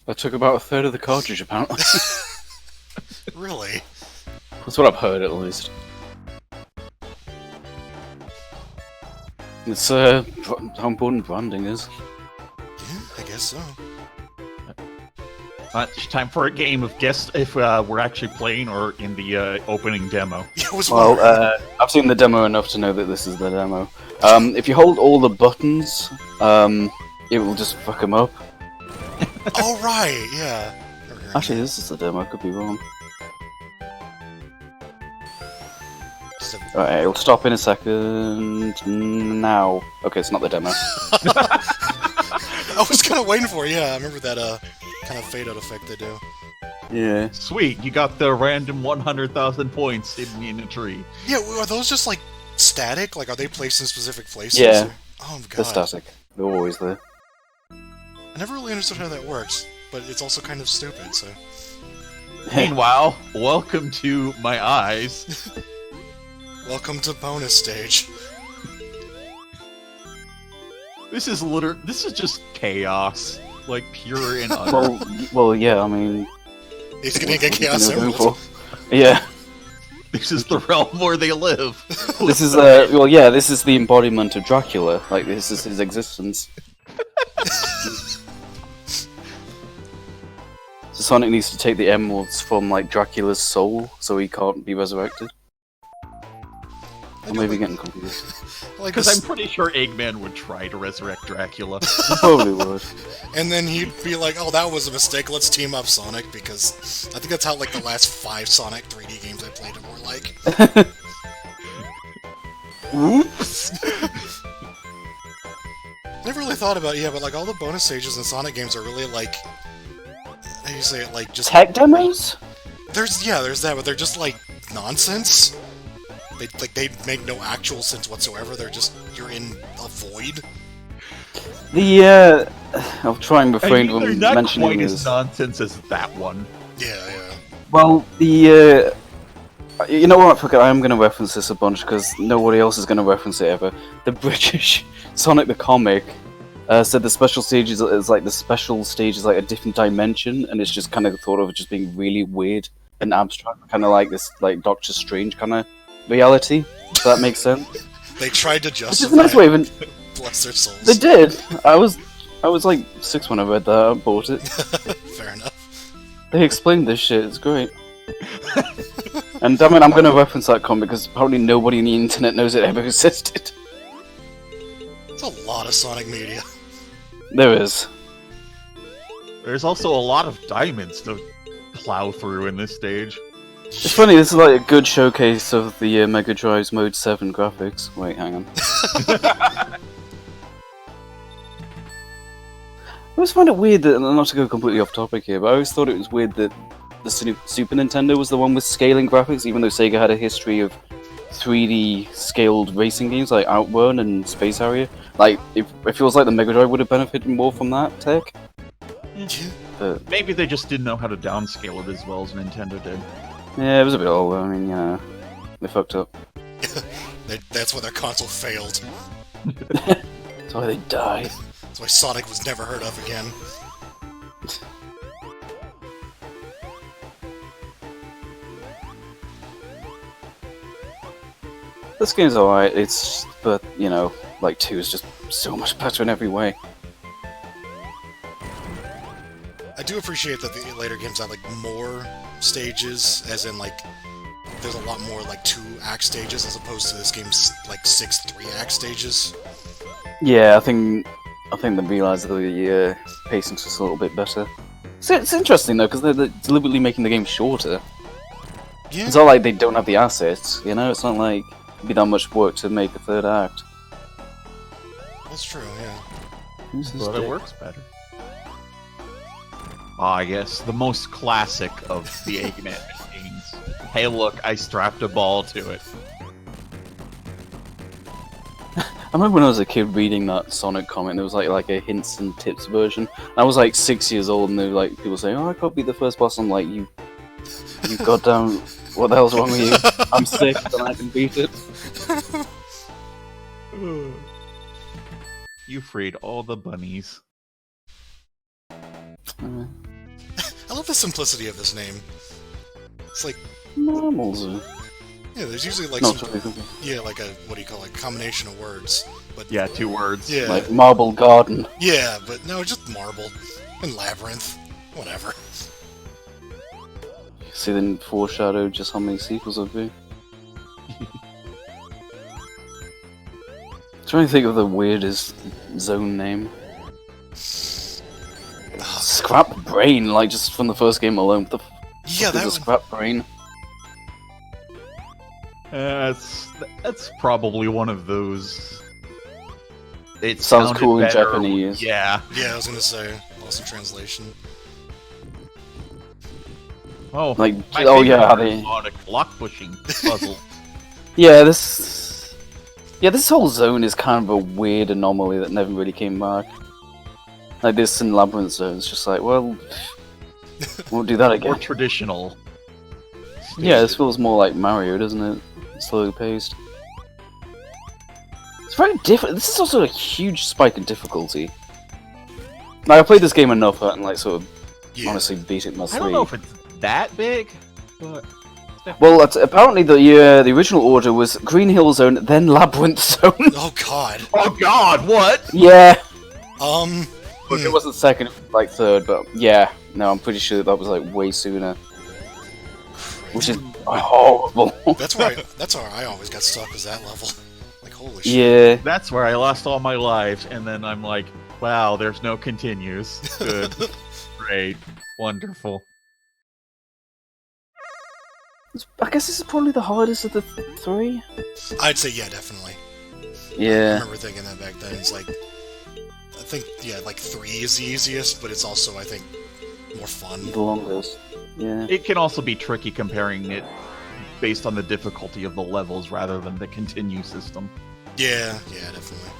That took about a third of the cartridge, apparently. Really? That's what I've heard, at least. It's, how important branding is. Yeah, I guess so. It's time for a game of guess if we're actually playing or in the opening demo. Yeah, I was Well, wondering. I've seen the demo enough to know that this is the demo. If you hold all the buttons, it will just fuck them up. Oh, right, yeah. Actually, this is the demo, I could be wrong. Alright, it'll stop in a second. Now. Okay, it's not the demo. I was kind of waiting for it, yeah. I remember that kind of fade-out effect they do. Yeah. Sweet, you got the random 100,000 points hidden in a tree. Yeah, are those just, like, static? Like, are they placed in specific places? Yeah. Oh, God. They're static. They're always there. I never really understood how that works, but it's also kind of stupid, so... Meanwhile, welcome to my eyes. Welcome to bonus stage. This is just chaos. Like, pure and utter. Well, yeah, I mean... It's gonna get chaos what are we emerald. for? Yeah. This is the realm where they live. This is, well, yeah, this is the embodiment of Dracula. Like, this is his existence. So Sonic needs to take the emeralds from, like, Dracula's soul, so he can't be resurrected. Or maybe getting confused. Like Because this... I'm pretty sure Eggman would try to resurrect Dracula. He probably would. And then he'd be like, oh, that was a mistake, let's team up Sonic, because I think that's how, like, the last 5 Sonic 3D games I played were like. Oops! Never really thought about it, yeah, but, like, all the bonus stages in Sonic games are really, like... How do you say it, like, just... Tech demos? there's that, but they're just, like, nonsense. They make no actual sense whatsoever, they're just... You're in a void. I'll try and refrain They're from not mentioning quite as this. nonsense as that one. Yeah, yeah. Well, you know what, fuck it, I am going to reference this a bunch, because nobody else is going to reference it ever. The British Sonic the Comic said the special stage is like a different dimension, and it's just kind of thought of as just being really weird and abstract, kind of like this, like, Doctor Strange kind of reality, if that makes sense. They tried to Which justify is a nice way of... Bless their souls. They did! I was like 6 when I read that, I bought it. Fair enough. They explained this shit, it's great. And I mean, I'm gonna reference that comic because probably nobody on the internet knows it ever existed. It's a lot of Sonic media. There is. There's also a lot of diamonds to plow through in this stage. It's funny, this is like a good showcase of the Mega Drive's Mode 7 graphics. Wait, hang on. I always find it weird that, not to go completely off topic here, but I always thought it was weird that the Super Nintendo was the one with scaling graphics, even though Sega had a history of 3D scaled racing games like Outrun and Space Harrier. Like, it feels like the Mega Drive would have benefited more from that tech. But, Maybe they just didn't know how to downscale it as well as Nintendo did. yeah, it was a bit old, I mean, you know, they fucked up. That's why their console failed. That's why they died. That's why Sonic was never heard of again. This game's alright, but, you know, like 2 is just so much better in every way. I do appreciate that the later games have, like, more stages, as in, like, there's a lot more, like, 2-act stages, as opposed to this game's, like, 6 3-act stages. Yeah, I think they realised that the pacing's just a little bit better. So it's interesting though, because they're deliberately making the game shorter. Yeah. It's not like they don't have the assets, you know? It's not like it'd be that much work to make a 3rd act. That's true, yeah. Who's this But it dick? works better. Ah, yes, the most classic of the Eggman machines. Hey look, I strapped a ball to it. I remember when I was a kid reading that Sonic comic, there was like a hints and tips version. I was like 6 years old, and there were like people saying, "Oh, I can't be the first boss." I'm like, you goddamn, what the hell's wrong with you? I'm 6 and I can beat it. You freed all the bunnies. love the simplicity of this name. It's like Normal zoo. yeah, there's usually like Not some really simple. yeah, like a what do you call it, like combination of words. But Yeah, 2 words. yeah, Like Marble Garden. yeah, but no, just marble and labyrinth, whatever. See, then foreshadow just how many sequels there'll be. Trying to think of the weirdest zone name. Scrap Brain, like just from the first game alone. What the Yeah, fuck is that a one. Scrap Brain? That's probably one of those. It Sounds sounded cool in better. Japanese. Yeah. Yeah, I was gonna say lost in translation. Oh, Like, my oh favorite yeah, how they... Sonic block pushing puzzle. Yeah, this whole zone is kind of a weird anomaly that never really came back. Like this in Labyrinth Zone, it's just like, well, won't do that More again. traditional. Yeah, this feels more like Mario, doesn't it? Slowly paced. It's very different. This is also a huge spike in difficulty. Like, I played this game enough and like sort of Yeah. honestly beat it myself. I don't know if it's that big, but Well, apparently the original order was Green Hill Zone, then Labyrinth Zone. Oh God. oh god, what? Yeah. Hmm. It wasn't second, like third, but yeah. No, I'm pretty sure that was like way sooner. Which is horrible. That's where I always got stuck, was that level. Like holy shit. Yeah. That's where I lost all my lives, and then I'm like, wow, there's no continues. Good, great, wonderful. I guess this is probably the hardest of the three. I'd say yeah, definitely. I Yeah. remember thinking that back then. It's like I think yeah, like 3 is the easiest, but it's also I think more fun. The longest. Yeah. It can also be tricky comparing it based on the difficulty of the levels rather than the continue system. Yeah, yeah, definitely.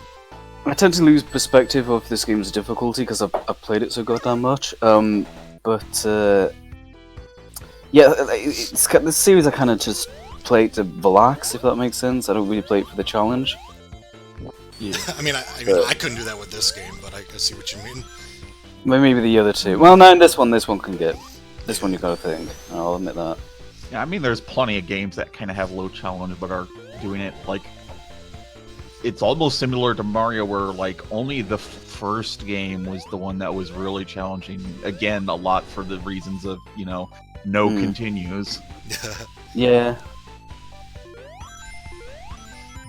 I tend to lose perspective of this game's difficulty because I've played it so goddamn much. Yeah, this series I kind of just play it to relax, if that makes sense. I don't really play it for the challenge. Yeah. I mean, I couldn't do that with this game, but I see what you mean. Maybe the other two. Well, no, in this one can get. This one you gotta think. I'll admit that. Yeah, I mean, there's plenty of games that kind of have low challenge, but are doing it like it's almost similar to Mario, where like only the first game was the one that was really challenging. Again, a lot for the reasons of no continues, Yeah.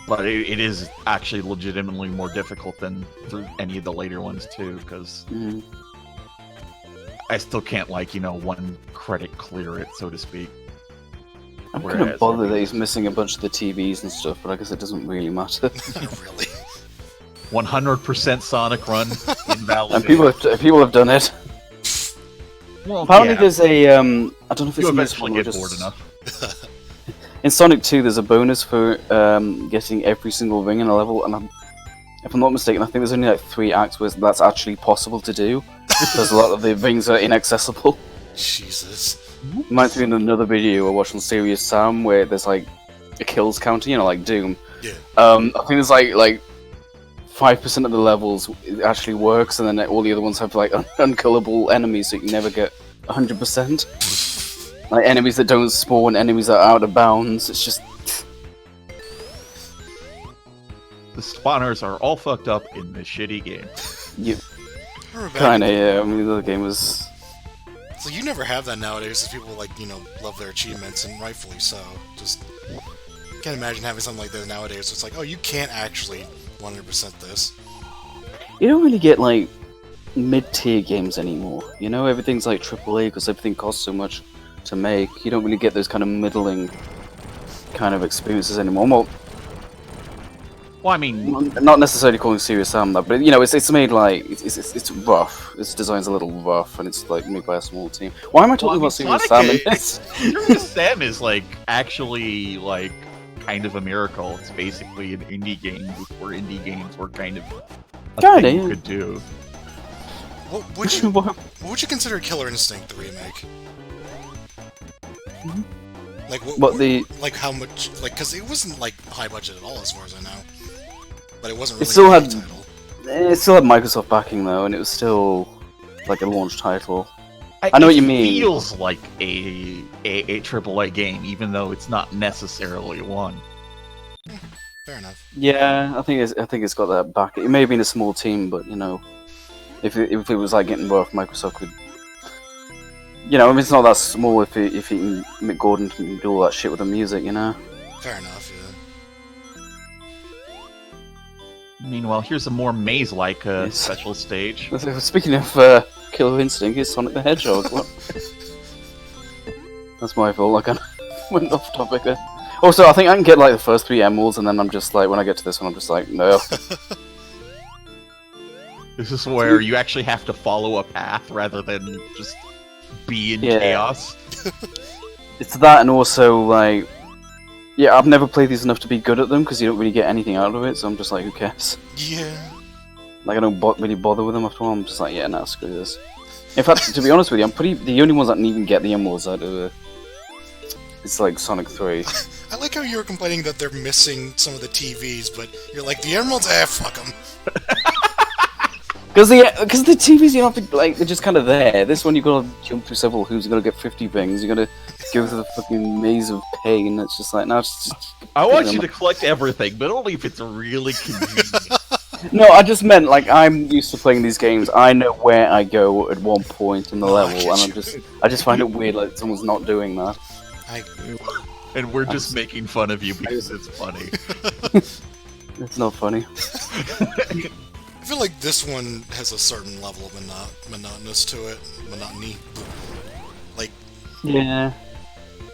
but it is actually legitimately more difficult than through any of the later ones too, because Mm. I still can't one credit clear it, so to speak. I'm kind of bothered that he's missing a bunch of the TVs and stuff, but I guess it doesn't really matter. Really? 100% Sonic Run invalid. And people have done it. Well, Apparently, yeah, there's a I don't know if it's you in this eventually one or get just bored enough. in Sonic 2. There's a bonus for getting every single ring in a level, and if I'm not mistaken, I think there's only like 3 acts where that's actually possible to do because a lot of the rings are inaccessible. Jesus. Reminds me of another video I watched on Serious Sam where there's like a kills counter, like Doom. Yeah. I think there's like 5% of the levels it actually works, and then all the other ones have like unkillable enemies, so you can never get 100%. Like enemies that don't spawn, enemies that are out of bounds. It's just The spawners are all fucked up in this shitty game. you Remember back- kind of yeah. I mean, the other game was So you never have that nowadays, as people love their achievements, and rightfully so. Just can't imagine having something like that nowadays. It's like, oh, you can't actually 100% this. you don't really get like mid-tier games anymore. Everything's like AAA because everything costs so much to make. You don't really get those kind of middling kind of experiences anymore. Well, I mean, Not necessarily calling Serious Sam that, but it's made like it's rough. Its design's a little rough, and it's like made by a small team. Why am I talking about Serious Sam in this? Serious Sam is actually kind of a miracle. It's basically an indie game before indie games were kind of a Kinda, thing you yeah. could do. What would you consider Killer Instinct the remake? Like like how much because it wasn't high budget at all as far as I know, but it wasn't really It still a had title. It still had Microsoft backing though, and it was still like a launch title. I know what you mean. It feels like a AAA game, even though it's not necessarily one. Fair enough. Yeah, I think it's got that back. It may have been a small team, but you know, if it was like getting work, Microsoft could. You know, I mean, it's not that small if Mick Gordon can do all that shit with the music, you know. Fair enough. Yeah. Meanwhile, here's a more maze-like Yes. special stage. Speaking of Killer Instinct, it's Sonic the Hedgehog. What? That's my fault. I kind of went off topic there. Also, I think I can get like the first 3 emeralds, and then I'm just like, when I get to this one, I'm just like, no. This is where you actually have to follow a path rather than just be in chaos. It's that, and also like, yeah, I've never played these enough to be good at them because you don't really get anything out of it. So I'm just like, who cares? Yeah. Like I don't really bother with them after all. I'm just like, yeah, nah, screw this. In fact, to be honest with you, the only ones that can even get the emeralds out of it. It's like Sonic 3. I like how you were complaining that they're missing some of the TVs, but you're like, the emeralds, fuck them. Because the TVs you have to like, they're just kind of there. This one you gotta jump through several hoops. You gotta get 50 things. You gotta go through the fucking maze of pain. It's just like, no, it's just. I want you to collect everything, but only if it's really convenient. No, I just meant like I'm used to playing these games. I know where I go at one point in the level, and I just find it weird like someone's not doing that. And we're just making fun of you because it's funny. It's not funny. I feel like this one has a certain level of monotonous to it. Monotony. Like, yeah.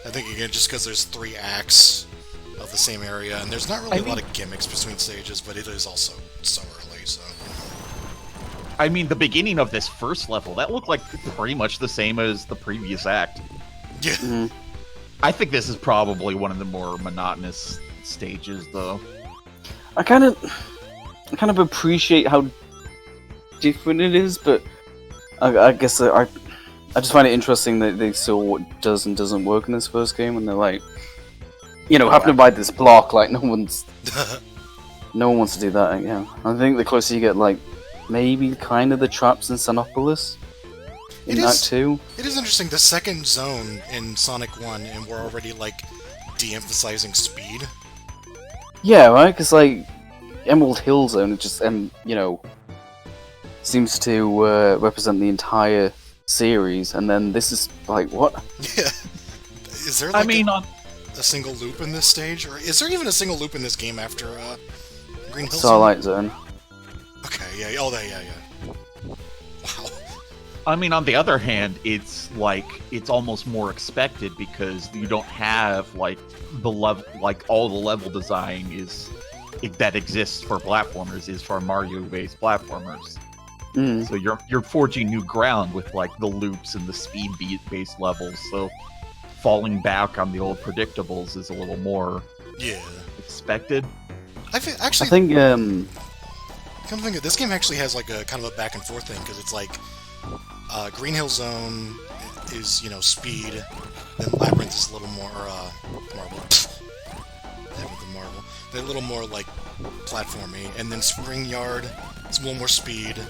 I think again, just because there's 3 acts of the same area, and there's not really a lot of gimmicks between stages, but it is also so early, so. I mean, the beginning of this first level, that looked like pretty much the same as the previous act. Yeah. Mm-hmm. I think this is probably one of the more monotonous stages, though. I kind of appreciate how different it is, but I guess I just find it interesting that they saw what does and doesn't work in this first game, and they're like, you know, having to buy this block, like no one wants to do that. Yeah, I think the closer you get, like maybe kind of the traps in Sanopolis in Act 2. It is interesting. The second zone in Sonic 1, and we're already like de-emphasizing speed. Yeah, right. Because like Emerald Hill Zone, it just you know, seems to represent the entire series, and then this is like what? Yeah. Is there like a single loop in this stage, or is there even a single loop in this game after Green Hill Starlight Zone? Okay, yeah, oh, yeah. Wow. I mean, on the other hand, it's almost more expected because you don't have like the level, like all the level design that exists for platformers is for Mario-based platformers. Mm. So you're forging new ground with like the loops and the speed-based levels. So falling back on the old predictables is a little more expected. I think come to think of this game actually has like a kind of a back and forth thing because it's like Green Hill Zone is speed, then Labyrinth is a little more marble. They're a little more like platformy, and then Spring Yard is a little more speed.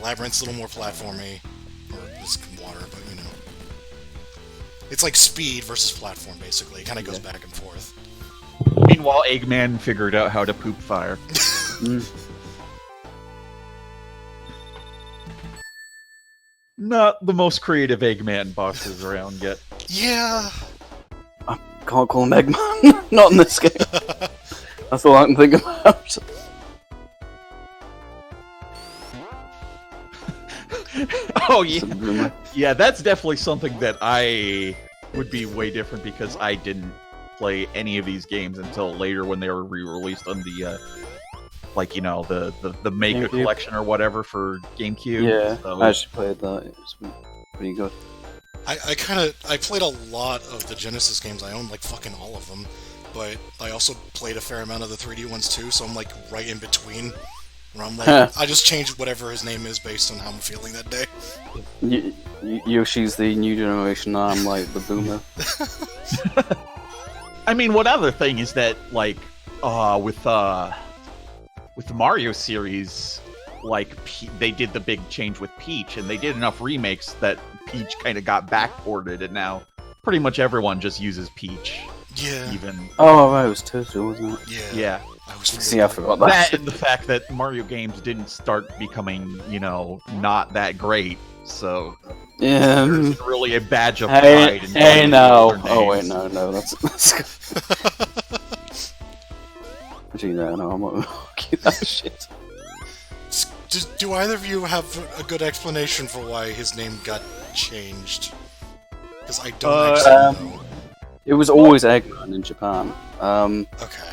Labyrinth's a little more platformy, or just water, but it's like speed versus platform basically. It kind of goes back and forth. Meanwhile, Eggman figured out how to poop fire. Not the most creative Eggman bosses around yet. Yeah. I can't call him Eggman. Not in this game. That's all I can think about. Oh yeah, yeah. That's definitely something that I would be way different because I didn't play any of these games until later when they were re-released on the the Mega Collection or whatever for GameCube. Yeah, so, I actually played that. It was pretty good. I played a lot of the Genesis games. I own like fucking all of them, but I also played a fair amount of the 3D ones too. So I'm like right in between. Where I'm like, I just changed whatever his name is based on how I'm feeling that day. Yoshi's the new generation. I'm like the boomer. I mean, one other thing is that like with the Mario series, like they did the big change with Peach, and they did enough remakes that Peach kind of got backported, and now pretty much everyone just uses Peach. Yeah. Even. Oh, right, it was Turtle, wasn't it? Yeah. Yeah. I was See, I forgot that. That and the fact that Mario games didn't start becoming, not that great, so Yeah. there's really a badge of Hey, pride. hey, in no. other Oh, wait, names. no, that's Actually, no, I'm not gonna argue that shit. Do either of you have a good explanation for why his name got changed? Because I don't actually know. It was always Eggman in Japan. Okay.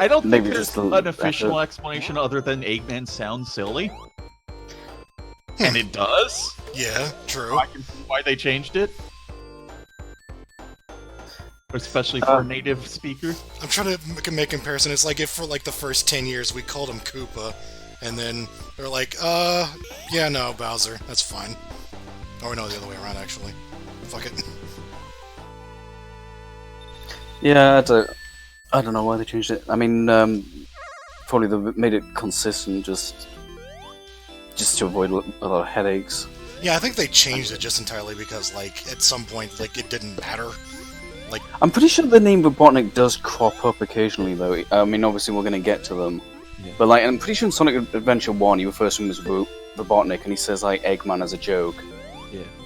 I don't think Maybe there's just a an little official better. explanation other than Eggman sounds silly. And it does. Yeah, true. I can see why they changed it. Especially for a native speaker. I'm trying to make a comparison. It's like if for like the first 10 years we called him Koopa, and then they're like, yeah, no, Bowser, that's fine. Or no, the other way around, actually. Fuck it. Yeah, I don't know why they changed it. I mean, probably they made it consistent just to avoid a lot of headaches. Yeah, I think they changed it just entirely because, like, at some point, like, it didn't matter. Like, I'm pretty sure the name Robotnik does crop up occasionally, though. I mean, obviously we're gonna get to them, but like, I'm pretty sure in Sonic Adventure 1 he refers to him as Robotnik, and he says like Eggman as a joke,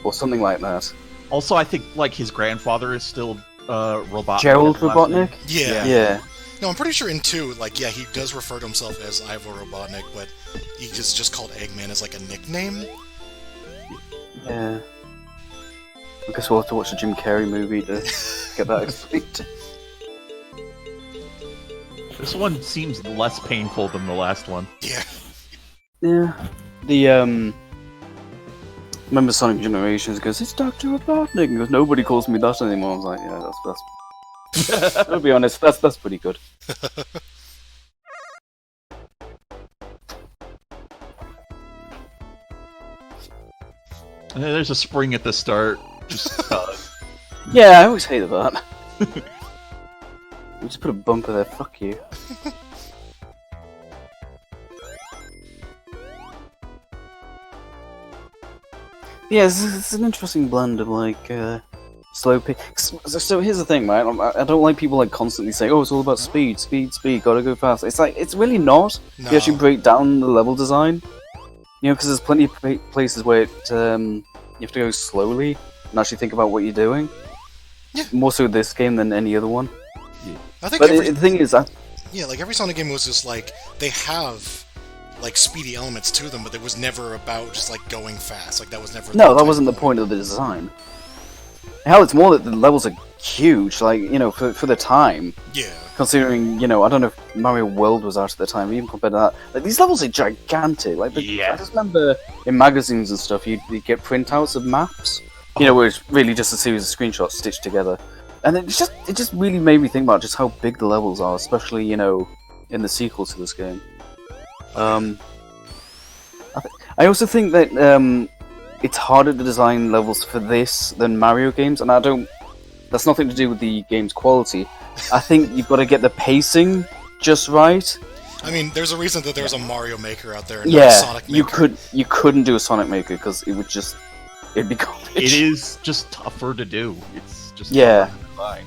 or something like that. Also, I think like his grandfather is still Robotnik. Gerald Robotnik? yeah. Yeah. No, I'm pretty sure in 2, like, yeah, he does refer to himself as Ivor Robotnik, but he just called Eggman as, like, a nickname. Yeah. I guess we'll have to watch a Jim Carrey movie to get that explained. This one seems less painful than the last one. Yeah. Yeah. The remember Sonic Generations goes, it's Dr. Robotnik, and goes, nobody calls me that anymore. I was like, yeah, that's I'll be honest, that's pretty good. There's a spring at the start. Just, Yeah, I always hated that. We just put a bumper there, fuck you. Yeah, it's an interesting blend of like slow pace. So here's the thing, right? I don't like people like constantly saying, "Oh, it's all about speed, speed, speed. Gotta go fast." It's like it's really not. No. You actually break down the level design, because there's plenty of places where you have to go slowly and actually think about what you're doing. Yeah. More so this game than any other one. I think But the thing is, yeah, like, every Sonic game was just, like, they have, like, speedy elements to them, but it was never about just, like, going fast. Like, that was never... no, that wasn't the point of the design. Hell, it's more that the levels are huge, like, for the time. Yeah. Considering, I don't know if Mario World was out at the time, even compared to that. Like, these levels are gigantic. Like, Yeah. I just remember in magazines and stuff, you'd get printouts of maps, where it's really just a series of screenshots stitched together. And it just really made me think about just how big the levels are, especially, in the sequel to this game. I also think that it's harder to design levels for this than Mario games, and that's nothing to do with the game's quality. I think you've got to get the pacing just right. I mean, there's a reason that there's a Mario Maker out there and not a Yeah, Sonic Maker. you couldn't do a Sonic Maker because it'd be garbage. it is just tougher to do. It's just Yeah. tougher to design.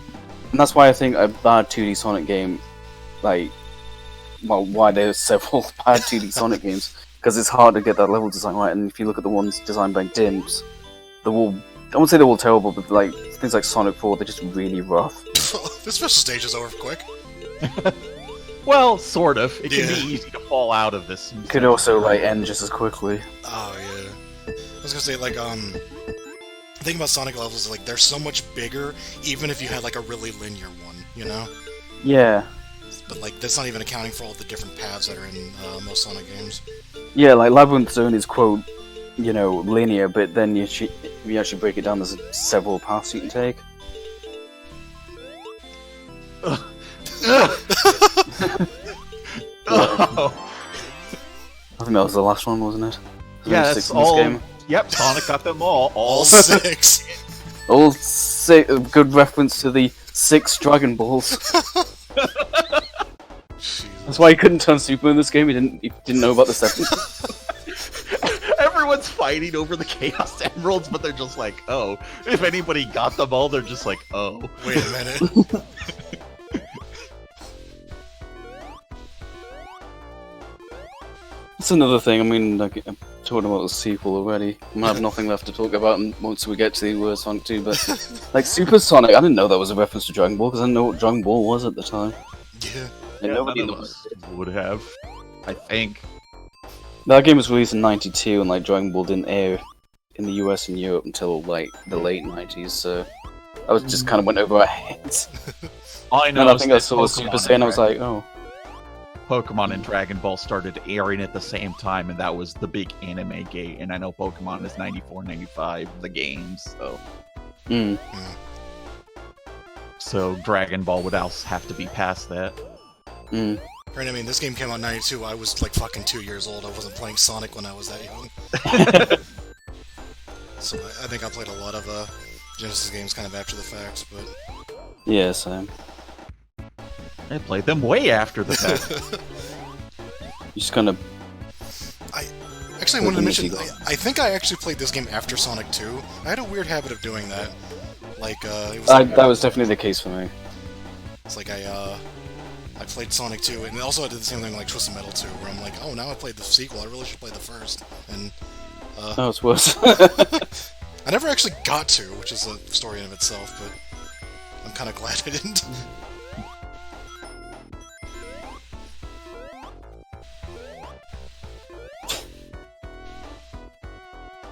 And that's why I think a bad 2D Sonic game, why there's several bad 2D Sonic games, because it's hard to get that level design right. And if you look at the ones designed by Dimps, I won't say they're all terrible, but like things like Sonic 4, they're just really rough. The special stage is over quick. Well, sort of. It can Yeah. be easy to fall out of this. Could also end just as quickly. Oh, yeah. I was gonna say, like, the thing about Sonic levels is, like, they're so much bigger, even if you had, like, a really linear one, Yeah. But, like, that's not even accounting for all the different paths that are in most Sonic games. Yeah, like Labyrinth Zone is quote, linear, but then if you actually break it down, there's several paths you can take. Oh. I think that was the last one, wasn't it? Yeah, There's that's 6 in this all. game. Yep, Sonic got them all. All 6! All 6. Good reference to the 6 Dragon Balls. Jesus. That's why he couldn't turn Super in this game. He didn't know about the settings. Everyone's fighting over the Chaos Emeralds, but they're just like, oh. If anybody got them all, they're just like, oh. Wait a minute. That's another thing. I mean, like, I'm talking about the sequel already. I have nothing left to talk about once we get to the Sonic 2. But like Super Sonic, I didn't know that was a reference to Dragon Ball because I didn't know what Dragon Ball was at the time. Yeah. And nobody none of us would have, I think. That game was released in '92, and like Dragon Ball didn't air in the US and Europe until like the late '90s. So I was just kind of went over our heads. I know. And I think I saw Super Saiyan, and I was like, oh. Pokemon and Dragon Ball started airing at the same time, and that was the big anime gate. And I know Pokemon is 94, 95, the games, so. Mm. So Dragon Ball would also have to be past that. Mm. Right, I mean, this game came out in 92, I was like fucking 2 years old, I wasn't playing Sonic when I was that young. So I think I played a lot of Genesis games kind of after the fact, but... Yeah, same. I played them way after the fact. You just kind of... Actually, I wanted to mention, I think I actually played this game after Sonic 2. I had a weird habit of doing that. Like, it was like, that was definitely the case for me. It's like I played Sonic 2, and also I did the same thing like Twisted Metal 2, where I'm like, oh, now I played the sequel, I really should play the first. And, No, it's worse. I never actually got to, which is a story in of itself, but I'm kind of glad I didn't.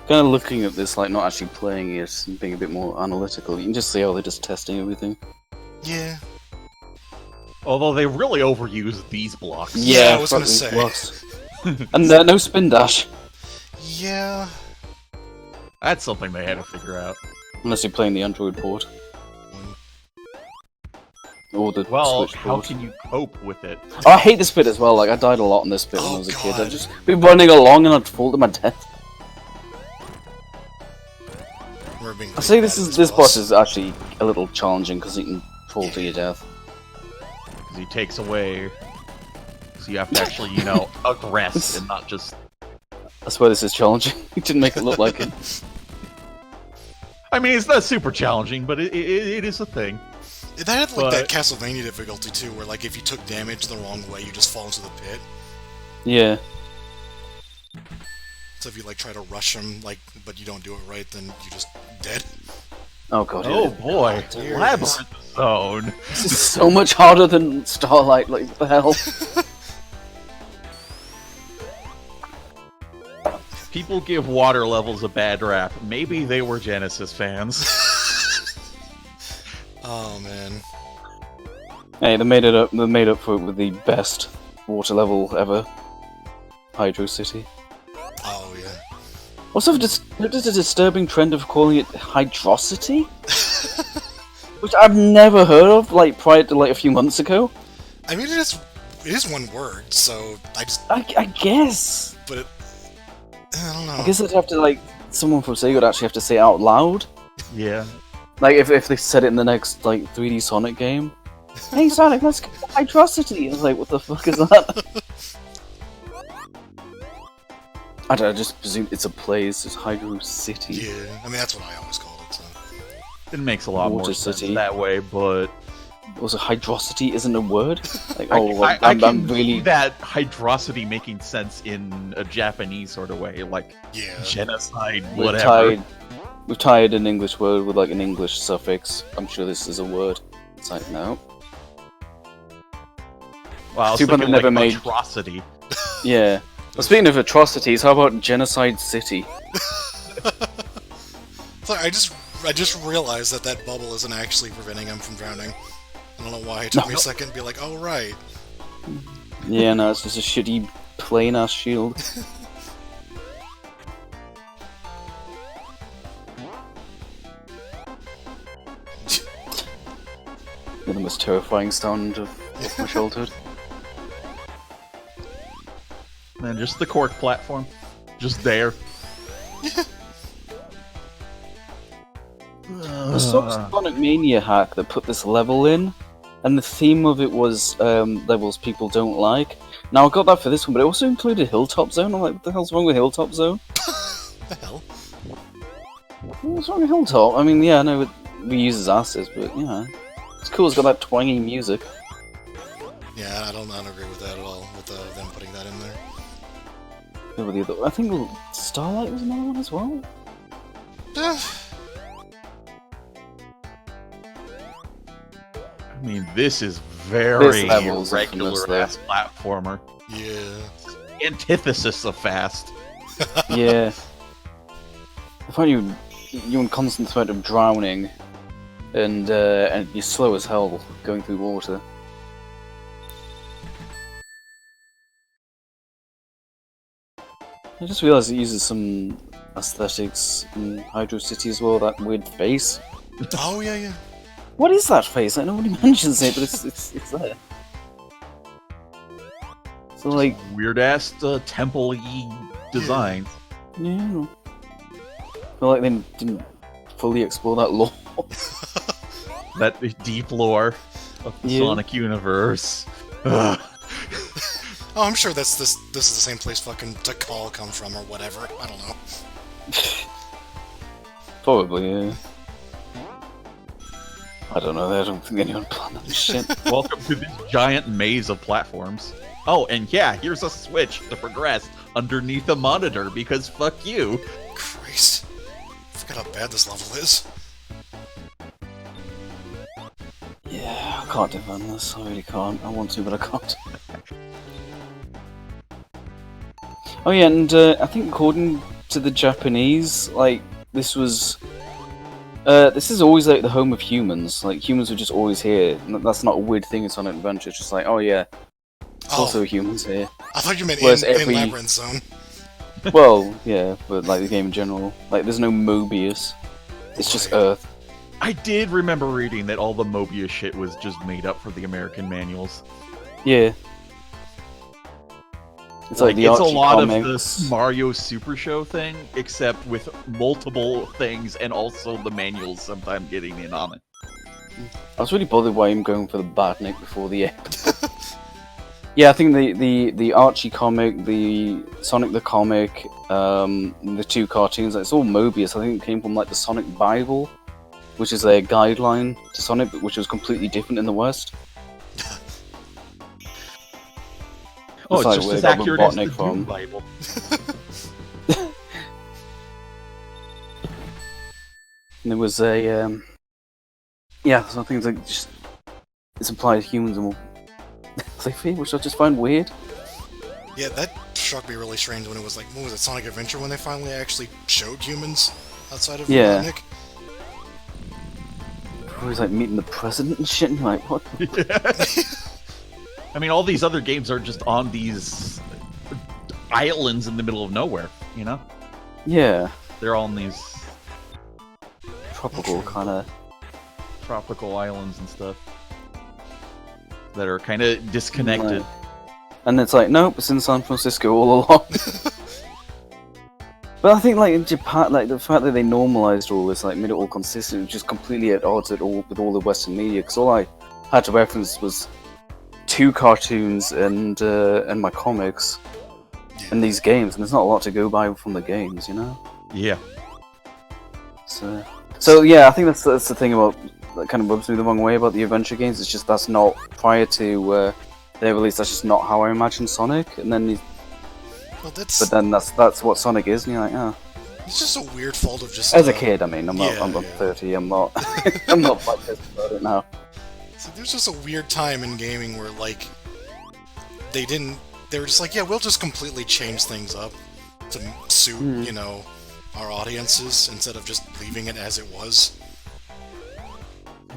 Kind of looking at this, like not actually playing it and being a bit more analytical, you can just see how they're just testing everything. Yeah. Although they really overuse these blocks. Yeah, I was gonna say. And no spin dash. Yeah. That's something they had to figure out. Unless you're playing the Android port. Or the Well, Switch how port. can you cope with it? Oh, I hate this bit as well, like I died a lot on this bit when I Oh, was a kid. God. I'd just be running along and I'd fall to my death. I say this boss is actually a little challenging because you can fall to your death. Because he takes away. So you have to actually, aggress and not just. That's why this is challenging. You didn't make it look like it. I mean, it's not super challenging, but it is a thing. That had like that Castlevania difficulty too, where like if you took damage the wrong way, you just fall into the pit. Yeah. So if you like try to rush them, like, but you don't do it right, then you just dead. Oh god. Oh Yeah. boy, Dear. Labyrinth Zone. This is so much harder than Starlight. Like what the hell. People give water levels a bad rap. Maybe they were Genesis fans. Oh man. Hey, they made it up. They made up for it with the best water level ever. Hydro City. Oh yeah. Also, there's a disturbing trend of calling it Hydrocity, which I've never heard of. Like prior to like a few months ago. I mean, it is one word, so I guess. but it, I don't know. I guess I'd have to like someone from Sega would actually have to say it out loud. Yeah. Like if they said it in the next like 3D Sonic game. Hey Sonic, let's go Hydrocity. I was like, what the fuck is that? I just presume it's a place. It's Hydro City. Yeah, I mean that's what I always called it. So. It makes a lot Water more sense City. that way, but Also, Hydrocity isn't a word. Like, I I'm can really see that hydrocity making sense in a Japanese sort of way, like Yeah. genocide, we've whatever. tied an English word with like an English suffix. I'm sure this is a word. It's like no. Wow, I was Too bad they thinking, never like, made- atrocity. Yeah. Well, speaking of atrocities, how about Genocide City? Sorry, I just realized that bubble isn't actually preventing him from drowning. I don't know why. It took me a second to be like, oh right. Yeah, no, it's just a shitty plain ass shield. The most terrifying sound of my childhood. And just the cork platform. Just there. The Sonic Mania hack that put this level in and the theme of it was levels people don't like. Now I got that for this one, but it also included Hilltop Zone. I'm like, what the hell's wrong with Hilltop Zone? The hell? What's wrong with Hilltop? I mean, yeah, I know it reuses assets, but you know, it's cool. It's got that twangy music. Yeah, I don't agree with that at all. With them putting that in there. Yeah, with the other, I think Starlight was another one as well. I mean, this is very level's regular ass platformer. Yeah. Antithesis of fast. Yeah. I find you're in constant threat of drowning, and you're slow as hell going through water. I just realised it uses some aesthetics in Hydro City as well. That weird face. Oh yeah, yeah. What is that face? Like, nobody mentions it, but it's there. So like Weird ass temple-y design. yeah. I feel like they didn't fully explore that lore. That deep lore of the Yeah. Sonic universe. Ugh. Oh, I'm sure this is the same place fucking Tikal comes from or whatever. I don't know. Probably, yeah. I don't know. I don't think anyone planned that shit. Welcome to this giant maze of platforms. Oh, and yeah, here's a switch to progress underneath the monitor because fuck you. Christ. I forgot how bad this level is. Yeah, I can't defend this. I really can't. I want to, but I can't. Oh yeah, and I think according to the Japanese, like this was, this is always like the home of humans. Like humans were just always here. That's not a weird thing in Sonic Adventure. It's just like, oh yeah, it's also humans here. I thought you meant Whereas in every- Labyrinth Zone. Well, yeah, but like the game in general, like there's no Mobius. It's just Right. Earth. I did remember reading that all the Mobius shit was just made up for the American manuals. Yeah. It's like the it's a Archie lot of comics. the Mario Super Show thing, except with multiple things and also the manuals sometimes getting in on it. I was really bothered why I'm going for the Badnik before the end. Yeah, I think the Archie comic, the Sonic the comic, the two cartoons, it's all Mobius. I think it came from like the Sonic Bible, which is a guideline to Sonic, but which was completely different in the West. Oh, It's like it's just where as they got accurate as the Robotnik from. Doom Bible. And there was a yeah, some things like just it's implied humans and play free, which I just find weird. Yeah, that struck me really strange when it was like, what was it, Sonic Adventure, when they finally actually showed humans outside of Yeah. Robotnik? Always like meeting the president and shit, and you're like, what? I mean, all these other games are just on these islands in the middle of nowhere, you know? Yeah, They're all on these tropical kind of. tropical islands and stuff that are kind of disconnected. And it's like, nope, it's in San Francisco all along. But I think, like, in Japan, like, the fact that they normalized all this, like, made it all consistent, was just completely at odds with all the Western media, because all I had to reference was 2 cartoons and my comics, and these games, and there's not a lot to go by from the games, you know? Yeah. So yeah, I think that's the thing about, that kind of rubs me the wrong way about the adventure games, it's just that's not, prior to their release, that's just not how I imagine Sonic, and then Well, but then that's what Sonic is, and you're like, oh. it's just a weird fault of just... As a kid, I mean, I'm yeah, 30, I'm not, I'm not that pissed about it now. So there's just a weird time in gaming where, like, they were just like, yeah, we'll just completely change things up to suit, you know, our audiences, instead of just leaving it as it was.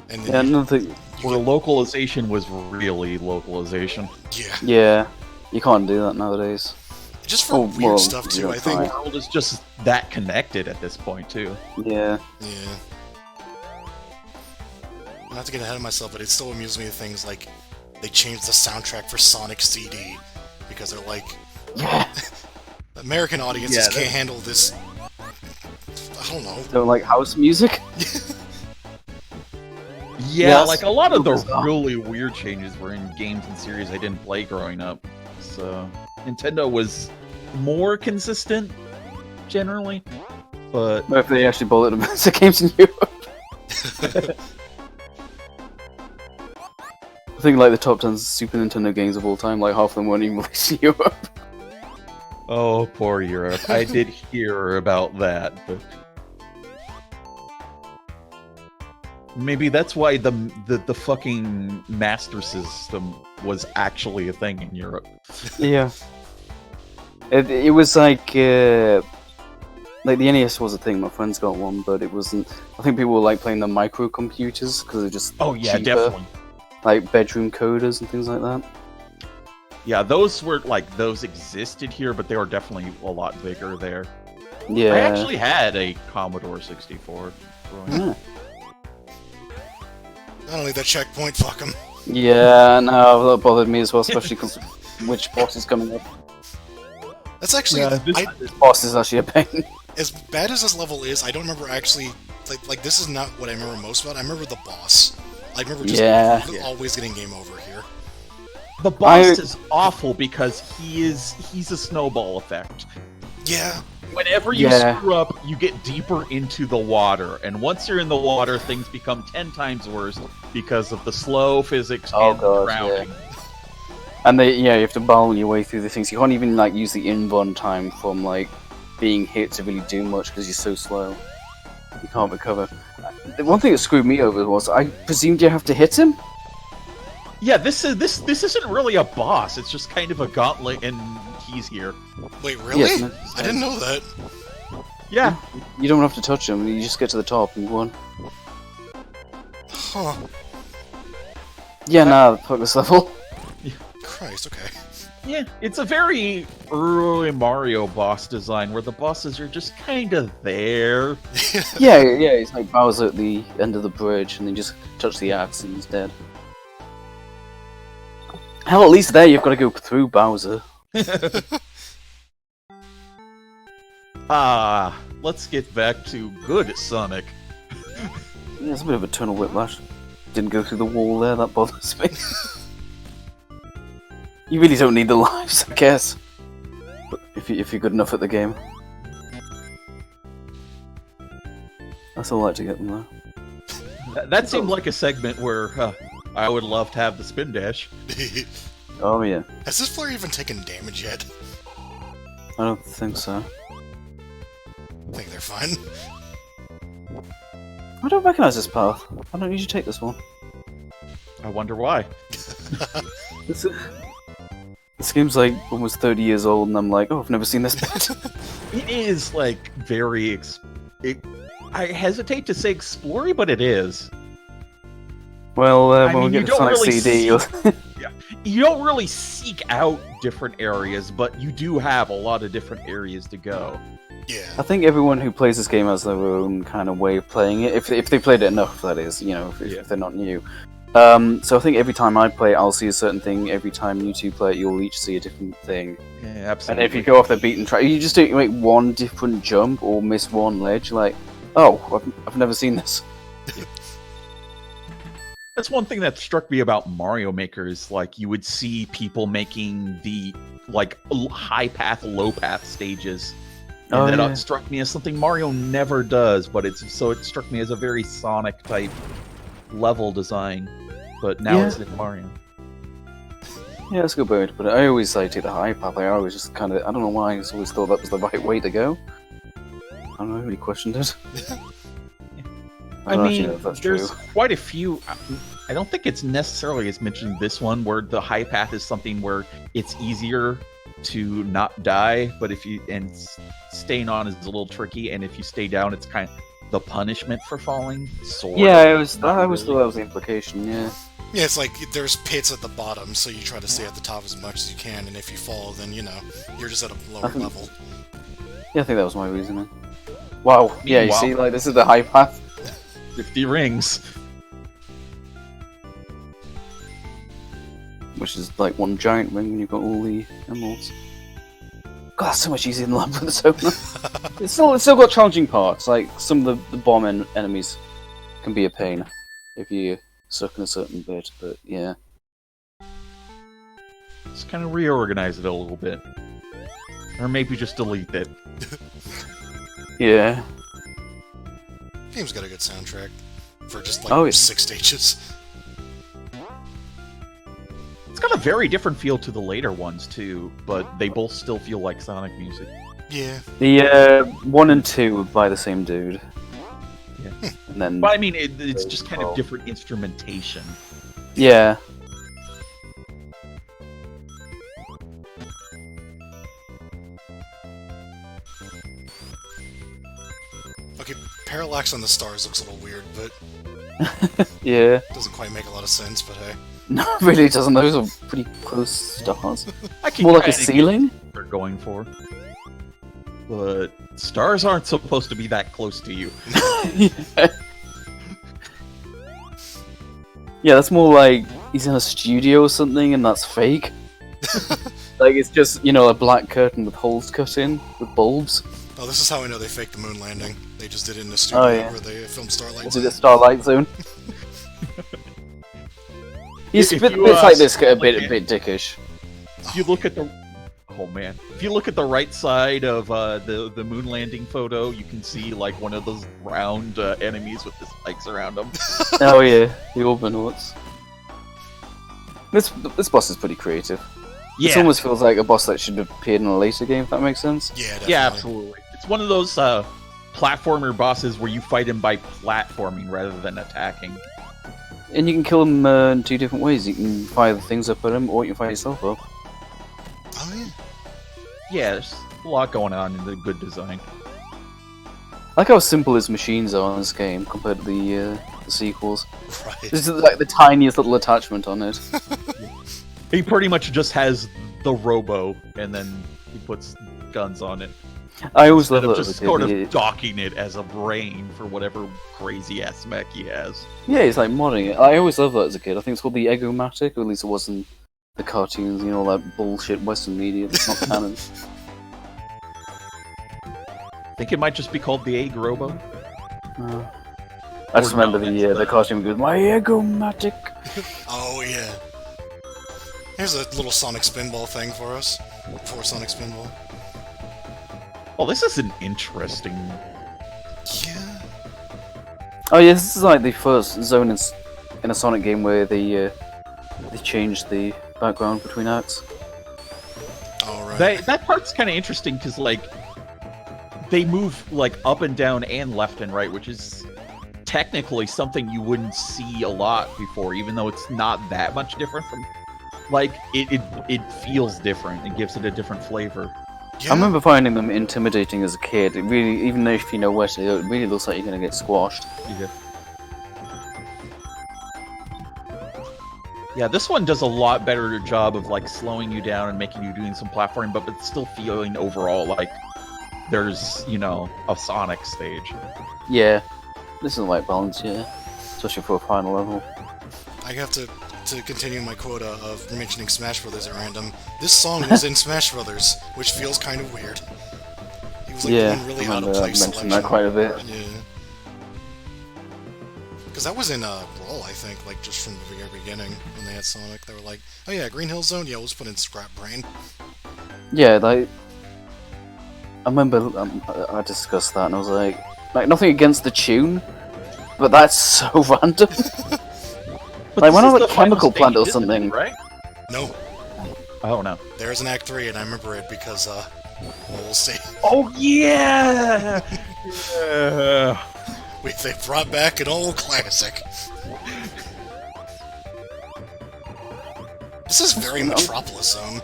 And then Yeah, another thing, Where localization was really localization. yeah, you can't do that nowadays. Just for weird well, stuff, too, you I don't think. try. The world is just that connected at this point, too. Yeah. Yeah. Not to get ahead of myself, but it still amuses me with things like they changed the soundtrack for Sonic CD because they're like, American audiences can't handle this. I don't know. Don't like house music? Yeah, Yes. like a lot of the Bizarre. really weird changes were in games and series I didn't play growing up. So Nintendo was more consistent generally, but But if they actually bullet them as the games in Europe. I think like the top 10 Super Nintendo games of all time, like half of them weren't even released in Europe. oh, poor Europe. I did hear about that, but maybe that's why the fucking Master System was actually a thing in Europe. Yeah. It was like the NES was a thing. My friends got one, but it wasn't. I think people were like playing the microcomputers because they're just Oh yeah, cheaper, definitely. like bedroom coders and things like that. Yeah, those were like those existed here, but they were definitely a lot bigger there. Yeah. I actually had a Commodore 64. growing up. Yeah. I don't need that checkpoint. Fuck him. Yeah, no, that bothered me as well, especially because which boss is coming up. That's actually Yeah, this- This boss is actually a pain. as bad as this level is. I don't remember actually like this is not what I remember most about. I remember the boss. I remember just Yeah. always getting game over here. The boss is awful because he's a snowball effect. Yeah. Whenever you Yeah. screw up, you get deeper into the water, and once you're in the water, things become 10 times worse because of the slow physics Oh, and God, drowning. And you have to barrel your way through the things. You can't even like use the in-run time from like being hit to really do much because you're so slow. You can't recover. The one thing that screwed me over was I presumed you have to hit him. Yeah, this isn't really a boss. It's just kind of a gauntlet, and he's here. Wait, really? Yes, I didn't know that. Yeah, You don't have to touch him. You just get to the top and you won. Huh. Yeah, nah, fuck this level. Christ. Okay. yeah. It's a very early Mario boss design where the bosses are just kind of there. Yeah, it's like Bowser at the end of the bridge and then just touch the axe and he's dead. Hell, at least there you've got to go through Bowser. Let's get back to good Sonic. Yeah, it's a bit of a tonal whiplash. Didn't go through the wall there, that bothers me. You really don't need the lives, I guess. But if you're good enough at the game. That's all I like to get them though. That seemed like a segment where I would love to have the spin dash. Oh yeah. Has this player even taken damage yet? I don't think so. I think they're fine. I don't recognise this path. I don't usually take this one. I wonder why. This game's like almost 30 years old and I'm like, oh, I've never seen this bit. It is like very. I hesitate to say explory, but it is. Well, I when mean, we you get the don't Sonic really CD, You don't really seek out different areas, but you do have a lot of different areas to go. Yeah. I think everyone who plays this game has their own kind of way of playing it. If they played it enough, that is, if they're not new. So I think every time I play it, I'll see a certain thing. Every time you two play it, you'll each see a different thing. Yeah, And absolutely. if you go off the beaten track, you just don't make one different jump or miss one ledge. Like, oh, I've never seen this. That's one thing that struck me about Mario Maker is like you would see people making the like high path, low path stages. And that struck me as something Mario never does, but it struck me as a very Sonic type level design. But now it's in Mario. Yeah, that's a good way to put it. I always take the high path. I always just kind of, I don't know why, I just always thought that was the right way to go. I don't know, I really questioned it. I don't actually mean, know if that's there's true. quite a few. I don't think it's necessarily as mentioned this one, where the high path is something where it's easier to not die, but staying on is a little tricky, and if you stay down, it's kind of the punishment for falling. Yeah, I always Not thought that really. was the implication. Yeah. Yeah, it's like there's pits at the bottom, so you try to stay at the top as much as you can, and if you fall, then you're just at a lower think- level. Yeah, I think that was my reasoning. Wow. Yeah, you Wow. see, like this is the high path. 50 rings. Which is like one giant ring when you've got all the emeralds. God, that's so much easier than Labyrinth Zone. It's still got challenging parts, like some of the bomb enemies can be a pain if you stuck in a certain bit, but yeah. Just kind of reorganize it a little bit. Or maybe just delete it. Yeah. Game's got a good soundtrack for just like Oh, yeah. 6 stages. It's got a very different feel to the later ones, too, but they both still feel like Sonic music. Yeah. The 1 and 2 were by the same dude. Yeah. And then But I mean, it's just kind of different instrumentation. yeah. Okay, Parallax on the stars looks a little weird, but Yeah. doesn't quite make a lot of sense, but hey. No, it really doesn't. Those are pretty close stars. I can More like a kinda get ceiling? what they're going for. But stars aren't supposed to be that close to you. Yeah. Yeah, that's more like he's in a studio or something and that's fake. Like it's just, you know, a black curtain with holes cut in with bulbs. Oh, this is how I know they faked the moon landing. They just did it in the studio yeah. where they filmed Starlight. Is it a Starlight Zone? He's If bits you, like this get a look bit dickish. If you look at the... Oh, man. If you look at the right side of the moon landing photo, you can see, like, one of those round enemies with the spikes around them. Oh yeah, the Orbinauts. This boss is pretty creative. Yeah. This almost feels like a boss that should have appeared in a later game, if that makes sense. Yeah, definitely. Yeah, absolutely. It's one of those platformer bosses where you fight him by platforming rather than attacking. And you can kill him in 2 different ways. You can fire the things up at him, or you can fire yourself up. Oh, yeah. Yeah, there's a lot going on in the good design. I like how simple his machines are in this game compared to the sequels. Right. This is like the tiniest little attachment on it. He pretty much just has the robo, and then he puts guns on it. I always love Instead that of as just a sort kid. of docking it as a brain for whatever crazy ass mech he has. Yeah, he's like modding it. I always loved that as a kid. I think it's called the Eggomatic, or at least it was in the cartoons, you know, all that bullshit Western media that's not canon. I think it might just be called the Egg Robo. I just Or no, remember that's the cartoon goes, my Eggomatic! Oh, yeah. Here's a little Sonic Spinball thing for us. For Sonic Spinball. Oh, this is an interesting... Yeah. Oh yeah, this is like the first zone in a Sonic game where they changed the background between acts. Alright. That part's kind of interesting, because, like, they move, like, up and down and left and right, which is technically something you wouldn't see a lot before, even though it's not that much different from... Like, it feels different. It gives it a different flavor. Yeah. I remember finding them intimidating as a kid. It really, even if you know where to go, it really looks like you're gonna get squashed. Yeah. Yeah, this one does a lot better job of, like, slowing you down and making you doing some platforming, but it's still feeling overall like there's, you know, a Sonic stage. Yeah, this is the right balance, yeah. Especially for a final level. I have to continue my quota of mentioning Smash Brothers at random. This song was in Smash Brothers, which feels kind of weird. He was like Yeah, doing really I out of remember place mentioning selection. that quite a bit. Yeah. Because that was in Brawl, I think, like just from the very beginning when they had Sonic. They were like, oh yeah, Green Hill Zone, yeah, let's put in Scrap Brain. Yeah, like I remember I discussed that and I was like nothing against the tune, but that's so random. Like, why not like Chemical Plant or something? Right? No, Oh, no. there's an Act 3, and I remember it because, well, we'll see. Oh, yeah! Yeah. They brought back an old classic. This is very Metropolis Zone.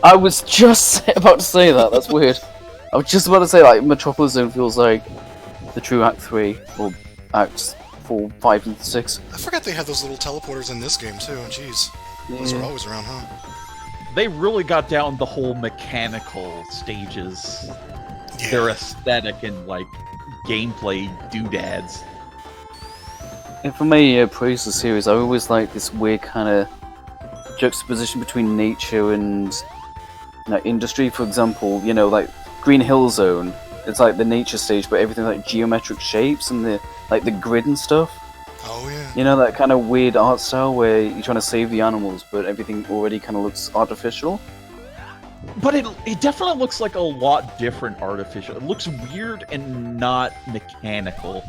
I was just about to say that. That's weird. I was just about to say like Metropolis Zone feels like the true Act 3 or Acts 4, 5, and 6. I forgot they had those little teleporters in this game too. Jeez, those are always around, huh? They really got down the whole mechanical stages. Yeah. Their aesthetic and, like, gameplay doodads. If I may praise the series, I always like this weird kind of juxtaposition between nature and industry. For example, you know, like Green Hill Zone, it's like the nature stage, but everything like geometric shapes and the grid and stuff. Oh yeah. You know that kind of weird art style where you're trying to save the animals, but everything already kind of looks artificial. But it definitely looks like a lot different artificial. It looks weird and not mechanical.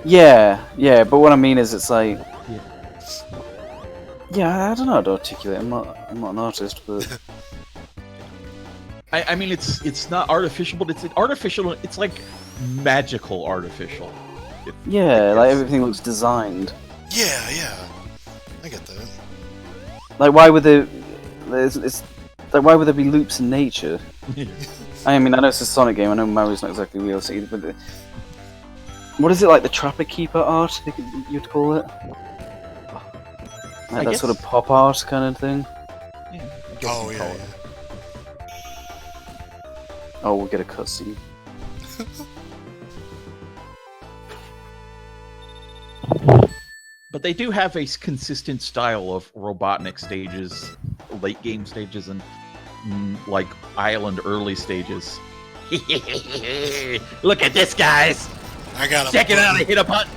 Yeah, but what I mean is, it's like, yeah, I don't know how to articulate. I'm not an artist, but I mean, it's not artificial, but it's artificial. It's like magical artificial. yeah, like everything looks designed. Yeah. I get that. Like, why would there? It's like, why would there be loops in nature? I mean, I know it's a Sonic game. I know Mario's not exactly realistic either, but what is it, like the Trapper Keeper art? You'd call it? Like that sort of pop art kind of thing. Yeah, Oh yeah. Oh, we'll get a cutscene. But they do have a consistent style of Robotnik stages, late game stages, and like island early stages. Look at this, guys! I got a Check it out! I button. hit a button.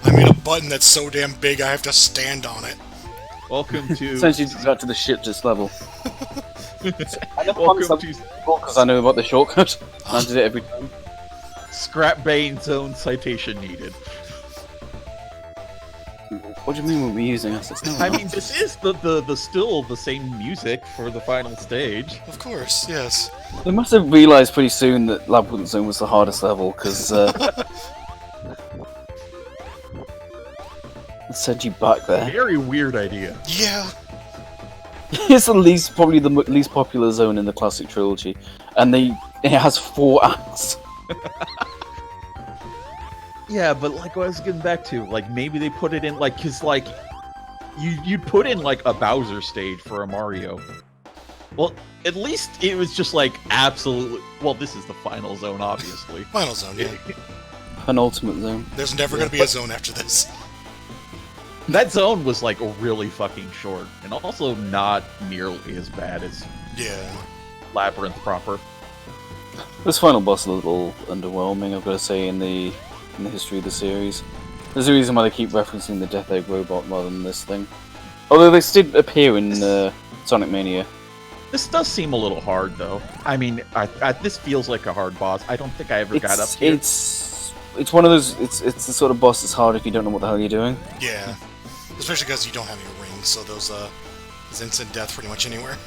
I made a button that's so damn big I have to stand on it. Welcome to. Since you got to the ship just level. Welcome to Because I know about the shortcut. I did it every time. Scrap Bane Zone citation needed. What do you mean we're using assets? No, I mean, this is the still the same music for the final stage. Of course, yes. they must have realised pretty soon that Labyrinth Zone was the hardest level, because it sent you back there. Very weird idea. Yeah. It's probably the least popular zone in the classic trilogy, and it has 4 acts. Yeah, but like what I was getting back to, like maybe they put it in like, cause like you'd put in like a Bowser stage for a Mario. Well, at least it was just like absolutely. Well, this is the final zone, obviously. Final zone, yeah. Penultimate zone. There's never gonna be a zone after this. That zone was like really fucking short, and also not nearly as bad as Yeah. Labyrinth proper. This final boss is a little underwhelming, I've got to say, in the history of the series. There's a reason why they keep referencing the Death Egg robot rather than this thing. Although this did appear in Sonic Mania. This does seem a little hard, though. I mean, this feels like a hard boss. I don't think I ever got up here. It's one of those. It's the sort of boss that's hard if you don't know what the hell you're doing. Yeah. Especially because you don't have any rings, so there's instant death pretty much anywhere.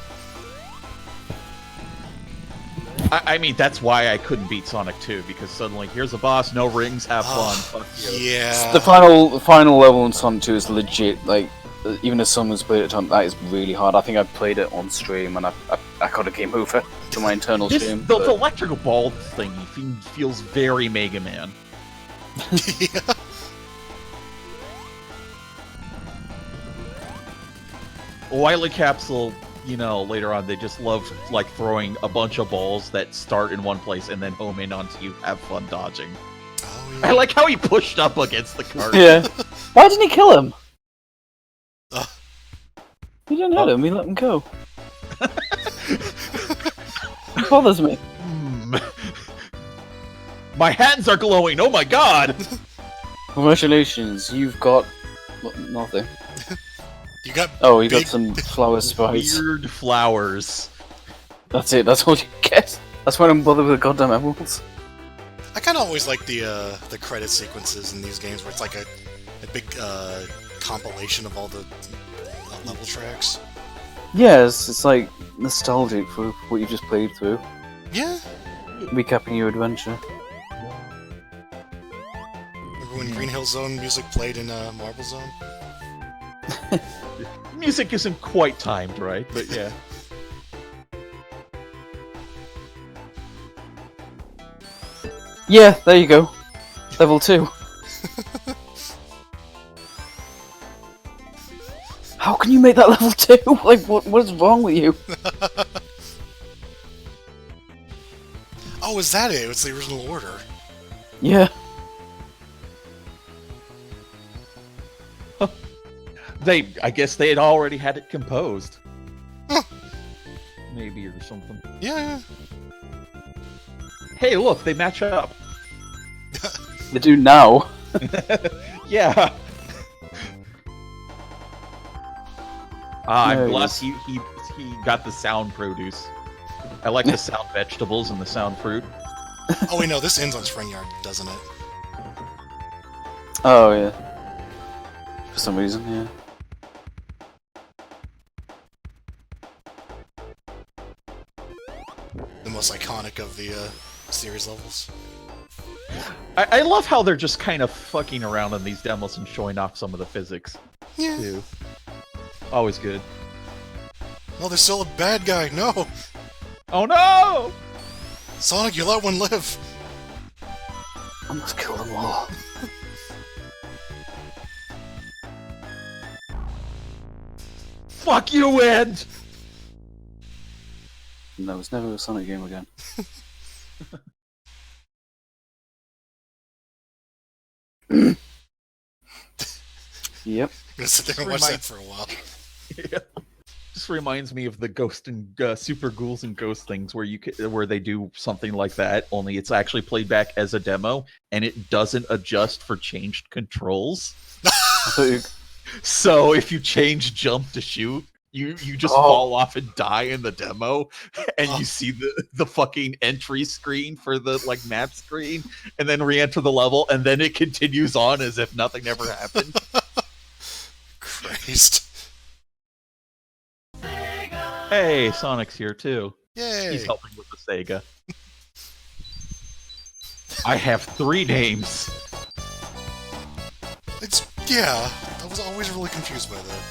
I mean, that's why I couldn't beat Sonic 2, because suddenly, here's a boss, no rings, have fun, fuck you. Yeah. The final level in Sonic 2 is legit. Like, even as someone who's played it, that is really hard. I think I played it on stream and I got a game over to my internal stream. The electrical ball thing feels very Mega Man. Yeah. Wily Capsule, you know, later on, they just love, like, throwing a bunch of balls that start in one place and then home in onto you. Have fun dodging. Oh, I yeah. like how he pushed up against the cart. Yeah. Why didn't he kill him? Uh. He didn't hit him. He let him go. It bothers me. My hands are glowing. Oh my god! Congratulations, you've got nothing. You got Oh, you got big- some flower sprites. Weird flowers. That's it. That's all you get. That's why I don't bother with the goddamn emeralds. I kind of always like the credit sequences in these games where it's like a big compilation of all the level tracks. Yeah, it's like nostalgic for what you just played through, Yeah. recapping your adventure. Remember when Green Hill Zone music played in Marble Zone? Music isn't quite timed right, but yeah. Yeah, there you go. Level 2. How can you make that level 2? Like, what is wrong with you? Oh, is that it? It's the original order. Yeah. I guess they had already had it composed. Huh. Maybe, or something. Yeah. Hey, look, they match up. They do now. Yeah. I'm There he glad is. he got the sound produce. I like the sound vegetables and the sound fruit. Oh wait, no, this ends on Spring Yard, doesn't it? Oh yeah. For some reason, yeah. The most iconic of the series levels. I love how they're just kind of fucking around in these demos and showing off some of the physics, Yeah. too. Always good. No, there's still a bad guy. No, Oh no! Sonic, you let one live. I must kill them all. Fuck you, Ed! No, it's never a Sonic game again. Yep. I'm gonna sit there and watch that for a while. Yeah. Just reminds me of the Ghost and Super Ghouls and Ghost things where they do something like that, only it's actually played back as a demo, and it doesn't adjust for changed controls. I thought you... So if you change jump to shoot, you just fall off and die in the demo, and you see the fucking entry screen for the like map screen, and then re-enter the level, and then it continues on as if nothing ever happened. Christ. Hey, Sonic's here too. Yay. He's helping with the Sega. I have 3 names. Yeah, I was always really confused by that.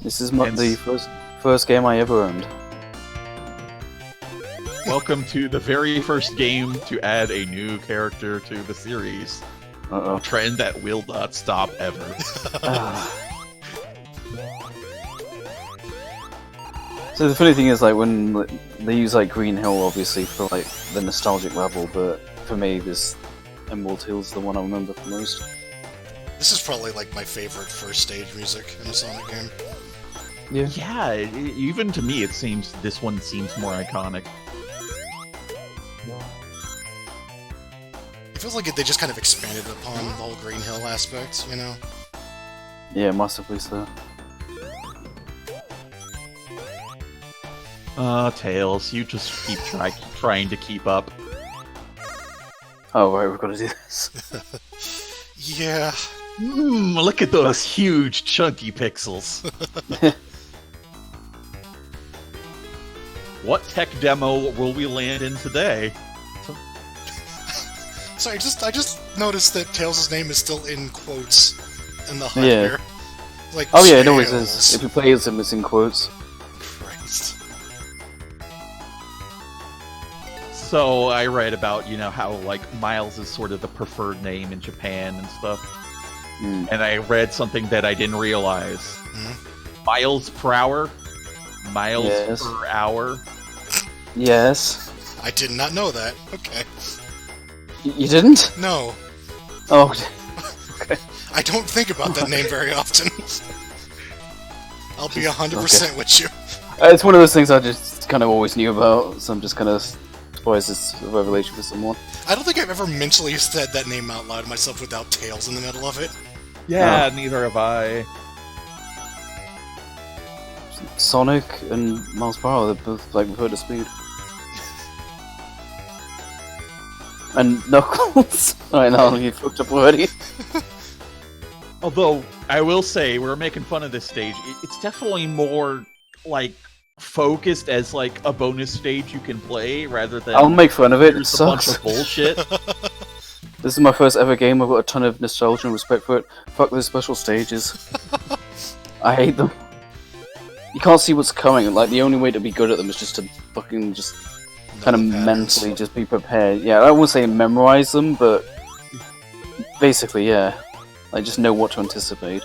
This is the first game I ever owned. Welcome to the very first game to add a new character to the series. Uh-oh. A trend that will not stop ever. So the funny thing is, like, when they use like Green Hill, obviously for like the nostalgic level, but for me, this Emerald Hill's the one I remember the most. This is probably like my favorite first stage music in a Sonic game. Yeah. Yeah, even to me, this one seems more iconic. It feels like they just kind of expanded upon the whole Green Hill aspect, you know? Yeah, massively so. Tails, you just keep trying to keep up. Oh right, we've got to do this. Yeah. Look at those huge, chunky pixels. What tech demo will we land in today? Sorry, I just noticed that Tails' name is still in quotes in the HUD Yeah. here. Like, Oh yeah, it always Tails. is. If you play as him, it's in quotes. Christ. So I read about, how like Miles is sort of the preferred name in Japan and stuff. Mm. And I read something that I didn't realize. Hmm? Miles per hour? Miles Yes. per hour? Yes. I did not know that. Okay. You didn't? No. Oh. I don't think about that name very often. I'll be 100% with you. It's one of those things I just kind of always knew about, so I'm just kind of surprised it's a revelation for someone. I don't think I've ever mentally said that name out loud to myself without Tails in the middle of it. Yeah, neither have I. Sonic and Miles per hour, they're both like refer to speed. And Knuckles. Alright, now you fucked up already. Although, I will say, we're making fun of this stage. It's definitely more, like, focused as, like, a bonus stage you can play, rather than... I'll make fun of it, it here's a bunch sucks. of bullshit. This is my first ever game, I've got a ton of nostalgia and respect for it. Fuck those special stages. I hate them. You can't see what's coming, like, the only way to be good at them is just to fucking just kind of Know the patterns. mentally just be prepared. Yeah, I won't say memorize them, but basically, yeah. Like, just know what to anticipate.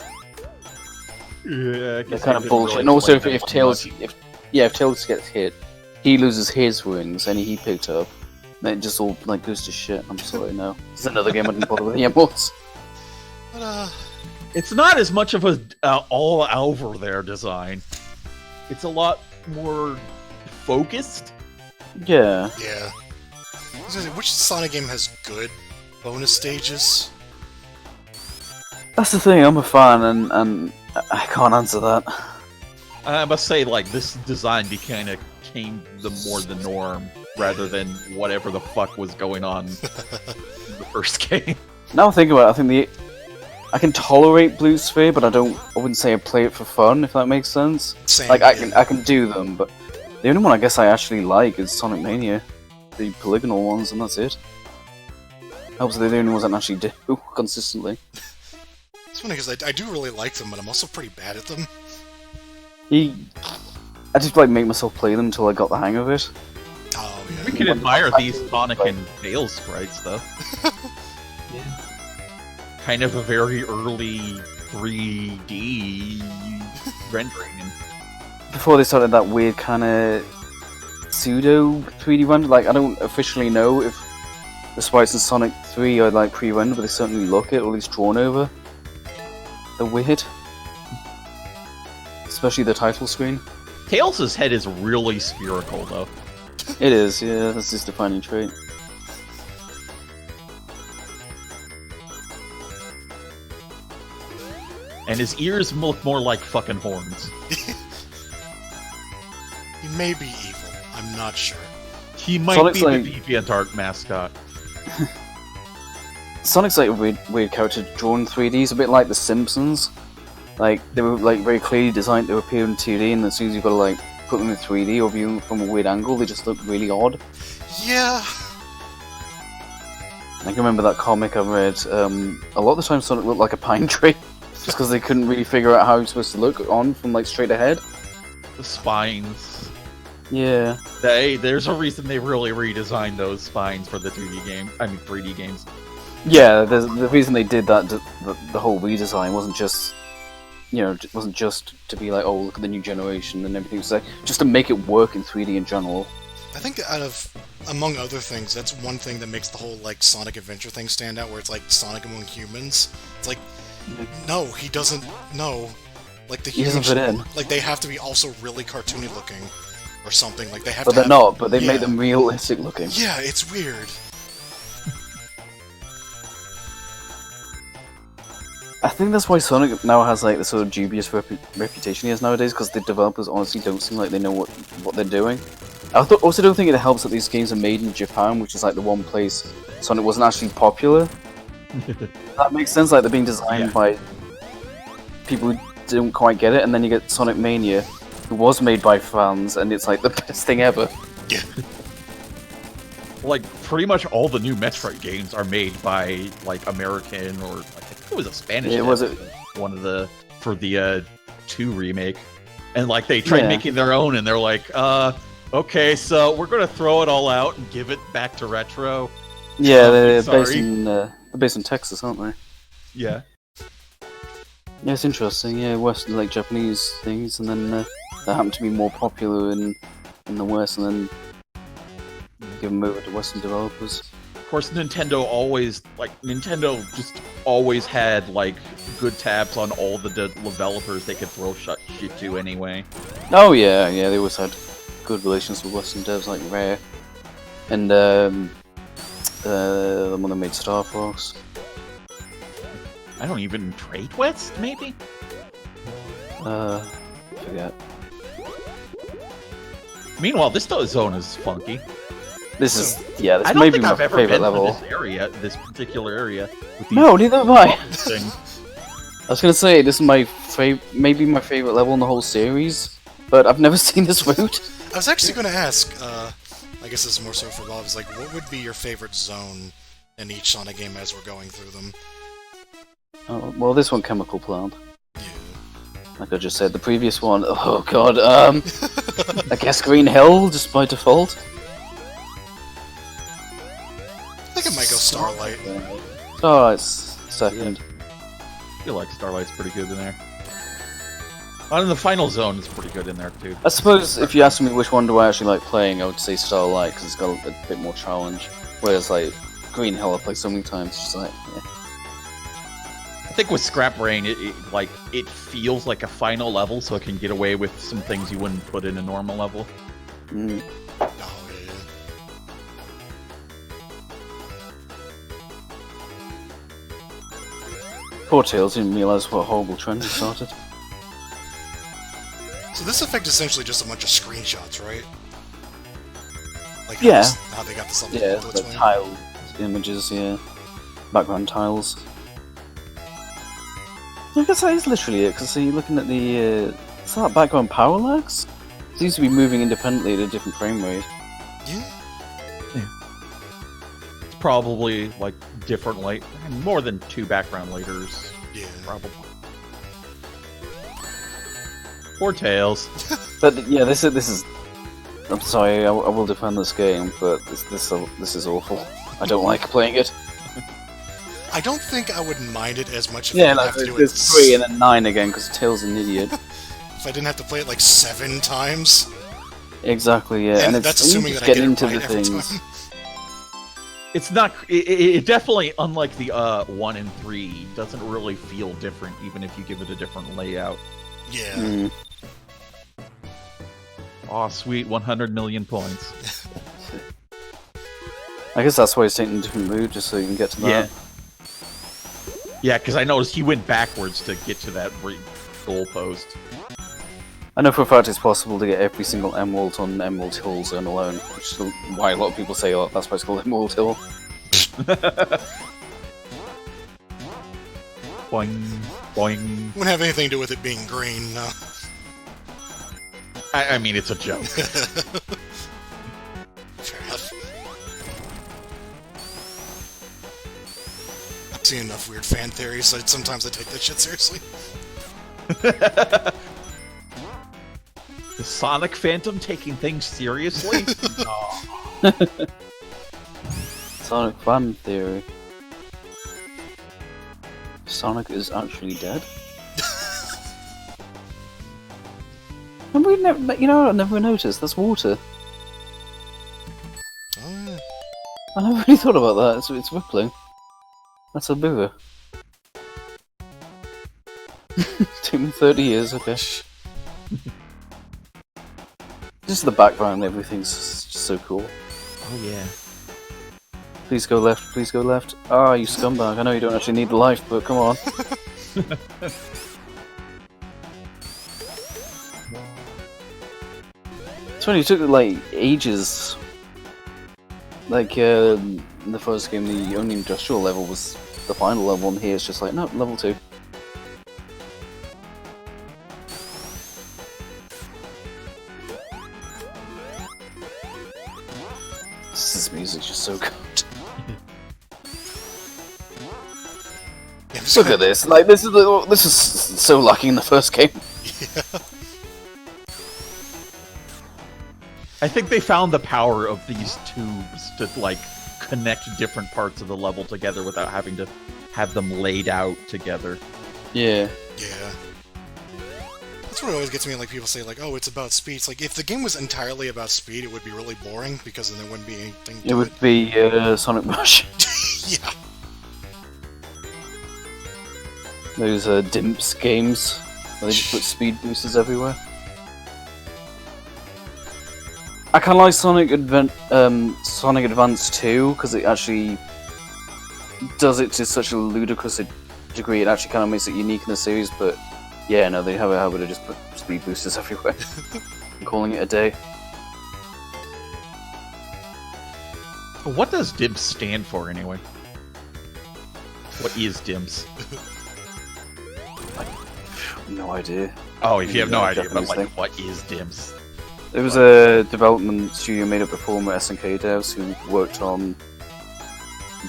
Yeah, I They're guess kind I of didn't bullshit. really And also, explain if that Tails, much. if Tails gets hit, he loses his wings, and he picked up. Then it just all like goes to shit. I'm sorry, no. It's another game I didn't bother with the emeralds. But, It's not as much of a all over there design. It's a lot more focused. Yeah. yeah. I was gonna say, which Sonic game has good bonus stages? That's the thing. I'm a fan, and I can't answer that. I must say, like, this design kind of became more the norm rather than whatever the fuck was going on in the first game. Now I think about it, I think I can tolerate Blue Sphere, but I wouldn't say I play it for fun, if that makes sense. Same, Like, yeah. I can do them, but the only one I guess I actually like is Sonic Mania. The polygonal ones, and that's it. Helps that they're the only ones I can actually do consistently. It's funny because I do really like them, but I'm also pretty bad at them. I just like make myself play them until I got the hang of it. Oh, yeah. We can admire these Sonic and Tails sprites, though. Yeah. Kind of a very early 3D rendering. Before they started that weird kind of pseudo 3D render, like I don't officially know if the sprites in Sonic 3 are like pre-rendered, but they certainly look it, or at least drawn over. They're weird. Especially the title screen. Tails' head is really spherical, though. It is, yeah, that's his defining trait. And his ears look more like fucking horns. He may be evil. I'm not sure. He might Sonic's be like- the DeviantArt mascot. Sonic's like a weird character drawn in 3D. He's a bit like the Simpsons. Like, they were like very clearly designed to appear in 2D, and as soon as you've got to like put them in 3D or view them from a weird angle, they just look really odd. Yeah. I can remember that comic I read. A lot of the time Sonic looked like a pine tree, just because they couldn't really figure out how he was supposed to look on from like straight ahead. The spines. Yeah. There's a reason they really redesigned those spines for the 3D games. Yeah, the reason they did that, the whole redesign wasn't just, wasn't just to be like, oh, look at the new generation and everything. It was like, just to make it work in 3D in general. I think among other things, that's one thing that makes the whole, like, Sonic Adventure thing stand out, where it's like Sonic among humans. It's like, no, he doesn't, no. Like, the He humans, doesn't fit in. like, they have to be also really cartoony looking, or something. Like, they have But to they're have, not, but they yeah. made them realistic looking. Yeah, it's weird. I think that's why Sonic now has like the sort of dubious reputation he has nowadays, because the developers honestly don't seem like they know what they're doing. I also don't think it helps that these games are made in Japan, which is like the one place Sonic wasn't actually popular. That makes sense, like they're being designed by people who don't quite get it, and then you get Sonic Mania, who was made by fans, and it's like the best thing ever. Yeah. Like, pretty much all the new Metroid games are made by, like, American, or I think it was a Spanish Yeah, was it? for the 2 remake. And, like, they tried making their own, and they're like, okay, so we're gonna throw it all out and give it back to Retro. Yeah, they're sorry. based in Texas, aren't they? Yeah. Yeah, it's interesting. Yeah, Western like Japanese things, and then they happen to be more popular in the West, and then give them over to Western developers. Of course, Nintendo just always had, like, good tabs on all the developers they could throw shit to anyway. Oh yeah, they always had good relations with Western devs like Rare, and the one that made Star Fox. I don't even trade West, maybe? Forget. Meanwhile, this zone is funky. This is I this don't may be think my I've ever favorite been level. to this particular area. With these No, neither have I. things. I was gonna say this is maybe my favorite level in the whole series, but I've never seen this route. I was actually going to ask, I guess this is more so for Bob, is like, what would be your favorite zone in each Sonic game as we're going through them? Oh, well, this one, Chemical Plant. Yeah. Like I just said, the previous one, oh god, I guess Green Hill, just by default. I think I might go Starlight. Starlight's second. I feel like Starlight's pretty good in there. And the final zone is pretty good in there, too. I suppose if you ask me which one do I actually like playing, I would say Starlight, because it's got a bit more challenge. Whereas, like, Green Hill I played so many times, it's just like, yeah. I think with Scrap Brain, it feels like a final level, so it can get away with some things you wouldn't put in a normal level. Mm. Oh, yeah. Poor Tails didn't realise what horrible trend he started. So this effect is essentially just a bunch of screenshots, right? Like Yeah. how they got this up Yeah, to the tile images, yeah. Background tiles. I guess that is literally it, because you're looking at the... is that background power lags? It seems to be moving independently at a different frame rate. Yeah. It's probably like different light, more than 2 background layers. Yeah. Probably. Poor Tails. But yeah, this is. I'm sorry, I will defend this game, but this is awful. I don't like playing it. I don't think I would mind it as much if I Yeah, didn't like, have to do it. there's 3 and then 9 again because Tails is an idiot. If I didn't have to play it like 7 times. Exactly, yeah, and that's it's assuming just that I get get into it right the every things. time. It's not. It definitely, unlike the 1 and 3, doesn't really feel different, even if you give it a different layout. Yeah. Mm. Aw, sweet, 100 million points. I guess that's why he's taking a different route, just so you can get to that. Yeah. Yeah, because I noticed he went backwards to get to that goalpost. I know for a fact it's possible to get every single Emerald on Emerald Hill Zone alone, which is why a lot of people say, oh, that's why it's called Emerald Hill. Boing, boing. Wouldn't have anything to do with it being green, no. I mean, it's a joke. Fair enough. I've seen enough weird fan theories, so sometimes I take that shit seriously. The Sonic Phantom taking things seriously? Sonic fan theory. Sonic is actually dead? And we never, you know, I never noticed. That's water. Oh, yeah. I never really thought about that. It's rippling. That's a river. Took me 30 years. Okay. Just the background. Everything's just so cool. Oh yeah. Please go left. Please go left. Ah, you scumbag! I know you don't actually need the life, but come on. It's funny, it took like ages. Like in the first game, the only industrial level was the final level, and here it's just like, no, level 2. This music's just so good. Yeah, Look at this! Like this is so lacking in the first game. Yeah. I think they found the power of these tubes to, like, connect different parts of the level together without having to have them laid out together. Yeah. Yeah. That's what always gets me, like, people say, like, oh, it's about speed. It's like, if the game was entirely about speed, it would be really boring, because then there wouldn't be anything to It would be Sonic Rush. Yeah. Those Dimps games where they just put speed boosters everywhere. I kind of like Sonic Advance 2 because it actually does it to such a ludicrous degree. It actually kind of makes it unique in the series. But yeah, no, they have a habit of just put speed boosters everywhere and calling it a day. What does DIMS stand for anyway? What is DIMS? No idea. Oh, if you have no idea, but Japanese like, thing. what is DIMS? It was a development studio made up of former SNK devs who worked on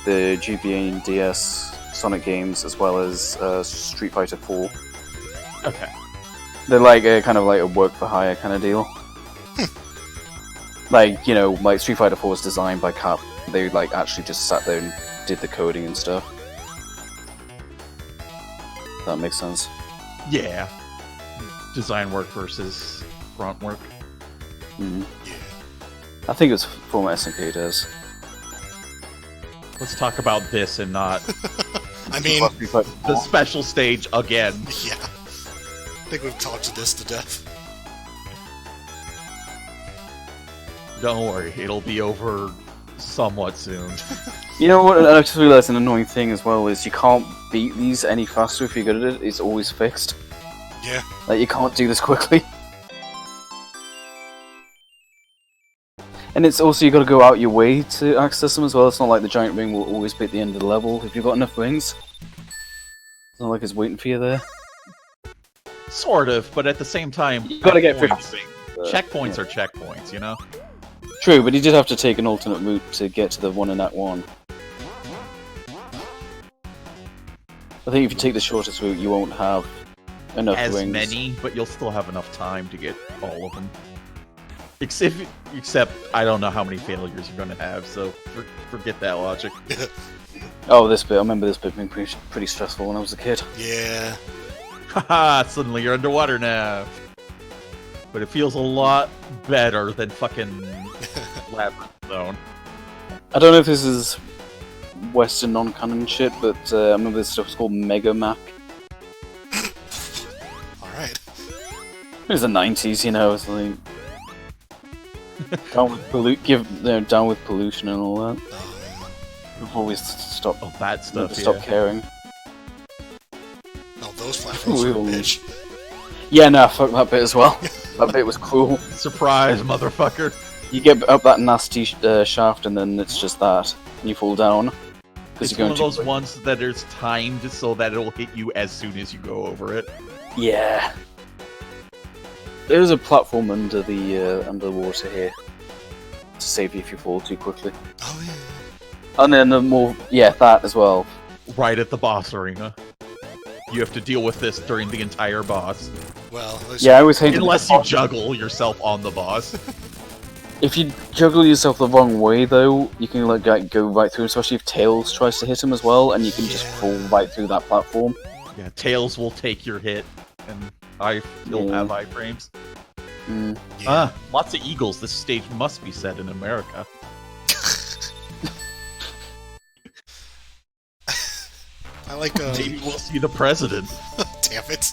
the GBA and DS Sonic games as well as Street Fighter 4. Okay. They're like a kind of like a work for hire kind of deal. Like, you know, like Street Fighter 4 was designed by Cap. They like actually just sat there and did the coding and stuff. That makes sense. Yeah. Design work versus grunt work. Mm. Yeah. I think it was former SNK devs. Let's talk about this and not I mean, the special stage again. yeah. I think we've talked this to death. Don't worry, it'll be over somewhat soon. You know what? I just realised an annoying thing as well is you can't beat these any faster if you're good at it. It's always fixed. Yeah. Like you can't do this quickly. And it's also you got to go out your way to access them as well. It's not like the giant ring will always be at the end of the level if you've got enough rings. It's not like it's waiting for you there. Sort of, but at the same time, You gotta get checkpoints- 50. checkpoints are checkpoints, you know? True, but he did have to take an alternate route to get to the one in Act 1. I think if you take the shortest route, you won't have enough As rings. many, but you'll still have enough time to get all of them. Except I don't know how many failures you're going to have, so forget that logic. Oh, this bit. I remember this bit being pretty stressful when I was a kid. Yeah. Haha, suddenly you're underwater now. But it feels a lot better than fucking Labyrinth Zone. I don't know if this is Western non-canon shit, but I remember this stuff was called Mega Map. Alright. It was the 90s, you know, it's like... down with down with pollution and all that. We've always stopped, Oh, that stuff, stop yeah. caring. Oh, those platforms are a bitch. Yeah, no, fuck that bit as well. That bit was cruel. Surprise, motherfucker. You get up that nasty shaft and then it's just that. And you fall down. It's one of those ones that there's timed so that it'll hit you as soon as you go over it. Yeah. There's a platform under the water here. To save you if you fall too quickly. Oh, yeah. And then the more... Yeah, that as well. Right at the boss arena. You have to deal with this during the entire boss. Well, at least Yeah, I always hated Unless the you boss. juggle yourself on the boss. If you juggle yourself the wrong way, though, you can like go right through, especially if Tails tries to hit him as well, and you can just fall right through that platform. Yeah, Tails will take your hit, and I still Yeah. have iframes. Mm. Yeah. Lots of eagles. This stage must be set in America. I like, Maybe we'll see the president. damn it.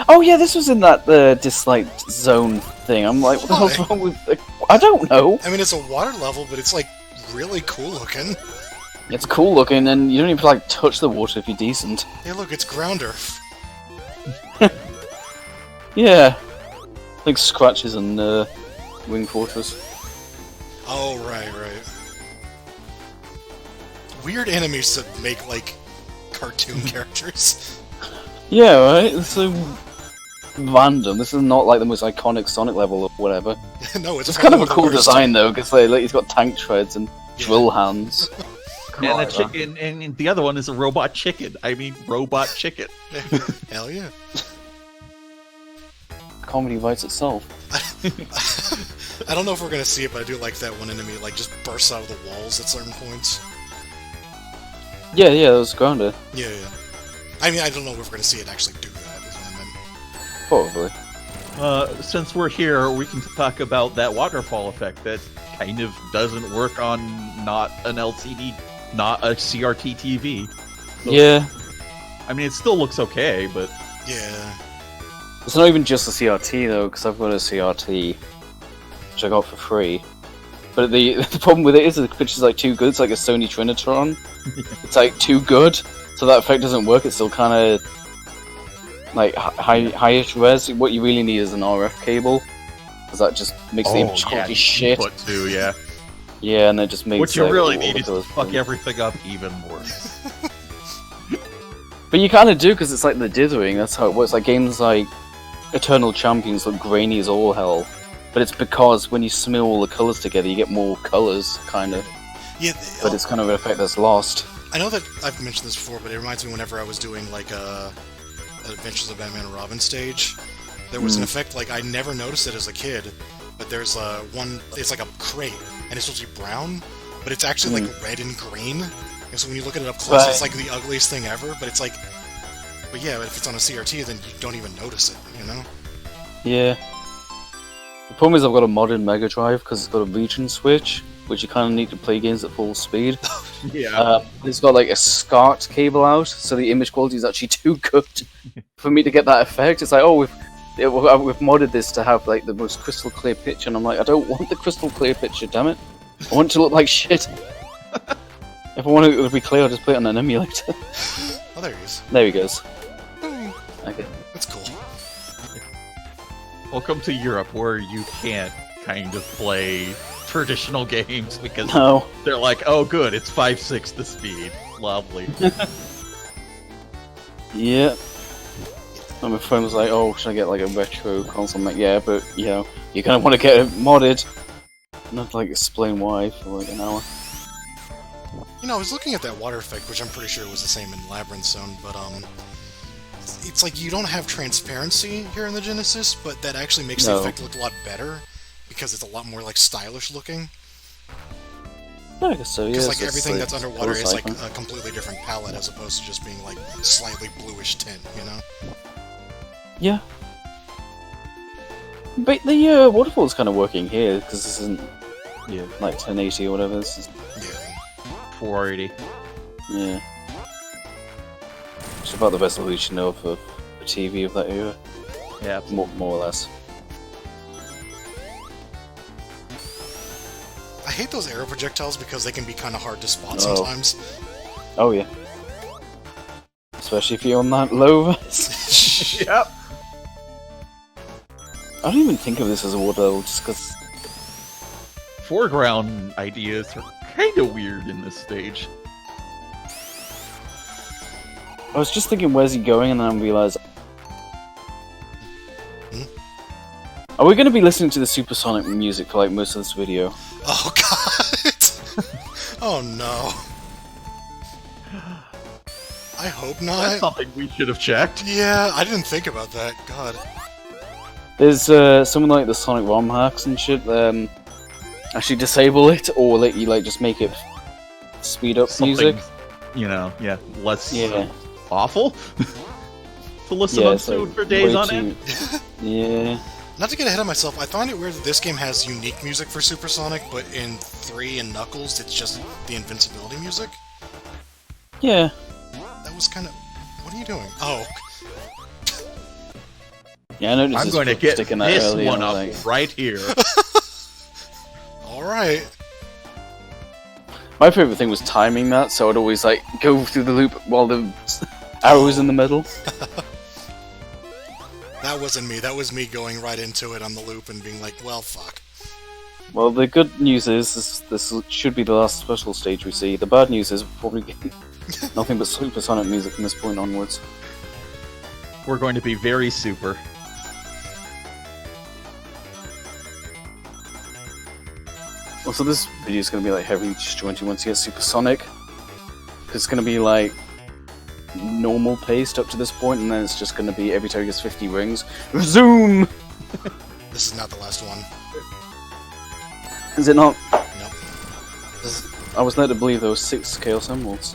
Oh yeah, this was in that disliked zone thing. I'm like, what the hell's Why? wrong with... I don't know. I mean, it's a water level, but it's, like, really cool looking. It's cool looking, and you don't even like touch the water if you're decent. Hey, look, it's ground earth. Yeah. Like Scratches and Wing Fortress. Oh, right. Weird enemies that make, like, cartoon characters. Yeah, right? It's so random. This is not like the most iconic Sonic level or whatever. No, it's It's kind of a the cool worst. design though, because like, he's got tank treads and Yeah. drill hands. And the chicken, and the other one is a robot chicken. I mean, robot chicken. Hell yeah. Comedy writes itself. I don't know if we're gonna see it, but I do like that one enemy, like, just bursts out of the walls at certain points. Yeah, that was Grounder. Yeah. I mean, I don't know if we're gonna see it actually do that, is what I meant. Probably. Since we're here, we can talk about that waterfall effect that kind of doesn't work on not an LCD, not a CRT TV. So, Yeah. I mean, it still looks okay, but Yeah. It's not even just a CRT though, because I've got a CRT, which I got for free. But the problem with it is the picture's like too good. It's like a Sony Trinitron. It's like too good, so that effect doesn't work. It's still kind of like highish res. What you really need is an RF cable, because that just makes the image quality shit. Input too, yeah. Yeah, and it just makes. What you really all need the is to colours fuck blend. everything up even more. But you kind of do, because it's like the dithering. That's how it works. Like games like Eternal Champions look grainy as all hell. But it's because when you smear all the colours together, you get more colours, kind of. Yeah, But it's kind of an effect that's lost. I know that I've mentioned this before, but it reminds me whenever I was doing, like, Adventures of Batman and Robin stage, there was an effect, like, I never noticed it as a kid, but there's one, it's like a crate, and it's supposed to be brown, but it's actually, like, red and green, and so when you look at it up close, Right. it's, like, the ugliest thing ever, but it's like, but yeah, if it's on a CRT, then you don't even notice it, you know? Yeah. The problem is I've got a modern Mega Drive because it's got a region switch, which you kind of need to play games at full speed. Yeah. It's got like a SCART cable out, so the image quality is actually too good for me to get that effect. It's like, oh, we've modded this to have like the most crystal clear picture, and I'm like, I don't want the crystal clear picture, damn it! I want it to look like shit. If I want it to be clear, I'll just play it on an emulator. Oh, there he is. There he goes. Okay. That's cool. Welcome to Europe, where you can't kind of play traditional games because No. they're like, oh good, it's 5/6 the speed. Lovely. Yeah. And my friend was like, oh, should I get like a retro console? I'm like, yeah, but you know, you're gonna want to get it modded. And I have to like explain why for like an hour. You know, I was looking at that water effect, which I'm pretty sure was the same in Labyrinth Zone, but it's like you don't have transparency here in the Genesis, but that actually makes the effect look a lot better because it's a lot more like stylish looking. I guess so. Yeah. Because like everything that's underwater is like cycling. a completely different palette as opposed to just being like slightly bluish tint, you know? Yeah. But the waterfall's kind of working here because this isn't like 1080 or whatever. This is, Yeah. 480. yeah. It's about the resolution of a TV of that era, Yeah. more or less. I hate those arrow projectiles because they can be kind of hard to spot sometimes. Oh yeah. Especially if you're on that low res. Yep. I don't even think of this as a water level just because. Foreground ideas are kind of weird in this stage. I was just thinking, where's he going, and then I realised. Are we going to be listening to the supersonic music for like most of this video? Oh god! Oh no. I hope That's not. something we should have checked. Yeah, I didn't think about that. God. There's someone like the Sonic ROM hacks and shit. Actually disable it or let you like just make it speed up music. You know, less Yeah. awful to listen Yeah, to so for days way on too- end. Yeah. Not to get ahead of myself, I find it weird that this game has unique music for Supersonic, but in 3 and Knuckles, it's just the invincibility music. Yeah. That was kind of... What are you doing? Oh. Yeah, I noticed I'm this going to get sticking that this earlier, one up like- right here. Alright. My favourite thing was timing that, so I'd always like go through the loop while the arrow was in the middle. That wasn't me. That was me going right into it on the loop and being like, well, fuck. Well, the good news is this should be the last special stage we see. The bad news is we're probably getting nothing but supersonic music from this point onwards. We're going to be very super. Well, so this video is going to be like heavy disjointed once you get supersonic. It's going to be like normal paced up to this point, and then it's just going to be every time he gets 50 rings, zoom! This is not the last one. Is it not? Nope. I was led to believe there were 6 Chaos Emeralds.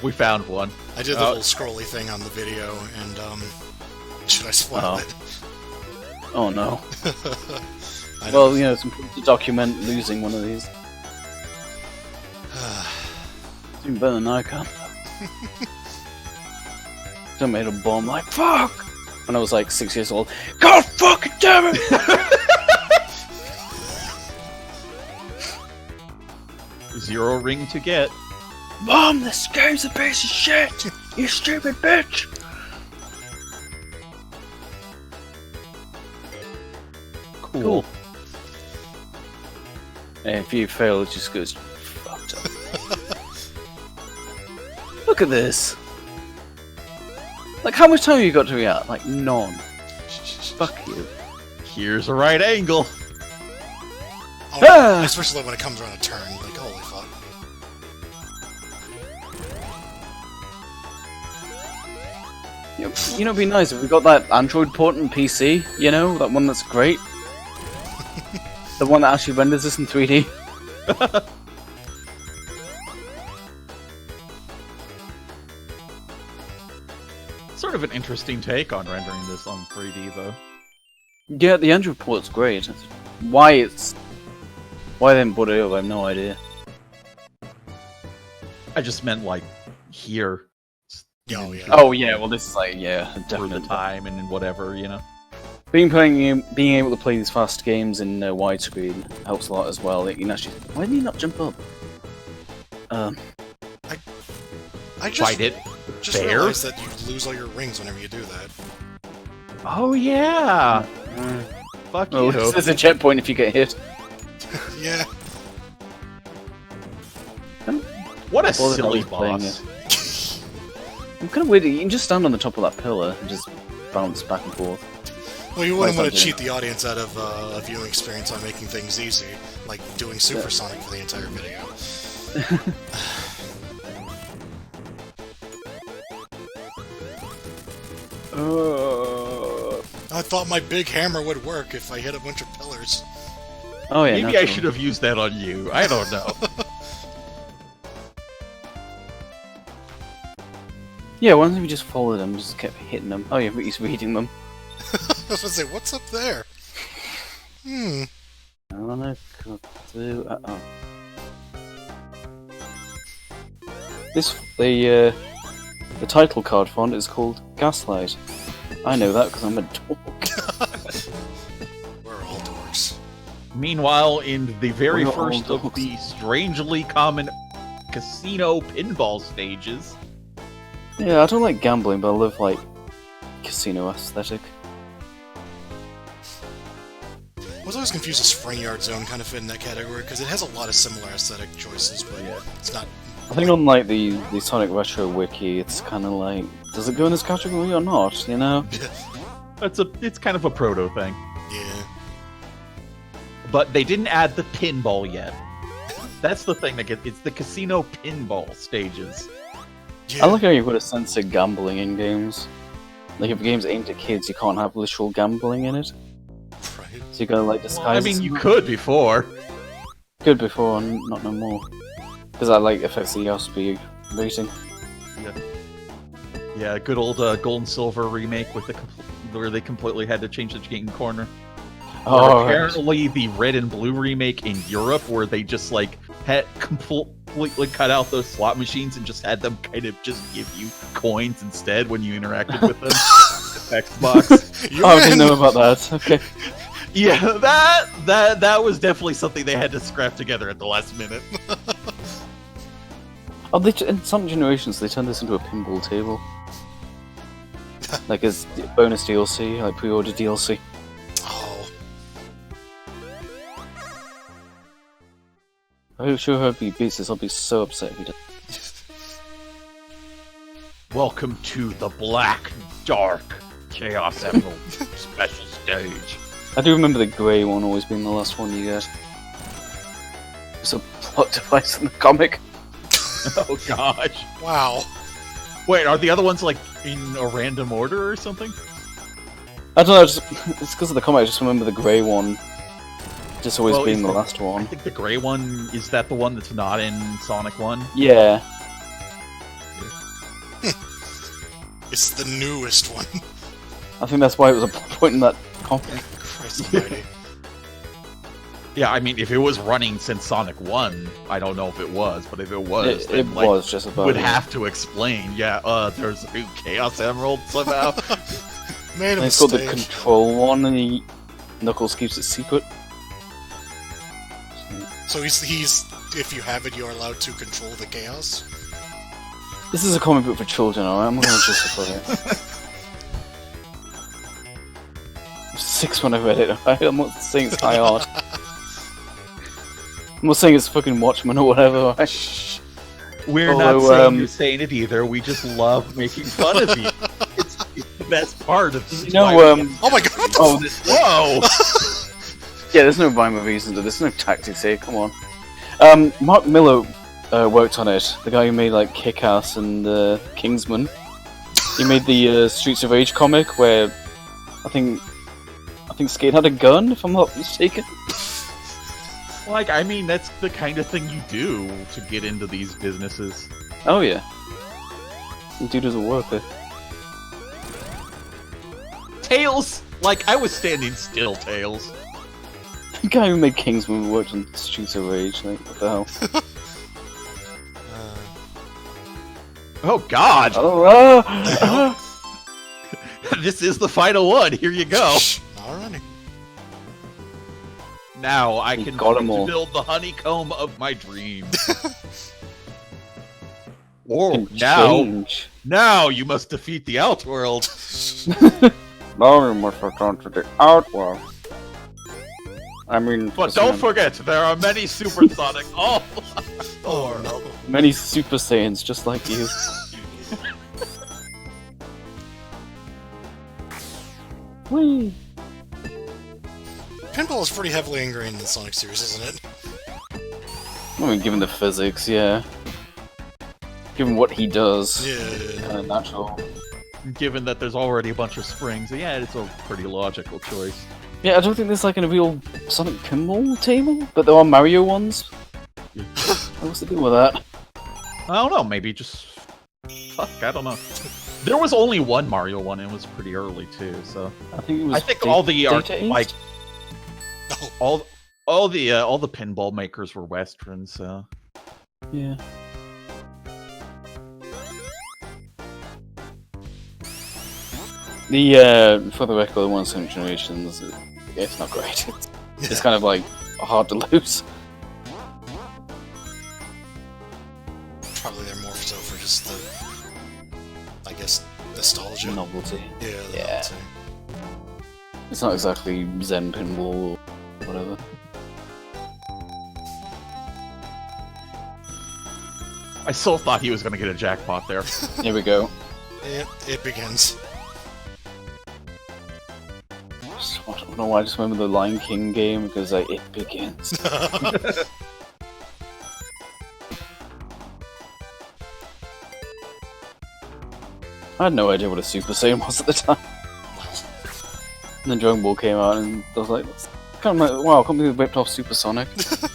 We found one. I did the little scrolly thing on the video, and, should I spoil it? Oh no. I know. Well, you know, it's important to document losing one of these. It's even better than I can. I made a bomb like, fuck! When I was like 6 years old. God fucking damn it! Zero ring to get. Mom, this game's a piece of shit! You stupid bitch! Cool. Hey, if you fail, it just goes fucked up. Look at this! Like, how much time have you got to react? Like, none. Fuck you. Here's a right angle. Oh, Ah! especially when it comes around a turn. Like, holy fuck. You know, it'd be nice if we got that Android port in PC, you know? That one that's great. The one that actually renders this in 3D. Sort of an interesting take on rendering this on 3D, though. Yeah, the Android port's great. Why they didn't put it up, I have no idea. I just meant, like, here. Oh yeah. Oh yeah, well this is like yeah, for definitely. the time and whatever, you know. Being able to play these fast games in widescreen helps a lot as well. You can actually. Why did you not jump up? I Tried it. just Bear? realized that you lose all your rings whenever you do that. Oh yeah. Fuck Oh, you. there's a checkpoint if you get hit. Yeah. What a Well, silly they're always playing boss. I'm kind of weird. You can just stand on the top of that pillar and just bounce back and forth. Well, you wouldn't Like want to something. cheat the audience out of a viewing experience by making things easy, like doing Supersonic for the entire video. I thought my big hammer would work if I hit a bunch of pillars. Oh yeah. Maybe I naturally. should have used that on you. I don't know. Yeah, why don't we just follow them? Just kept hitting them. Oh yeah, he's reading them. I was gonna say, what's up there? I wanna go to. This the title card font is called Gaslight. I know that because I'm a dog. We're all dorks. Meanwhile, in the very We're all first of dogs. the strangely common casino pinball stages, Yeah, I don't like gambling, but I love like casino aesthetic. I was always confused if Spring Yard Zone kind of fit in that category because it has a lot of similar aesthetic choices, but it's not. I think on like the Sonic Retro Wiki, it's kind of like, does it go in this category or not? You know? it's kind of a proto thing. Yeah. But they didn't add the pinball yet. That's the thing it's the casino pinball stages. Yeah. I like how you put a sense of gambling in games. Like if a game's aimed at kids, you can't have literal gambling in it. Right. So you gotta like disguise. I mean, it you somehow. could before. Good before, and not no more. Because that like affects the USB rating. Yeah, good old Gold and Silver remake with where they completely had to change the game corner. Oh, right. Apparently, the Red and Blue remake in Europe, where they just like had completely cut out those slot machines and just had them kind of just give you coins instead when you interacted with them. Xbox. You Oh, I didn't win! know about that. Okay. Yeah, that was definitely something they had to scrap together at the last minute. Oh, in some generations they turned this into a pinball table. Like as bonus DLC, like pre-order DLC. Oh, I'm sure if he beats this, I'll be so upset if he does. Welcome to the Black Dark Chaos Emerald special stage. I do remember the grey one always being the last one you get. It's a plot device in the comic. Oh gosh. wow. Wait, are the other ones like in a random order or something? I don't know, it's because of the comic, I just remember the grey one just always Well, being is the the- last I one. think the gray one is that the one that's not in Sonic 1? Yeah. It's the newest one. I think that's why it was a point in that comic. Christ almighty. Yeah, I mean, if it was running since Sonic 1, I don't know if it was, but if it was, It then, like, was just about would it. have to explain. Yeah, there's a new Chaos Emerald somehow. Made a And it's called the mistake. control one, and Knuckles keeps it secret. So he's if you have it, you're allowed to control the chaos. This is a comic book for children, alright? I'm not gonna justify it. I was 6 when I read it, alright? I'm not saying it's high art. I'm not saying it's fucking Watchmen or whatever, alright? We're Although, not saying you're saying it either. We just love making fun of you. It's the best part of this. You know, Oh my god! What the oh, Whoa! yeah, there's no rhyme or reason to this, there's no tactics here, come on. Mark Miller worked on it, the guy who made like Kick-Ass and Kingsman. He made the Streets of Rage comic where I think Skate had a gun, if I'm not mistaken. Like, I mean, that's the kind of thing you do to get into these businesses. Oh yeah. The dude is a worker. Tails! Like, I was standing still, Tails. The guy who made Kingsman worked on Streets of Rage, like, what the hell? Oh God! Oh, This is the final one. Here you go. Alrighty. Now I You can got 'em all. build the honeycomb of my dreams. Whoa! can Now, change. now you must defeat the Outworld. Now you must return to the outworld. I mean, But just don't remember, forget, there are many supersonic. Oh, Oh no. many Super Saiyans just like you. Whee! Pinball is pretty heavily ingrained in the Sonic series, isn't it? I mean, given the physics, yeah. Given what he does, Yeah. kind of natural. given that there's already a bunch of springs, yeah, it's a pretty logical choice. Yeah, I don't think there's like a real Sonic pinball table, but there are Mario ones. What's the deal with that? I don't know, maybe just... Fuck, I don't know. There was only one Mario one, and it was pretty early too, so... I think it was. I think all the Data East? like Oh, all the pinball makers were Western, so... Yeah. The for the record, the 1 Generations, it's not great. It's kind of like hard to lose. probably they're more so for just the, I guess, nostalgia. Novelty. Yeah, the Yeah. novelty. It's not exactly Zen pinball or whatever. I still thought he was gonna get a jackpot there. Here we go. It begins. I don't know why I just remember the Lion King game because like, it begins. I had no idea what a Super Saiyan was at the time. And then Dragon Ball came out and I was like, that's kind of like, wow, I can't believe they ripped off Supersonic.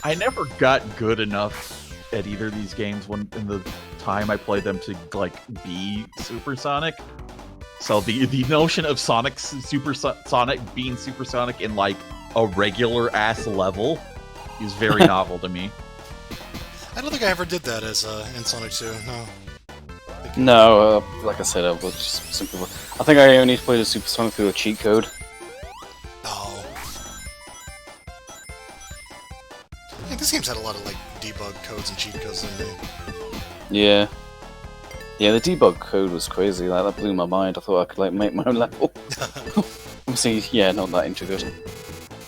I never got good enough at either of these games when in the time I played them to like be supersonic. So the notion of Sonic being supersonic in like a regular ass level is very novel to me. I don't think I ever did that as in Sonic 2. No. No, like I said, I was just simply. I think I only played a Supersonic through a cheat code. Oh. Yeah, this game's had a lot of like debug codes and cheat codes in it. Yeah. Yeah, the debug code was crazy. Like that blew my mind. I thought I could like make my own level. Obviously, yeah, not that intricate.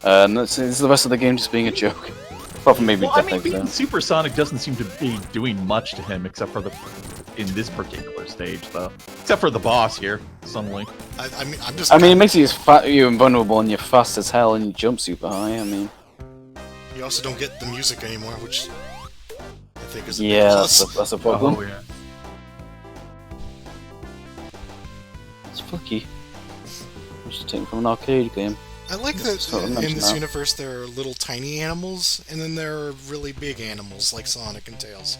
And that's the rest of the game just being a joke. Apart from maybe Well, I Death mean, being Exile. supersonic doesn't seem to be doing much to him except for in this particular stage, though. Except for the boss here, suddenly. I mean, I'm just. I mean, it makes you you're invulnerable and you're fast as hell and you jump super high. I mean, You also don't get the music anymore, which I think is a big yeah, plus. that's a problem. Oh, yeah. It's fucky. I should take it from an arcade game. I like that Sort of in mention this that. universe there are little tiny animals, and then there are really big animals like Sonic and Tails.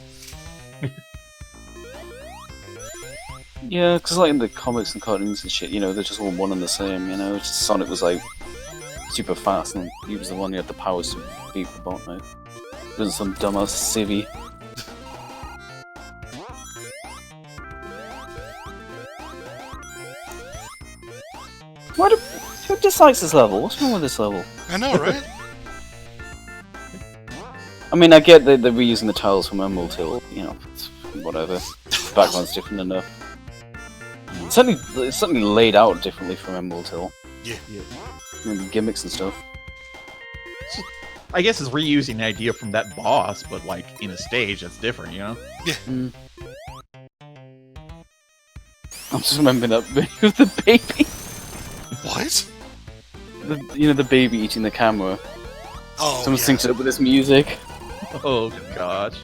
Yeah, because like in the comics and cartoons and shit, you know, they're just all one and the same. You know, it's just Sonic was like super fast, and he was the one who had the powers to beat the bot. Like, wasn't some dumbass civvy. Who dislikes this level? What's wrong with this level? I know, right? I mean, I get that they're reusing the tiles from Emerald Hill. You know, it's whatever. The background's different enough. It's certainly laid out differently from Emerald Hill. Yeah. I mean, the gimmicks and stuff. I guess it's reusing the idea from that boss, but like in a stage that's different, you know? Mm. I'm just remembering that video of the baby. What? You know, the baby eating the camera. Oh, Someone yeah. syncs it up with this music. Oh gosh.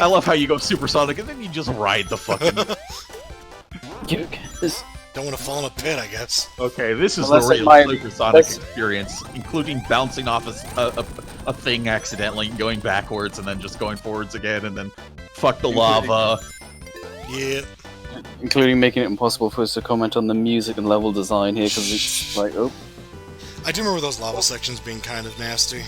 I love how you go supersonic and then you just ride the fucking... Don't want to fall in a pit, I guess. Okay, this is Well, the that's real like my- supersonic that's- experience, including bouncing off a thing accidentally, going backwards, and then just going forwards again, and then fuck the lava. Yeah. Including making it impossible for us to comment on the music and level design here, because it's like, oh. I do remember those lava sections being kind of nasty.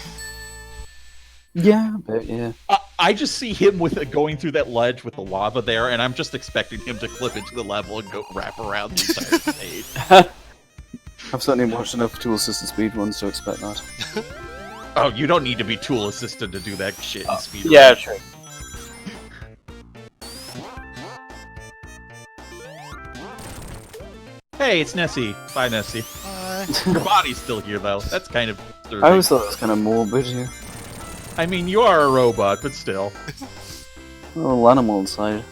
Yeah, but yeah. I just see him with it going through that ledge with the lava there, and I'm just expecting him to clip into the level and go wrap around the entire stage. I've certainly watched enough Tool Assisted speedruns to expect that. Oh, you don't need to be tool assisted to do that shit in speed. Yeah, true. Hey, it's Nessie. Bye, Nessie. Your body's still here, though. That's kind of disturbing. I always thought it was kind of morbid here. I mean, you are a robot, but still. A little animal inside.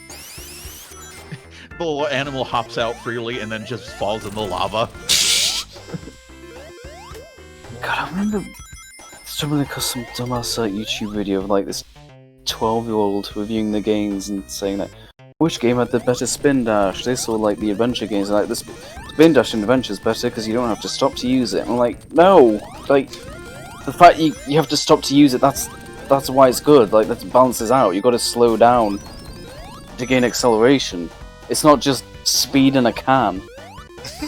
The little animal hops out freely and then just falls in the lava. God, I remember stumbling across some dumbass YouTube video of like this 12-year-old reviewing the games and saying that which game had the better spin dash, this or like the adventure games, and like this spin dash in adventure is better because you don't have to stop to use it. And I'm like, no, like the fact you have to stop to use it, that's why it's good. Like that balances out. You got to slow down to gain acceleration. It's not just speed in a can.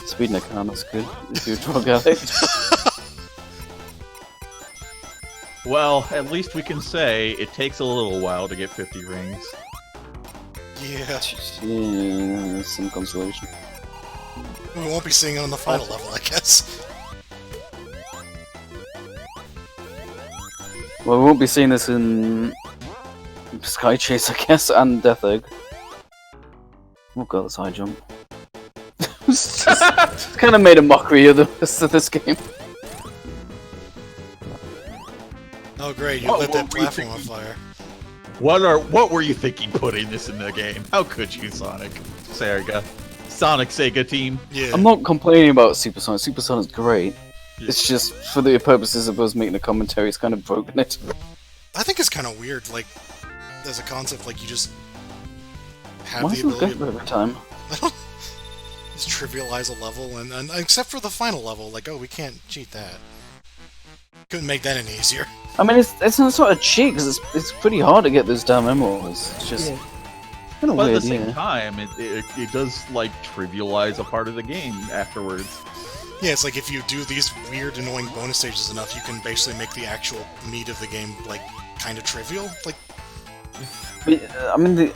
Speed in a can, that's good. If you're a drug addict. Well, at least we can say it takes a little while to get 50 rings. Yeah. Yeah, some consolation. We won't be seeing it on the final level, I guess. Well, we won't be seeing this in Sky Chase, I guess, and Death Egg. Oh god, that's high jump. It's kind of made a mockery of the rest of this game. Oh great, you lit that platform on fire. What were you thinking putting this in the game? How could you, Sonic? Sega. Sonic Sega team. Yeah. I'm not complaining about Supersonic. Supersonic's great. Yeah. It's just, for the purposes of us making a commentary, it's kind of broken it. I think it's kind of weird, like, as a concept, like, you just have Why the is it ability good every time? just trivialize a level, and except for the final level, like, oh, we can't cheat that. Couldn't make that any easier. I mean, it's not sort of cheat, because it's pretty hard to get those damn emeralds. It's just kind of But weird, at the same yeah. time, it does, like, trivialize a part of the game afterwards. Yeah, it's like if you do these weird, annoying bonus stages enough, you can basically make the actual meat of the game, like, kind of trivial. Like, But, I mean,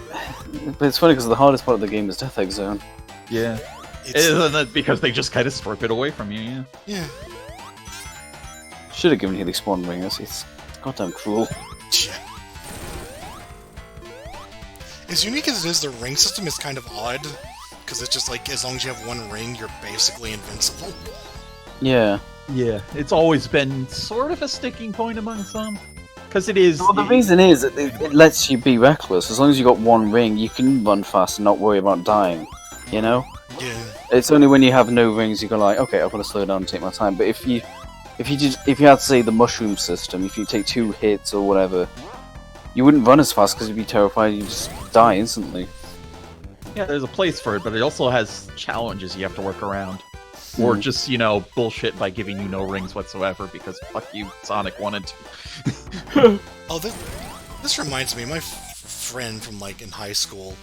but it's funny because the hardest part of the game is Death Egg Zone. Yeah. it's... Isn't it because they just kind of strip it away from you, yeah. Yeah. Should have given you the spawn ringers. It's goddamn cruel. Yeah. As unique as it is, the ring system is kind of odd, because it's just like, as long as you have one ring, you're basically invincible. Yeah. Yeah, it's always been sort of a sticking point among some. Because it is... Well, the reason is it lets you be reckless. As long as you got one ring, you can run fast and not worry about dying. You know? Yeah. It's only when you have no rings you go like, okay, I've got to slow down and take my time. But if you had, say, the mushroom system, if you take 2 hits or whatever, you wouldn't run as fast because you'd be terrified you'd just die instantly. Yeah, there's a place for it, but it also has challenges you have to work around. Or just, you know, bullshit by giving you no rings whatsoever because fuck you, Sonic wanted to. Oh, this reminds me, my friend from, like, in high school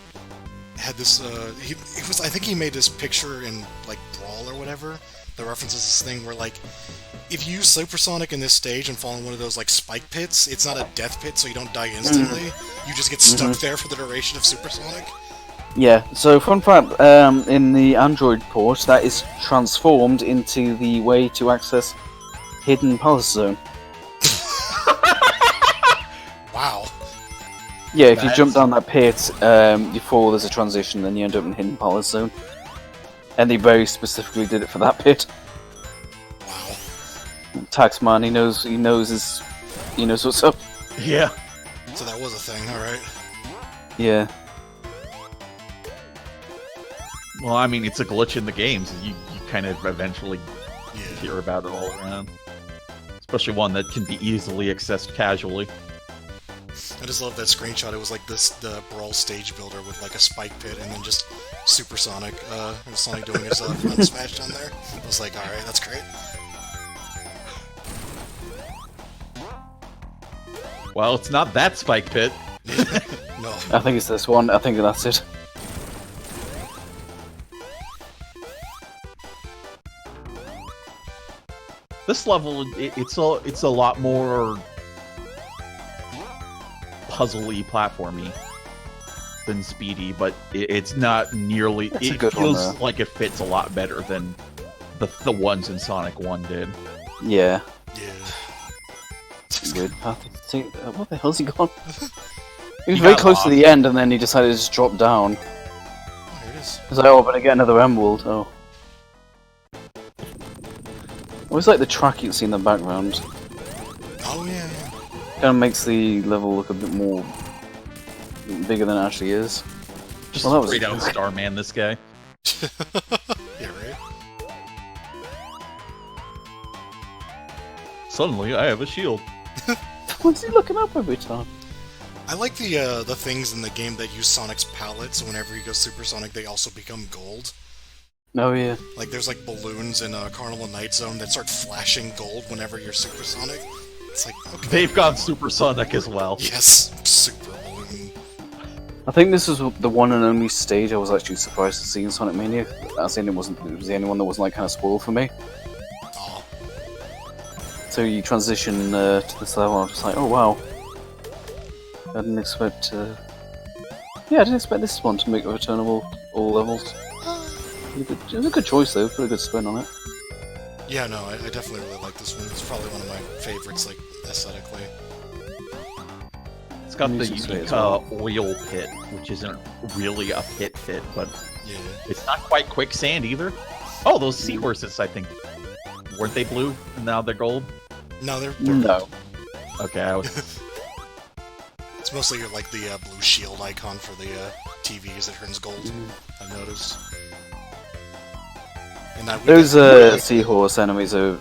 had this, I think he made this picture in, like, Brawl or whatever, that references this thing where, like, if you use Supersonic in this stage and fall in one of those, like, spike pits, it's not a death pit, so you don't die instantly. You just get stuck there for the duration of Supersonic. Yeah, so fun fact, in the Android port, that is transformed into the way to access Hidden Palace Zone. Wow. Yeah, if you jump down that pit, you fall, there's a transition, then you end up in Hidden Palace Zone. And they very specifically did it for that pit. Wow. Taxman, he knows what's up. Yeah. So that was a thing, alright. Yeah. Well, I mean, it's a glitch in the games. You kind of eventually Yeah. hear about it all around. Especially one that can be easily accessed casually. I just love that screenshot. It was like the Brawl stage builder with like a spike pit and then just Supersonic. And Sonic doing his front smash down there. I was like, alright, that's great. Well, it's not that spike pit. No. I think it's this one, I think that's it. This level, it's a lot more puzzly platformy than Speedy, but it's not nearly. That's a it good one, feels though. like it fits a lot better than the ones in Sonic 1 did. Yeah. Yeah. Weird path. What the hell's he gone? He was He very got close to lost. the end, and then he decided to just drop down. Oh, here it is. He's like, oh, but I get another emerald. Oh. Always like the track you see in the background. Oh, yeah, yeah. Kind of makes the level look a bit more bigger than it actually is. Just Well, that was straight a out joke. Starman, this guy. Yeah, right? Suddenly, I have a shield. What's he looking up every time? I like the things in the game that use Sonic's palette, so whenever he goes supersonic, they also become gold. Oh yeah. Like, there's like balloons in Carnival Night Zone that start flashing gold whenever you're supersonic. It's like, okay. They've gone supersonic as well. Yes, super balloon. I think this is the one and only stage I was actually surprised to see in Sonic Mania. As in, it was the only one that wasn't like kind of spoiled for me. Aw. So you transition to this level, and I'm just like, oh wow. I didn't expect. Yeah, I didn't expect this one to make a return of all levels. It was a good choice though. Put a good spin on it. Yeah, no, I definitely really like this one. It's probably one of my favorites, like, aesthetically. It's got the Music's great unique as well. oil pit, which isn't really a pit, but Yeah. it's not quite quicksand either. Oh, those seahorses, I think. Weren't they blue? And now they're gold? No, they're No. Okay, I was... It's mostly like the blue shield icon for the TVs that turns gold, I've noticed. And Those seahorse enemies are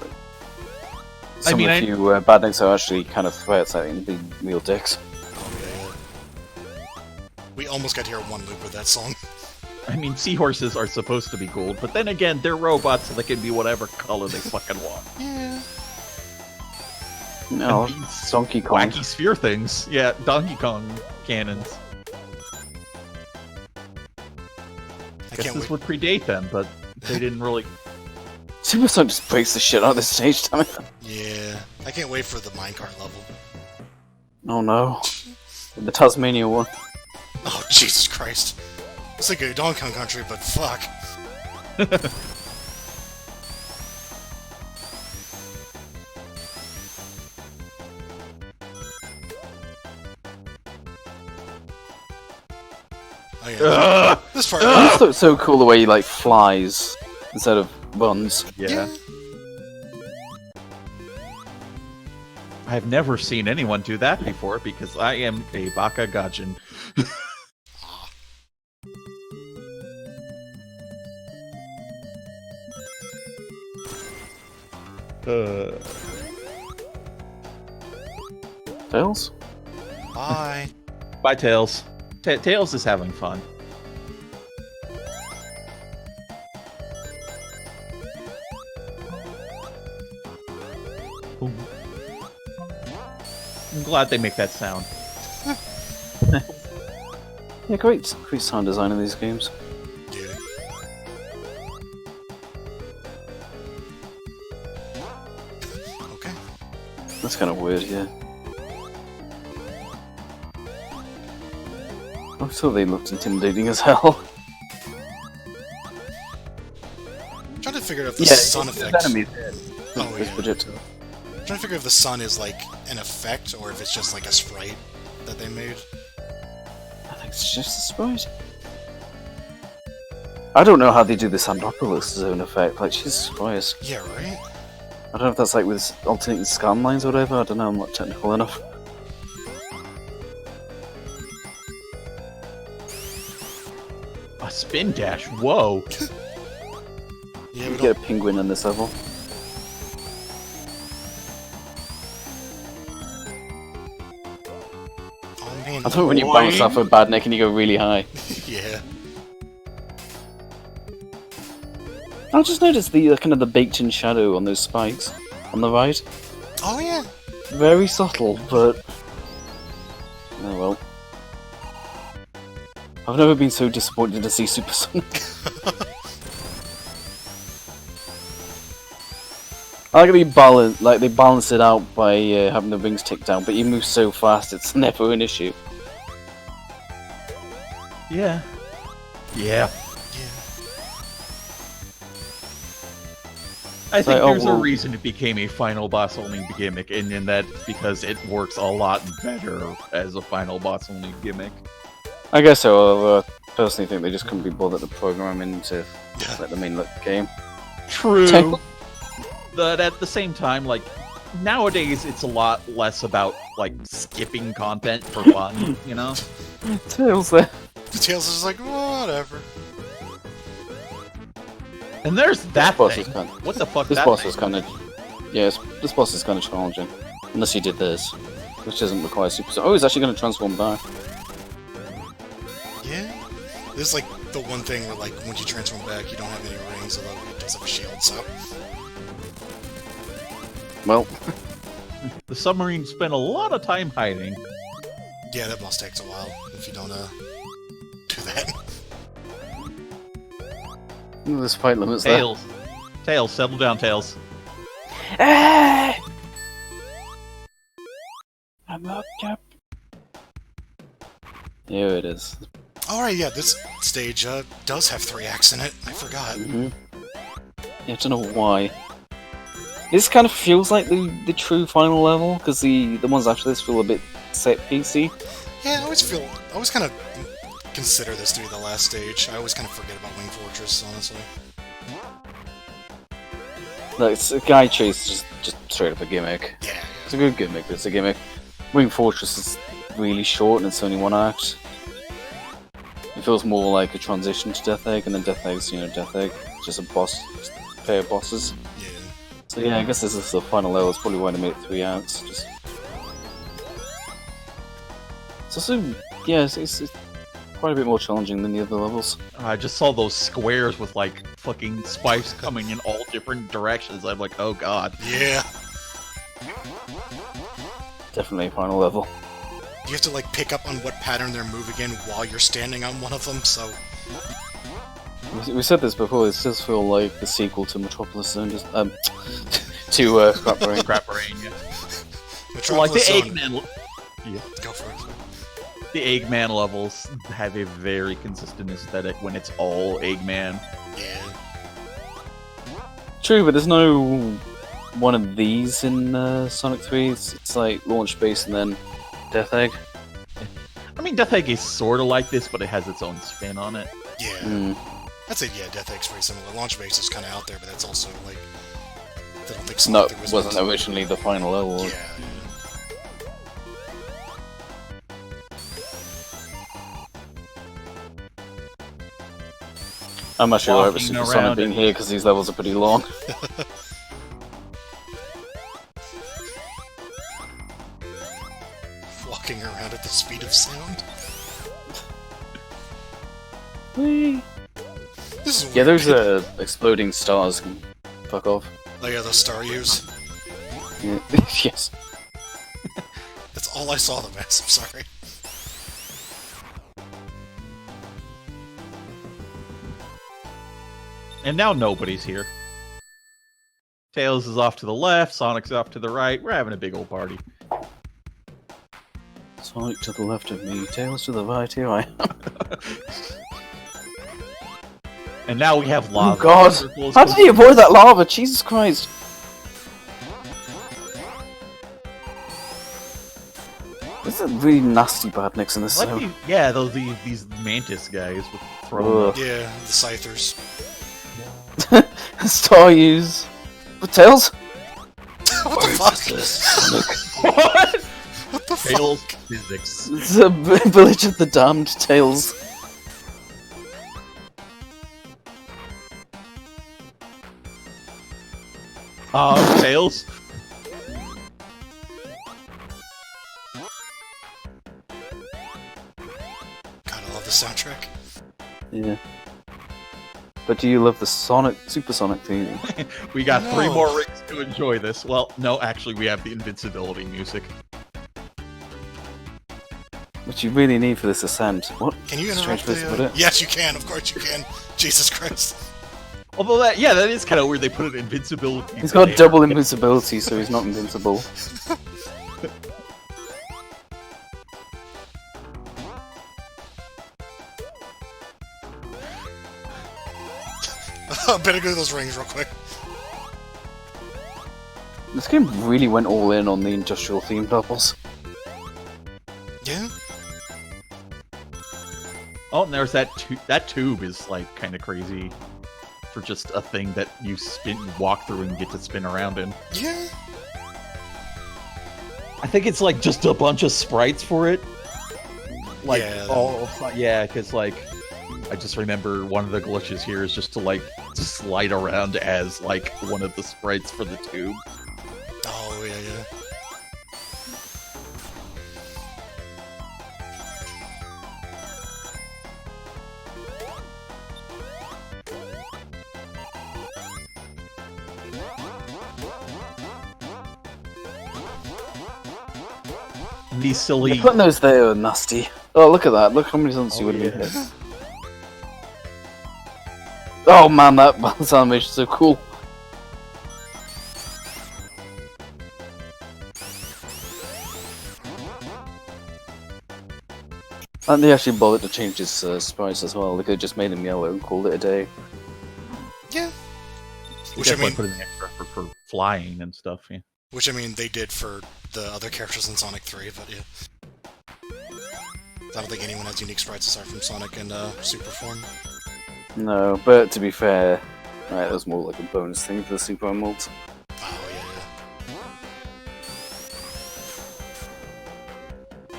some mean, of the few badniks are actually kind of threats. I think the real dicks. Oh, yeah. We almost got to hear one loop with that song. I mean, seahorses are supposed to be gold, but then again, they're robots, so they can be whatever color they fucking want. Yeah. No, And these Donkey Kong. Wacky sphere things. Yeah, Donkey Kong cannons. I Guess can't this wait. would predate them, but they didn't really... Super Sonic just breaks the shit out of this stage, damn it. Yeah. I can't wait for the minecart level. Oh no. The Tasmania one. Oh, Jesus Christ. It's like a Donkey Kong Country, but fuck. Oh yeah. This part. This looks so cool the way he like flies instead of runs. Yeah. I've never seen anyone do that before because I am a Baka Gajin. Tails? Bye. Bye, Tails. Tails is having fun. Ooh. I'm glad they make that sound. Yeah, great sound design in these games. Yeah. Okay. That's kind of weird, yeah. I thought they looked intimidating as hell. I'm trying to figure out if the Yeah, sun there's effect. enemies. Oh There's yeah. projectile. I'm trying to figure if the sun is like an effect or if it's just like a sprite that they made. I think it's just a sprite. I don't know how they do the Sandropolis zone effect. Like, Jesus Christ. Yeah, right? I don't know if that's like with alternating scan lines or whatever. I don't know. I'm not technical enough. A spin dash, whoa! Yeah, You we get don't. a penguin in this level. Oh man. I thought when you bounce off a bad neck and you go really high. Yeah. I just noticed the kind of the baked-in shadow on those spikes on the right. Oh yeah. Very subtle, but oh well. I've never been so disappointed to see Supersonic. I like they balance it out by having the rings tick down, but you move so fast it's never an issue. Yeah. Yeah. Yeah. I think oh, there's a well- reason it became a final boss only gimmick, and in that because it works a lot better as a final boss only gimmick. I guess so. Although I personally think they just couldn't be bothered to program him to Yeah. let the main game. True. But at the same time, like, nowadays it's a lot less about, like, skipping content for fun, you know? Tails there. The Tails is like, whatever. And there's that boss thing. is kind What the fuck This that boss thing? is kind of, yes, this boss is kind of challenging. Unless you did this, which doesn't require super. Oh, he's actually going to transform back. Yeah. This is like the one thing where, like, once you transform back, you don't have any rings, although it does have a shield, so. Well, The submarine spent a lot of time hiding. Yeah, that boss takes a while if you don't, do that. this fight limit's there. Tails. Tails, settle down, Tails. I'm up, Cap. Here it is. Alright, yeah, this stage, does have 3 acts in it. I forgot. Yeah, I don't know why. This kind of feels like the true final level, because the ones after this feel a bit set-piecey. Yeah, I always kind of consider this to be the last stage. I always kind of forget about Wing Fortress, honestly. Like, it's a guy chase is just straight up a gimmick. Yeah, It's a good gimmick, but it's a gimmick. Wing Fortress is really short and it's only 1 act. It feels more like a transition to Death Egg, and then Death Egg's, Death Egg, just a boss, just a pair of bosses. yeah. So yeah, I guess this is the final level. It's probably why they made it 3 acts. Just it's also, yeah, it's quite a bit more challenging than the other levels. I just saw those squares with, like, fucking spikes coming in all different directions. I'm like, oh god. Yeah. Definitely a final level. You have to, like, pick up on what pattern they're moving in while you're standing on one of them, so... We said this before. It does feel like the sequel to Metropolis Zone, just to Scrap Brain. Crap brain, yeah. Metropolis Like the Zone. Eggman. Yeah. Go for it. The Eggman levels have a very consistent aesthetic when it's all Eggman. Yeah. True, but there's no one of these in Sonic 3. It's like launch base and then Death Egg. I mean, Death Egg is sort of like this, but it has its own spin on it. Yeah. I'd say, yeah, Death Egg's very similar. Launch Base is kind of out there, but that's also, like... I don't think No, Sonic it wasn't originally the final level. Yeah. I'm actually alright with Walking Super Sonic around being it. here because these levels are pretty long. Walking around at the speed of sound. Whee! This is Yeah, weird. those exploding stars can fuck off. Oh yeah, those star U's. Yeah. Yes. That's all I saw them as, I'm sorry. And now nobody's here. Tails is off to the left, Sonic's off to the right. We're having a big old party. Sonic to the left of me, Tails to the right, here I am. And now we have lava. Oh god! Circles How did he avoid that lava? Jesus Christ! There's a really nasty badniks in this Like zone. yeah, these mantis guys with Ugh. throwing. Yeah, the Scythers. Star use. With Tails? What the fuck? Sonic. What? What the Tails fuck? physics. It's a village of the damned, Tails. Tails. God, I love the soundtrack. Yeah. But do you love the Super Sonic theme? We got 3 No. more rings to enjoy this. Well, no, actually, we have the invincibility music. Which you really need for this ascent. What? Can you Strange interrupt place to put the... it. Yes, you can. Of course you can. Jesus Christ. Although that is kind of weird. They put an invincibility. He's got there. double invincibility, so he's not invincible. Better go to those rings real quick. This game really went all in on the industrial themed levels. Yeah. Oh, and there's that that tube is like kind of crazy for just a thing that you walk through and get to spin around in. Yeah. I think it's like just a bunch of sprites for it. Like, yeah, because like, I just remember one of the glitches here is just to like slide around as like one of the sprites for the tube. Oh, yeah. These silly. Putting those there are nasty. Oh, look at that. Look how many times you would have been hit. Oh man, that balance animation is so cool. And they actually bothered to change his sprites as well. They could have just made him yellow and called it a day. Yeah. Which I mean, put in extra for flying and stuff. Yeah. Which I mean, they did for the other characters in Sonic 3, but yeah. I don't think anyone has unique sprites aside from Sonic and Super Form. No, but to be fair, that was more like a bonus thing for the Super Emeralds. Oh, yeah.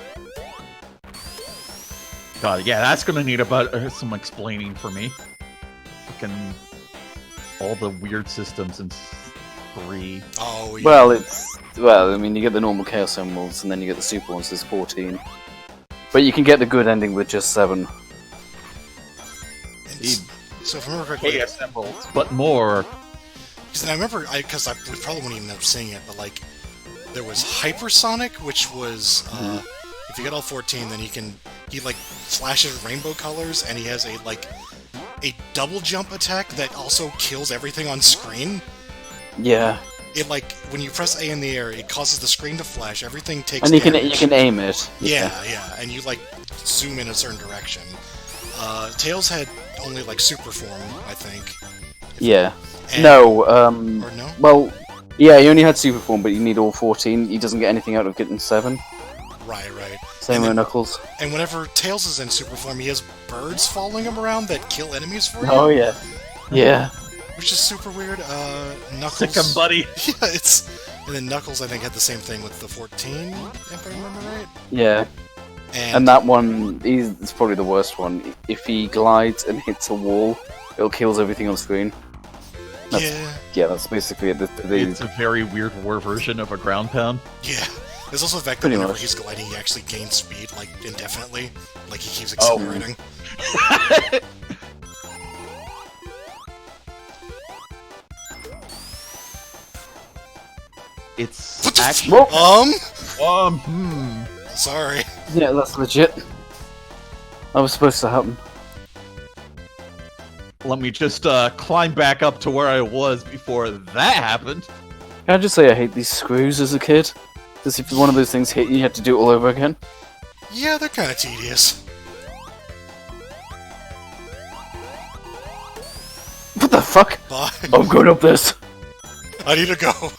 God, yeah, that's gonna need about some explaining for me. Fucking all the weird systems in 3. Oh, yeah. Well, I mean, you get the normal Chaos Emeralds, and then you get the Super ones, there's 14. But you can get the good ending with just 7. So if I remember correctly... Chaos Emeralds, but more. Because I remember, because we probably wouldn't even end up seeing it, but like, there was Hypersonic, which was, if you get all 14, then he like flashes rainbow colors, and he has a double jump attack that also kills everything on screen. Yeah. It like, when you press A in the air, it causes the screen to flash, everything takes and you damage. can aim it. Yeah, and you like zoom in a certain direction. Tails had only like super form, I think. Yeah. And, no, or no? Well, yeah, he only had super form, but you need all 14. He doesn't get anything out of getting 7. Right. Same with Knuckles. And whenever Tails is in super form, he has birds following him around that kill enemies for him. Oh yeah. Yeah. Which is super weird. Knuckles... Sick 'em, buddy! Yeah, it's... And then Knuckles, I think, had the same thing with the 14, if I remember right. Yeah. And that one, it's probably the worst one. If he glides and hits a wall, it kills everything on screen. Yeah, that's basically it. It's a very weird war version of a ground pound. Yeah. There's also the fact that whenever he's gliding, he actually gains speed, like, indefinitely. Like, he keeps accelerating. It's what the actually... Sorry. Yeah, that's legit. That was supposed to happen. Let me just climb back up to where I was before that happened. Can I just say I hate these screws as a kid? Because if one of those things hit you, you have to do it all over again. Yeah, they're kind of tedious. What the fuck? Bye. I'm going up this. I need to go.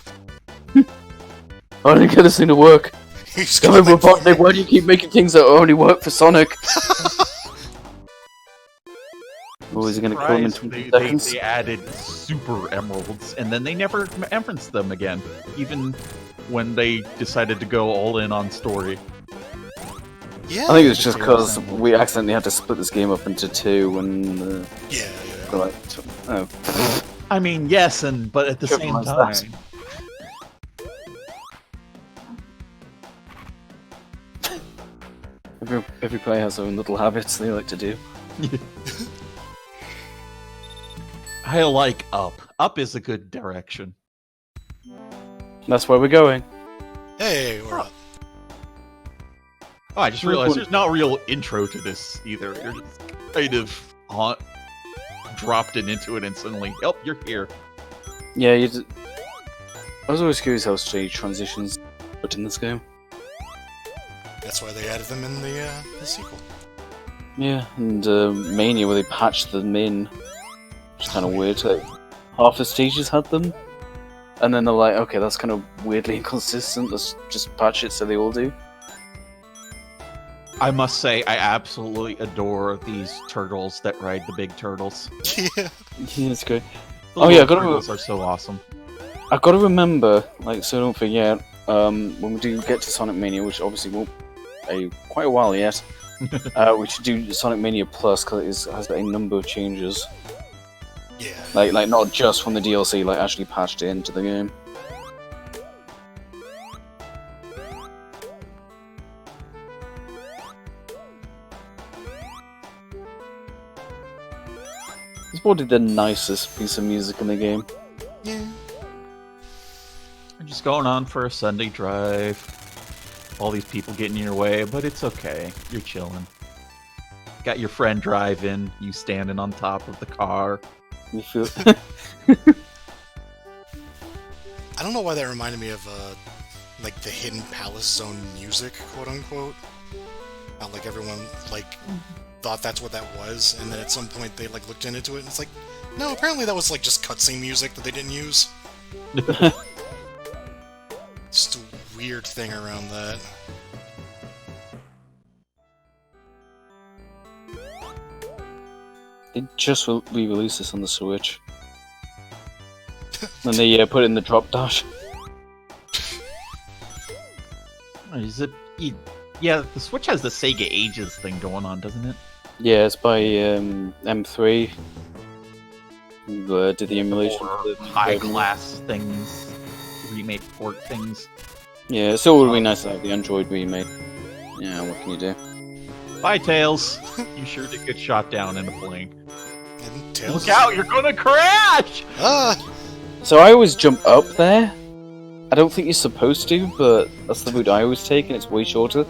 I didn't get this thing to work. He's Why do you keep making things that only work for Sonic? Oh, is he gonna kill him in 20 seconds? They added Super Emeralds, and then they never referenced them again, even when they decided to go all in on story. Yeah. I think it's just because we accidentally had to split this game up into 2, and yeah. Like, oh. I mean, yes, but at the same time. Every player has their own little habits they like to do. I like up. Up is a good direction. That's where we're going. Hey, we're up. Oh, I just realized there's not a real intro to this either. You're just kind of dropped into it instantly. Oh, you're here. Yeah, I was always curious how stage transitions put in this game. That's why they added them in the sequel. Yeah, and Mania where they patched them in. It's kind of weird. Like, half the stages had them, and then they're like, okay, that's kind of weirdly inconsistent. Let's just patch it so they all do. I must say, I absolutely adore these turtles that ride the big turtles. Yeah. Yeah, it's great. The Oh yeah, little turtles are so awesome. I gotta remember, like, so don't forget, when we do get to Sonic Mania, which obviously won't be quite a while yet, we should do Sonic Mania Plus because it has a number of changes. Yeah. Like not just from the DLC, like actually patched it into the game. It's probably the nicest piece of music in the game. Yeah. We're just going on for a Sunday drive. All these people getting in your way, but it's okay. You're chilling. Got your friend driving, you standing on top of the car. You feel I don't know why that reminded me of like the Hidden Palace Zone music, quote unquote. How like everyone like thought that's what that was, and then at some point they like looked into it and it's like, no, apparently that was like just cutscene music that they didn't use. Just a weird thing around that. They just re-released this on the Switch. Then they put it in the drop dash. Is it? Yeah, the Switch has the Sega Ages thing going on, doesn't it? Yeah, it's by M3. Who did the emulation Or for the high class things, remake port things. Yeah, it still would be nice to have the Android remake. Yeah, what can you do? Bye, Tails. You sure did get shot down in a plane. And Tails. Look out! You're gonna crash! Ah! So I always jump up there. I don't think you're supposed to, but that's the route I always take, and it's way shorter.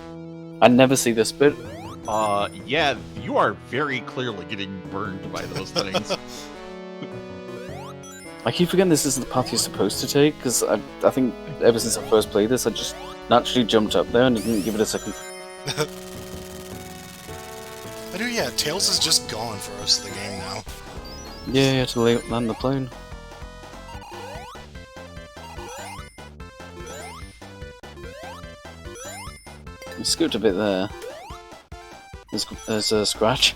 I never see this bit. Yeah, you are very clearly getting burned by those things. I keep forgetting this is the path you're supposed to take, because I think ever since I first played this, I just naturally jumped up there and didn't give it a second. I do, yeah, Tails is just gone for the rest of the game now. Yeah, you had to land the plane. I skipped a bit there. There's a scratch.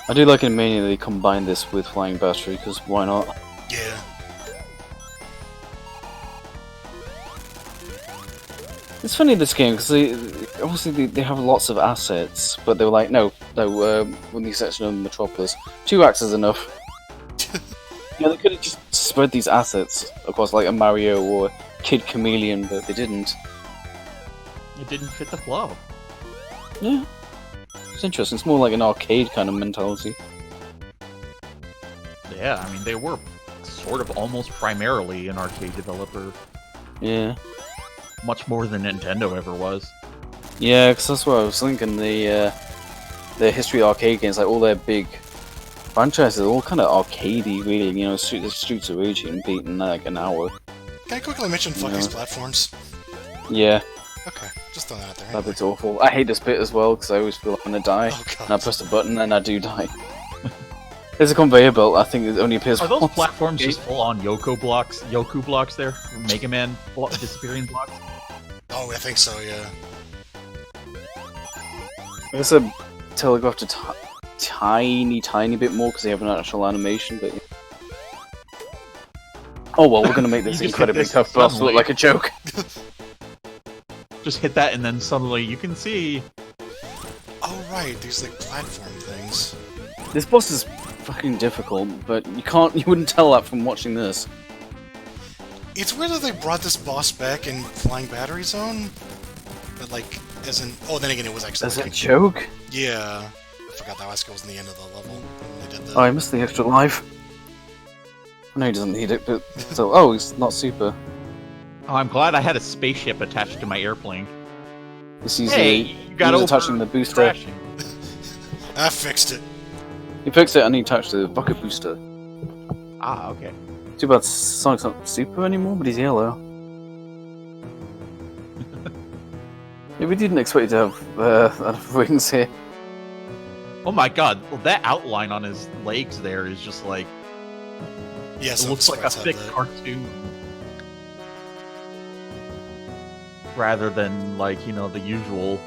I do like in Mania they combine this with Flying Battery, because why not? Yeah. It's funny this game, because obviously they have lots of assets, but they were like, no, with the exception of Metropolis, 2 acts is enough. Yeah, they could have just spread these assets across like a Mario or Kid Chameleon, but they didn't. It didn't fit the flow. Yeah. It's interesting, it's more like an arcade kind of mentality. Yeah, I mean, they were sort of almost primarily an arcade developer. Yeah. Much more than Nintendo ever was. Yeah, because that's what I was thinking, the history of arcade games, like all their big franchises are all kind of arcadey, really, you know, Streets of Rage and beaten like an hour. Can I quickly mention fuck these platforms? Yeah, Okay, just throw that out there. that Anyway. bit's awful. I hate this bit as well, because I always feel like I'm gonna die. Oh god. And I press the button and I do die. There's a conveyor belt, I think it only appears Are those once. platforms just full-on Yoku blocks there? Mega Man disappearing blocks? Oh, I think so, yeah. I guess I telegraphed a tiny bit more because they have an actual animation, but... Oh well, we're gonna make this You just hit incredibly this tough boss suddenly. look like a joke. Just hit that and then suddenly you can see... Oh right, these like platform things. This boss is fucking difficult, but you wouldn't tell that from watching this. It's weird that they brought this boss back in Flying Battery Zone, but like, as in, oh, then again, it was actually As a like, joke? yeah. I forgot that Wesker was in the end of the level when they did the. Oh, I missed the extra life. I know he doesn't need it, but so he's not super. Oh, I'm glad I had a spaceship attached to my airplane. He's using Hey, you got he's over attaching the booster. crashing. I fixed it. He fixed it and he touched the bucket booster. Ah, okay. Too bad Sonic's not super anymore, but he's yellow. Yeah, we didn't expect you to have rings here. Oh my god, well, that outline on his legs there is just like... Yeah, it looks like a thick cartoon. Rather than, like, you know, the usual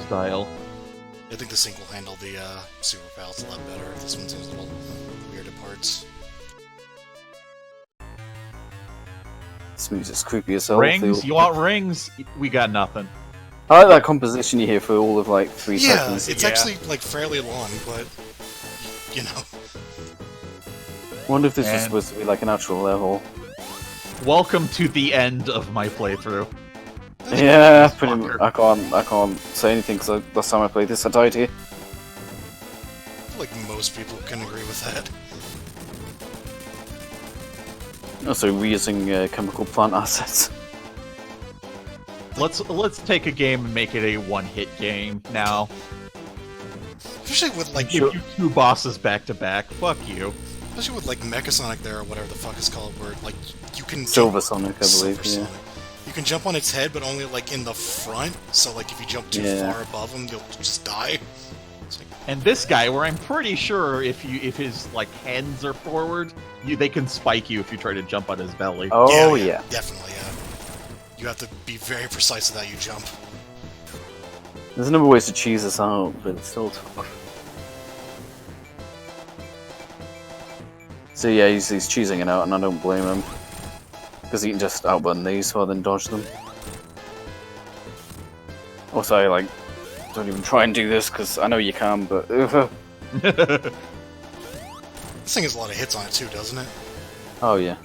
style. I think the sync will handle the Super Pals a lot better. This one seems a little weird at parts. This music's creepy as hell. Rings? You want rings? We got nothing. I like that composition you hear for all of like 3 seconds. Yeah, it's actually like fairly long, but you know. I wonder if this was supposed to be like an actual level. Welcome to the end of my playthrough. Yeah, pretty much. I can't say anything because last time I played this, I died here. I feel like most people can agree with that. Also, reusing chemical plant assets. Let's take a game and make it a one-hit game now. Especially with like Give you 2 bosses back to back. Fuck you. Especially with like Mechasonic there or whatever the fuck it's called, where like you can Silver Sonic, I believe. Yeah. You can jump on its head, but only like in the front. So like if you jump too far above him, you'll just die. Like... And this guy, where I'm pretty sure if his like hands are forward, they can spike you if you try to jump on his belly. Oh yeah. Definitely, yeah. You have to be very precise with how you jump. There's a number of ways to cheese this out, but it's still tough. So yeah, he's cheesing it out, and I don't blame him. Because he can just outbutton these rather than dodge them. Also, I like, don't even try and do this, because I know you can, but... This thing has a lot of hits on it too, doesn't it? Oh yeah.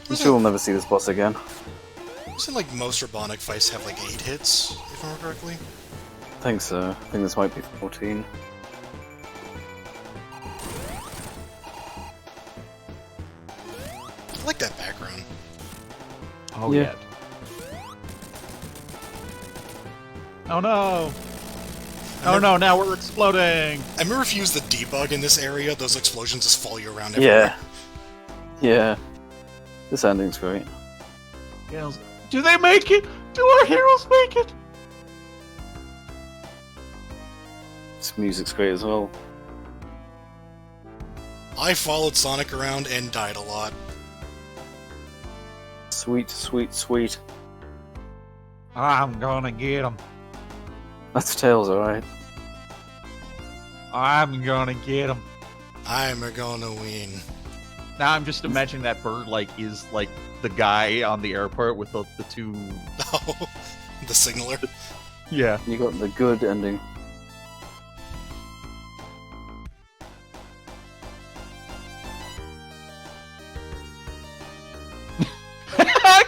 I'm sure we'll never see this boss again. Isn't like most Robotnik fights have like 8 hits, if I remember correctly? I think so. I think this might be 14. I like that background. Oh yeah. Oh no! Oh no, now we're exploding! I remember if you use the debug in this area, those explosions just follow you around everywhere. Yeah. Yeah. This ending's great. Yes. Do they make it? Do our heroes make it? This music's great as well. I followed Sonic around and died a lot. Sweet, sweet, sweet. I'm gonna get him. That's Tails, alright. I'm gonna get him. I'm gonna win. Now I'm just imagining that bird like is like the guy on the airport with the 2. Oh, the signaler. Yeah. You got the good ending.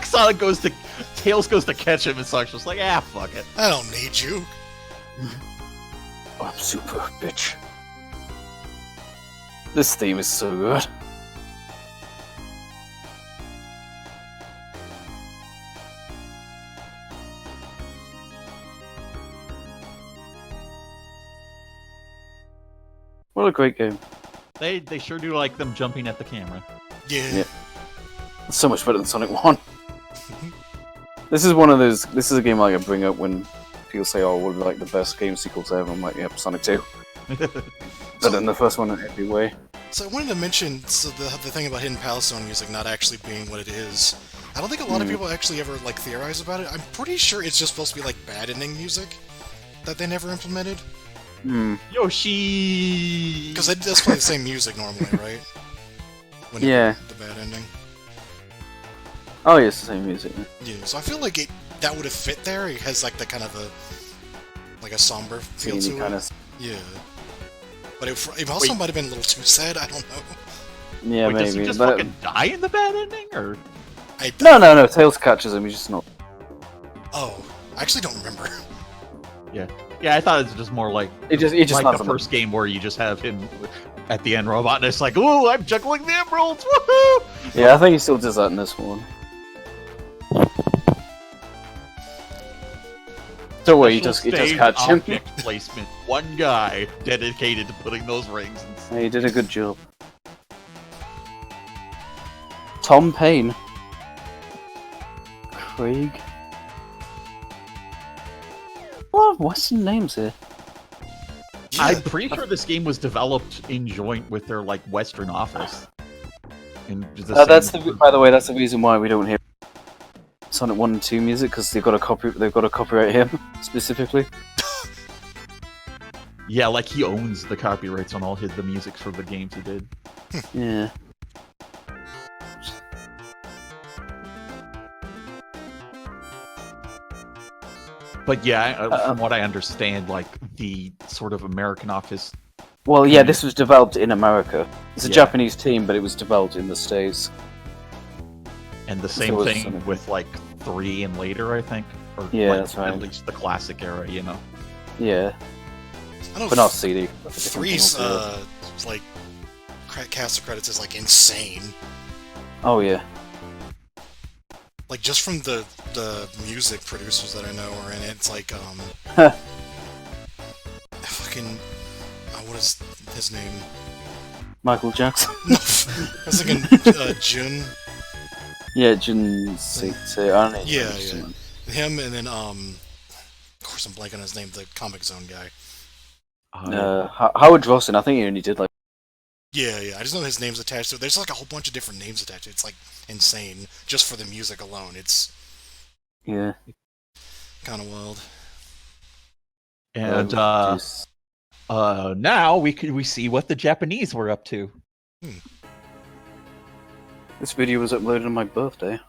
Sonic Tails goes to catch him, and Sonic's just like, ah, fuck it. I don't need you. I'm super, bitch. This theme is so good. What a great game. They sure do like them jumping at the camera. Yeah. It's so much better than Sonic 1. This is one of those. This is a game like I bring up when people say, "Oh, what would be like the best game sequels ever?" I'm like, "Yep, Sonic 2." Better than the first one in every way. So I wanted to mention the thing about Hidden Palace Zone music not actually being what it is. I don't think a lot of people actually ever like theorize about it. I'm pretty sure it's just supposed to be like bad ending music that they never implemented. Yoshi. Because it does play the same music normally, right? When Yeah. The bad ending. Oh, yes, the same music. Yeah, so I feel like that would have fit there. It has like the kind of a somber feel to kind it. of. Yeah. But it also might have been a little too sad. I don't know. Yeah, Wait, maybe. does he just but... fucking die in the bad ending, or? No. Tails catches him. He's just not. Oh, I actually don't remember. Yeah, I thought it was just more like He just like the first game where you just have him at the end robot, and it's like, ooh, I'm juggling the emeralds, woohoo! Yeah, I think he still does that in this one. Don't worry, you just catch him. Object placement. One guy dedicated to putting those rings in. Yeah, he did a good job. Craig. A lot of Western names here. Yeah, I'm pretty sure this game was developed in joint with their like Western office. And That's by the way, that's the reason why we don't hear Sonic 1 and 2 music, because they've got to copyright him specifically. Yeah, like he owns the copyrights on all the music for the games he did. Yeah. But yeah, from what I understand, like the sort of American office. Well, yeah, this was developed in America. It's a Yeah. Japanese team, but it was developed in the States. And the same So thing Sonic. with like 3 and later, I think. Or Yeah, like, that's right. At least the classic era, you know. Yeah, I know but not CD. That's a different Three's thing altogether. like cast of credits is like insane. Oh yeah. Like just from the music producers that I know are in it, it's like fucking what is his name? Michael Jackson. No, I was thinking Jun. Yeah, Jun Seitai. I don't know. Yeah, yeah. Him and then of course I'm blanking on his name, the Comic Zone guy. Howard Rosin. I think he only did like. Yeah, yeah. I just know his name's attached to it. There's like a whole bunch of different names attached to it. It's like insane just for the music alone. It's Yeah. kind of wild. And now we see what the Japanese were up to. This video was uploaded on my birthday.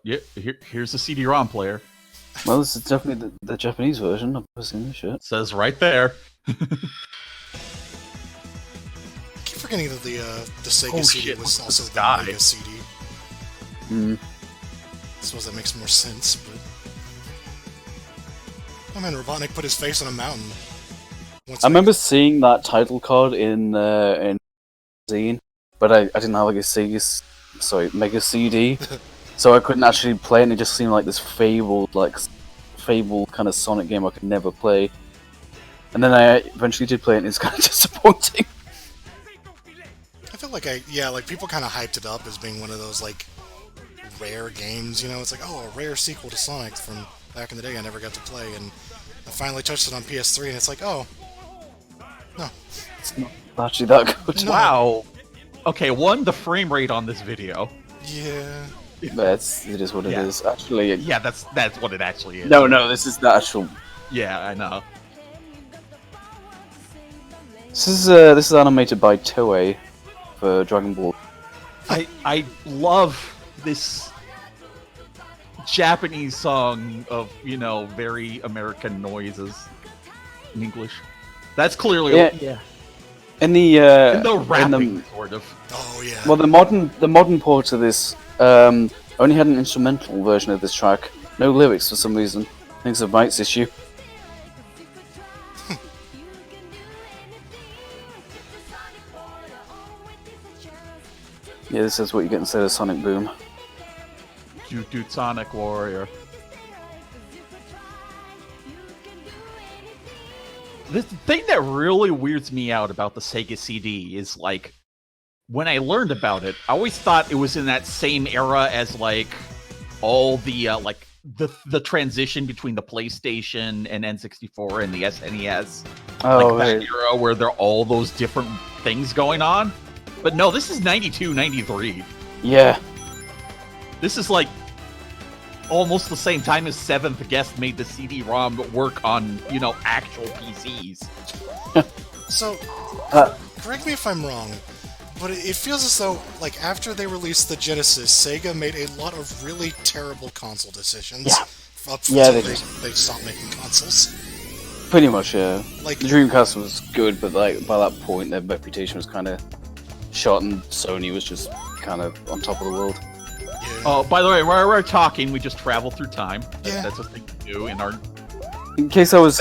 Yeah, here's the CD-ROM player. Well, this is definitely the Japanese version. I've never seen this shit. It says right there. I keep forgetting that the Sega Oh, CD shit, was look at also the the sky. Mega CD. Hmm. I suppose that makes more sense, but oh man, Robotnik put his face on a mountain. Once I remember seeing that title card in Zine, but I didn't have like a Mega CD, so I couldn't actually play it, and it just seemed like this fabled kind of Sonic game I could never play. And then I eventually did play it, and it's kind of disappointing. I feel like like people kind of hyped it up as being one of those like rare games, you know? It's like, oh, a rare sequel to Sonic from back in the day I never got to play, and I finally touched it on PS3, and it's like, oh, no. It's not actually that good. No. Wow. Okay, the frame rate on this video. Yeah. But it is what it Yeah. is. Actually, Yeah, that's what it actually is. no, this is the actual. Yeah, I know. This is animated by Toei for Dragon Ball. I love this Japanese song of, very American noises in English. That's clearly Yeah. In the in the rapping sort of. Oh, yeah. well, the modern port of this only had an instrumental version of this track, no lyrics for some reason. I think it's a rights issue. Yeah, this is what you get instead of Sonic Boom. Dude Sonic Warrior. The thing that really weirds me out about the Sega CD is, like, when I learned about it, I always thought it was in that same era as, like, all the, the transition between the PlayStation and N64 and the SNES. Oh, That right. era where there are all those different things going on. But no, this is 92, 93. Yeah. This is, like, almost the same time as Seventh Guest made the CD-ROM work on, actual PCs. So, correct me if I'm wrong, but it feels as though, like, after they released the Genesis, Sega made a lot of really terrible console decisions. Yeah. Up Yeah, until they they stopped making consoles. Pretty much, yeah. Like, The Dreamcast was good, but like by that point, their reputation was kind of shot, and Sony was just kind of on top of the world. yeah. Oh, by the way, while we're talking, we just travel through time. Yeah. That's a thing to do in our In case I was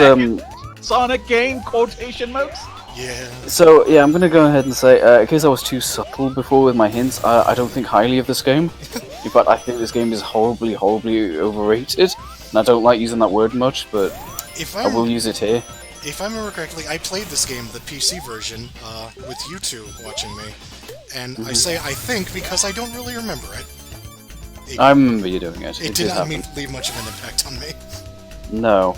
Sonic game quotation marks. Yeah. So yeah, I'm gonna go ahead and say, in case I was too subtle before with my hints, I don't think highly of this game. In fact, I think this game is horribly, horribly overrated, and I don't like using that word much, but If I will use it here. If I remember correctly, I played this game, the PC version, with you two watching me, and I say I think because I don't really remember it. I remember you doing it. It did not leave much of an impact on me. No.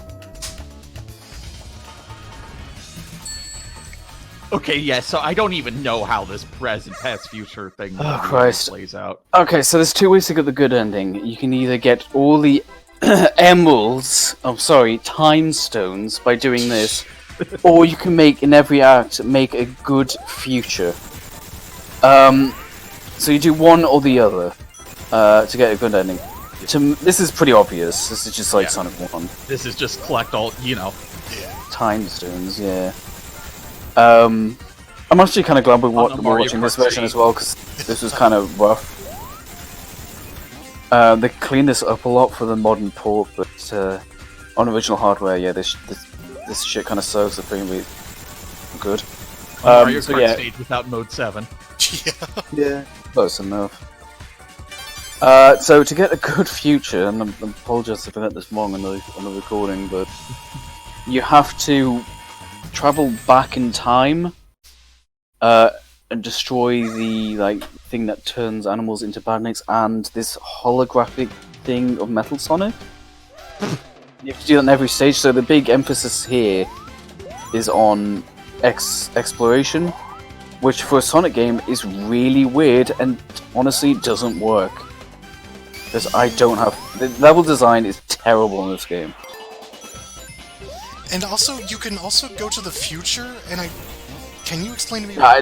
Okay, yeah, so I don't even know how this present, past, future thing Christ. plays out. Okay, so there's two ways to get the good ending. You can either get all the emeralds, time stones by doing this, or you can in every act, make a good future. So you do one or the other to get a good ending. This is pretty obvious. This is just like Sonic 1. This is just collect all, Time stones, yeah. I'm actually kind of glad we're watching this version as well, because this was kind of rough. They cleaned this up a lot for the modern port, but on original hardware, yeah, this shit kind of serves the frame rate good. Mario Kart stage without Mode 7. Yeah, close enough. So to get a good future, and I apologize if I got this wrong on the recording, but you have to travel back in time and destroy the thing that turns animals into badniks and this holographic thing of Metal Sonic. You have to do that in every stage, so the big emphasis here is on exploration, which for a Sonic game is really weird and honestly doesn't work. Because the level design is terrible in this game. And also, you can also go to the future, and can you explain to me I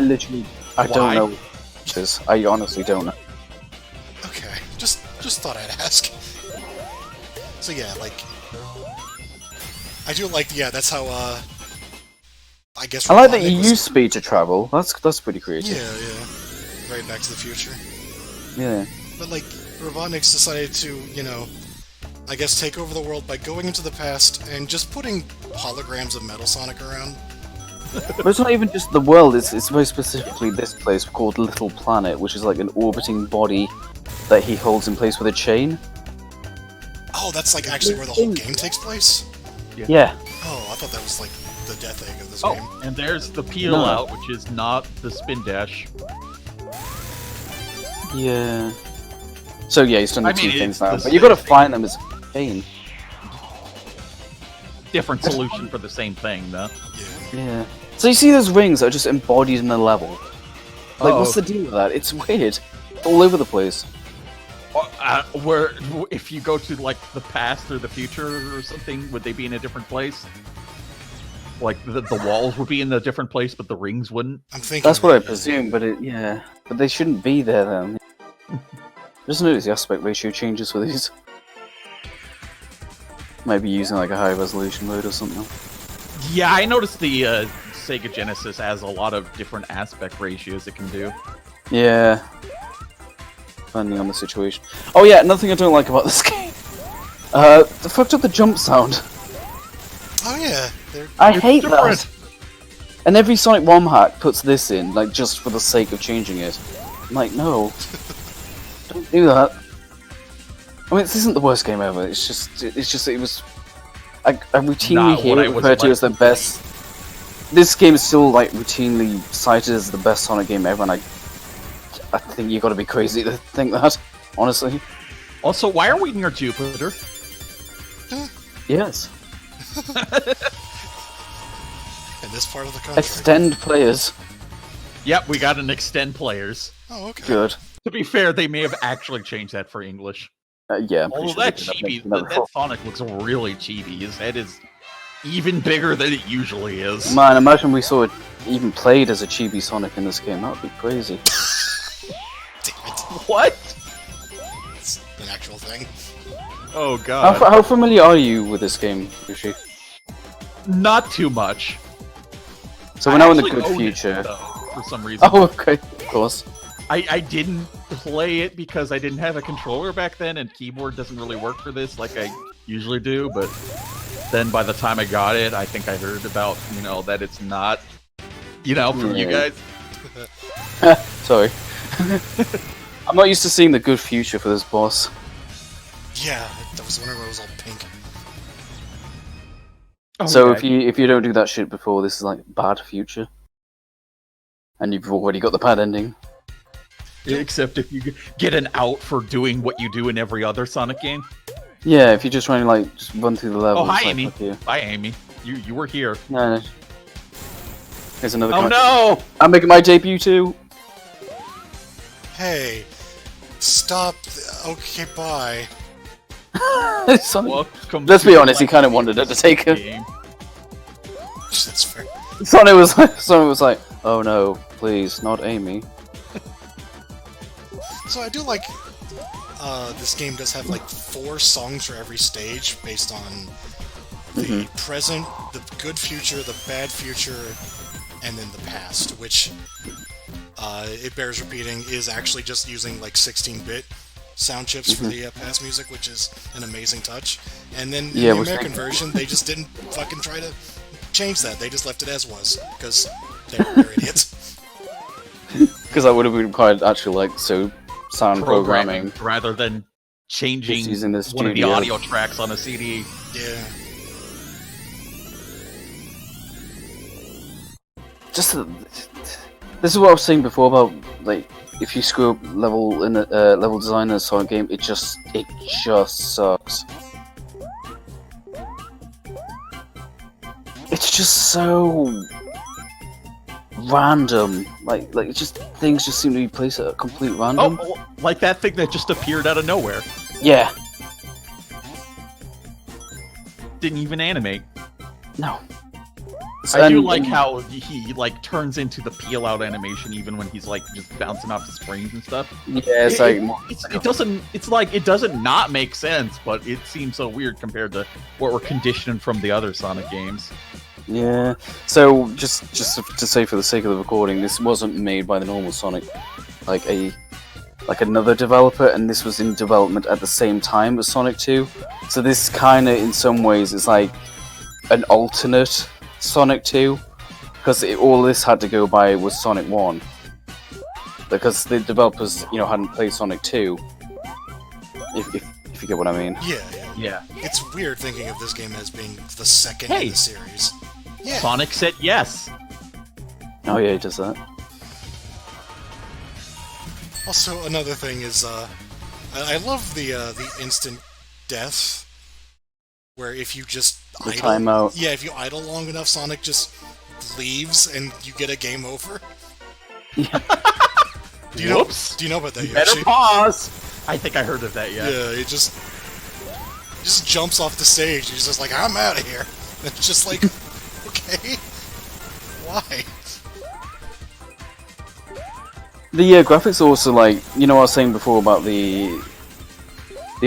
don't know. I honestly don't know. Okay, just thought I'd ask. So yeah, I do that's how, I guess... I like that you use speed to travel. That's pretty creative. Yeah. Right, Back to the Future. Yeah. But, Robotnik's decided to, I guess take over the world by going into the past and just putting holograms of Metal Sonic around. But it's not even just the world, it's very specifically this place called Little Planet, which is like an orbiting body that he holds in place with a chain. Oh, that's actually where the whole game takes place? Yeah. Oh, I thought that was the death egg of this game. And there's the peel out, which is not the spin dash. Yeah. So yeah, he's done the two things now, but you gotta find them as pain. Different solution for the same thing, though. Yeah. So you see those rings that are just embodied in the level. What's the deal with that? It's weird. All over the place. Where if you go to the past or the future or something, would they be in a different place? The walls would be in a different place, but the rings wouldn't. I'm thinking that's what I presume, but but they shouldn't be there then. Just notice the aspect ratio changes for these. Maybe using a high resolution mode or something. Yeah, I noticed the Sega Genesis has a lot of different aspect ratios it can do. Yeah. Depending on the situation. Oh yeah, another thing I don't like about this game. They fucked up the jump sound. Oh yeah. I hate that. And every Sonic ROM hack puts this in, just for the sake of changing it. I'm like, no. Don't do that. I mean, this isn't the worst game ever. It's just it was. I routinely hear it referred to as the best. This game is still routinely cited as the best Sonic game ever, and I think you got to be crazy to think that. Honestly. Also, why are we near Jupiter? Yes. In this part of the country. Extend players. Yep, we got an extend players. Oh, okay. Good. To be fair, they may have actually changed that for English. Yeah. Although that chibi, that Sonic looks really chibi. His head is even bigger than it usually is. Man, imagine we saw it even played as a chibi Sonic in this game. That would be crazy. Damn it. What? It's an actual thing. Oh god. How familiar are you with this game, Yoshi? Not too much. So we're now in the good future. For some reason. Oh, okay. Of course. I didn't play it because I didn't have a controller back then, and keyboard doesn't really work for this like I usually do, but then by the time I got it, I think I heard about, that it's not, from you guys. Sorry. I'm not used to seeing the good future for this boss. Yeah, I was wondering why it was all pink. Oh, so if you don't do that shit before, this is bad future. And you've already got the bad ending. Except if you get an out for doing what you do in every other Sonic game. Yeah, if you're just trying to like just run through the level. Oh, hi, like, Amy. fuck you. Hi, Amy. You were here. No. Here's another. Oh no! I'm making my debut too. Hey, stop. Okay, bye. Sonic. Welcome Let's to be the honest, he kind of wanted Undertaker. game. That's fair. Sonic was like, oh no, please, not Amy. So I do like this game does have like 4 songs for every stage based on the present, the good future, the bad future, and then the past, which it bears repeating is actually just using like 16-bit sound chips for the past music, which is an amazing touch. And then in the American version, they just didn't fucking try to change that. They just left it as was because they're idiots. Because that would have been quite actually like sound programming rather than changing Just using the one of the studio. audio tracks on a CD. Yeah. Just this is what I was saying before about like if you screw up level in a level design in a Sonic game, it just sucks. It's just so random. Like it's just things just seem to be placed at a complete random. Oh, like that thing that just appeared out of nowhere. Yeah. Didn't even animate. No. I do And- like how he like turns into the peel out animation even when he's like just bouncing off the springs and stuff. Yeah, it's like It doesn't. It's like it doesn't not make sense, but it seems so weird compared to what we're conditioned from the other Sonic games. yeah. So just to say for the sake of the recording, this wasn't made by the normal Sonic, like another developer, and this was in development at the same time as Sonic 2. So this kind of, in some ways, is like an alternate Sonic 2, because all this had to go by was Sonic 1, because the developers, hadn't played Sonic 2. If you get what I mean. Yeah. It's weird thinking of this game as being the second Hey. in the series. Yeah. Sonic said yes. Oh yeah, it does that. Also, another thing is, I love the instant death, where if you just The idle, timeout. yeah, if you idle long enough, Sonic just leaves and you get a game over. Do you know? Whoops. Do you know about that? Better Yoshi? pause. I think I heard of that. Yeah. Yeah, it just jumps off the stage. He's just like, I'm out of here. And it's just like, okay, why? The graphics are also like, what I was saying before about the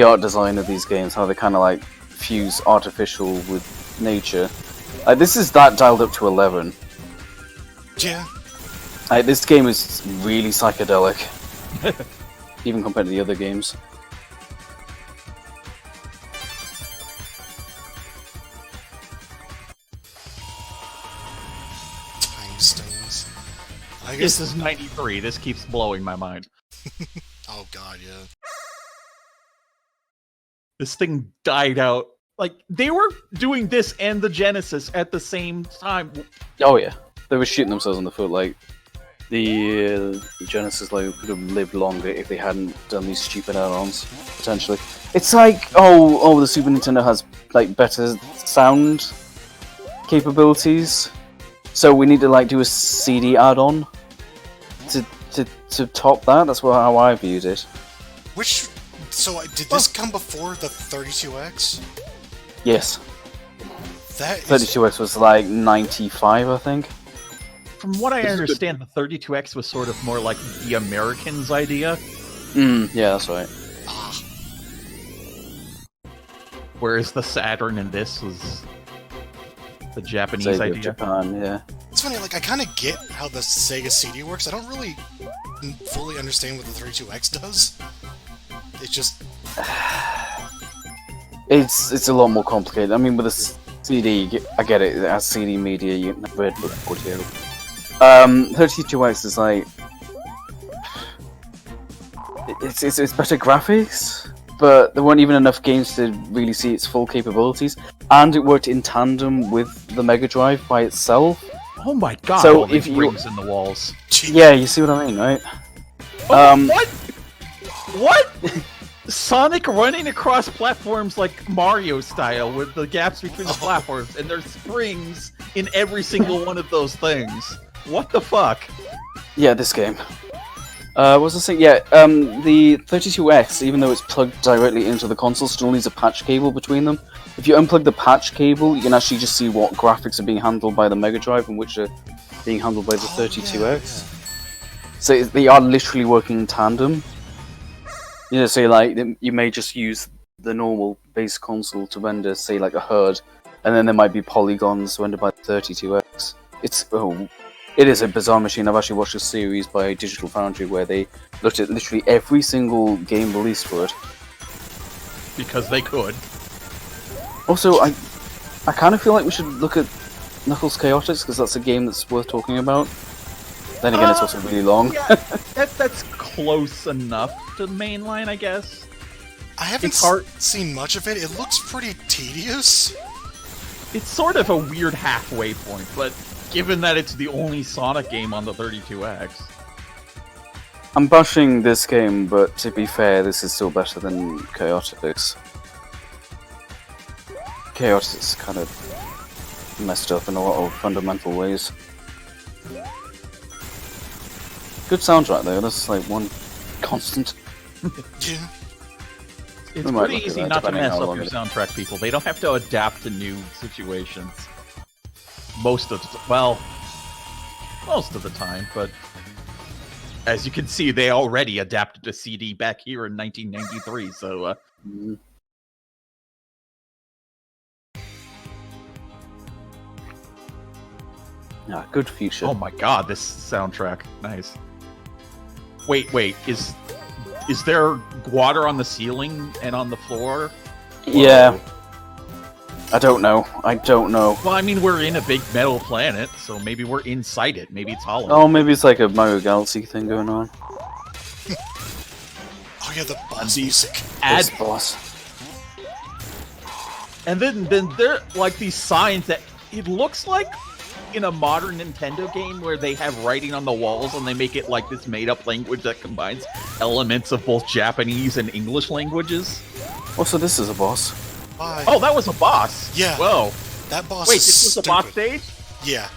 art design of these games, how they kind of like fuse artificial with nature. Like this is that dialed up to 11. Yeah. Like this game is really psychedelic, even compared to the other games. Time stones. I This guess. is 93. This keeps blowing my mind. Oh god, yeah. This thing died out. Like they were doing this and the Genesis at the same time. Oh yeah, they were shooting themselves in the foot. Like the Genesis could have lived longer if they hadn't done these stupid add-ons. Potentially, it's like the Super Nintendo has like better sound capabilities, so we need to like do a CD add-on to top that. That's how I viewed it. Which. So, did this come before the 32X? Yes, That is. 32X was like 95, I think. From what I This is good. understand, the 32X was sort of more like the Americans' idea, Yeah, that's right. Ah, whereas the Saturn in this was the Japanese Sega of idea. Japan, yeah. it's funny, like, I kind of get how the Sega CD works. I don't really fully understand what the 32X does. It just. It's a lot more complicated. I mean, with a CD, I get it. As CD media, you can read with audio. 32X is like it's better graphics, but there weren't even enough games to really see its full capabilities, and it worked in tandem with the Mega Drive by itself. Oh my god! So all these if you- rings in the walls. Gee, Yeah, you see what I mean, right? What? What? Sonic running across platforms like Mario style with the gaps between the platforms, and there's springs in every single one of those things. What the fuck? Yeah, this game. What was I saying? Yeah, the 32X, even though it's plugged directly into the console, still needs a patch cable between them. If you unplug the patch cable, you can actually just see what graphics are being handled by the Mega Drive and which are being handled by the 32X. So they are literally working in tandem. You know, say like you may just use the normal base console to render, say like a HUD, and then there might be polygons rendered by the 32X. It is a bizarre machine. I've actually watched a series by Digital Foundry where they looked at literally every single game released for it. Because they could. Also, I kind of feel like we should look at Knuckles Chaotix because that's a game that's worth talking about. Then again, it's also really long. Yeah, that's close enough to mainline, I guess. I haven't seen much of it. It looks pretty tedious. It's sort of a weird halfway point, but given that it's the only Sonic game on the 32X. I'm bashing this game, but to be fair, this is still better than Chaotix. Chaotix is kind of messed up in a lot of fundamental ways. Good soundtrack though, that's like one constant. Yeah. It's pretty easy not to mess up your soundtrack, people. They don't have to adapt to new situations. Most of the time, but as you can see, they already adapted a CD back here in 1993, so Yeah, good future. Oh my god, this soundtrack. Nice. Wait, is there water on the ceiling and on the floor? Yeah. I don't know. Well, I mean, we're in a big metal planet, so maybe we're inside it. Maybe it's hollow. Oh, maybe it's like a Mario Galaxy thing going on. Oh yeah, the boss music. This boss. And then there like these signs that it looks like in a modern Nintendo game where they have writing on the walls and they make it like this made-up language that combines elements of both Japanese and English languages. Oh, so this is a boss. Bye. Oh, that was a boss. Yeah. Whoa. That boss Wait, is this was stupid. a boss stage? Yeah.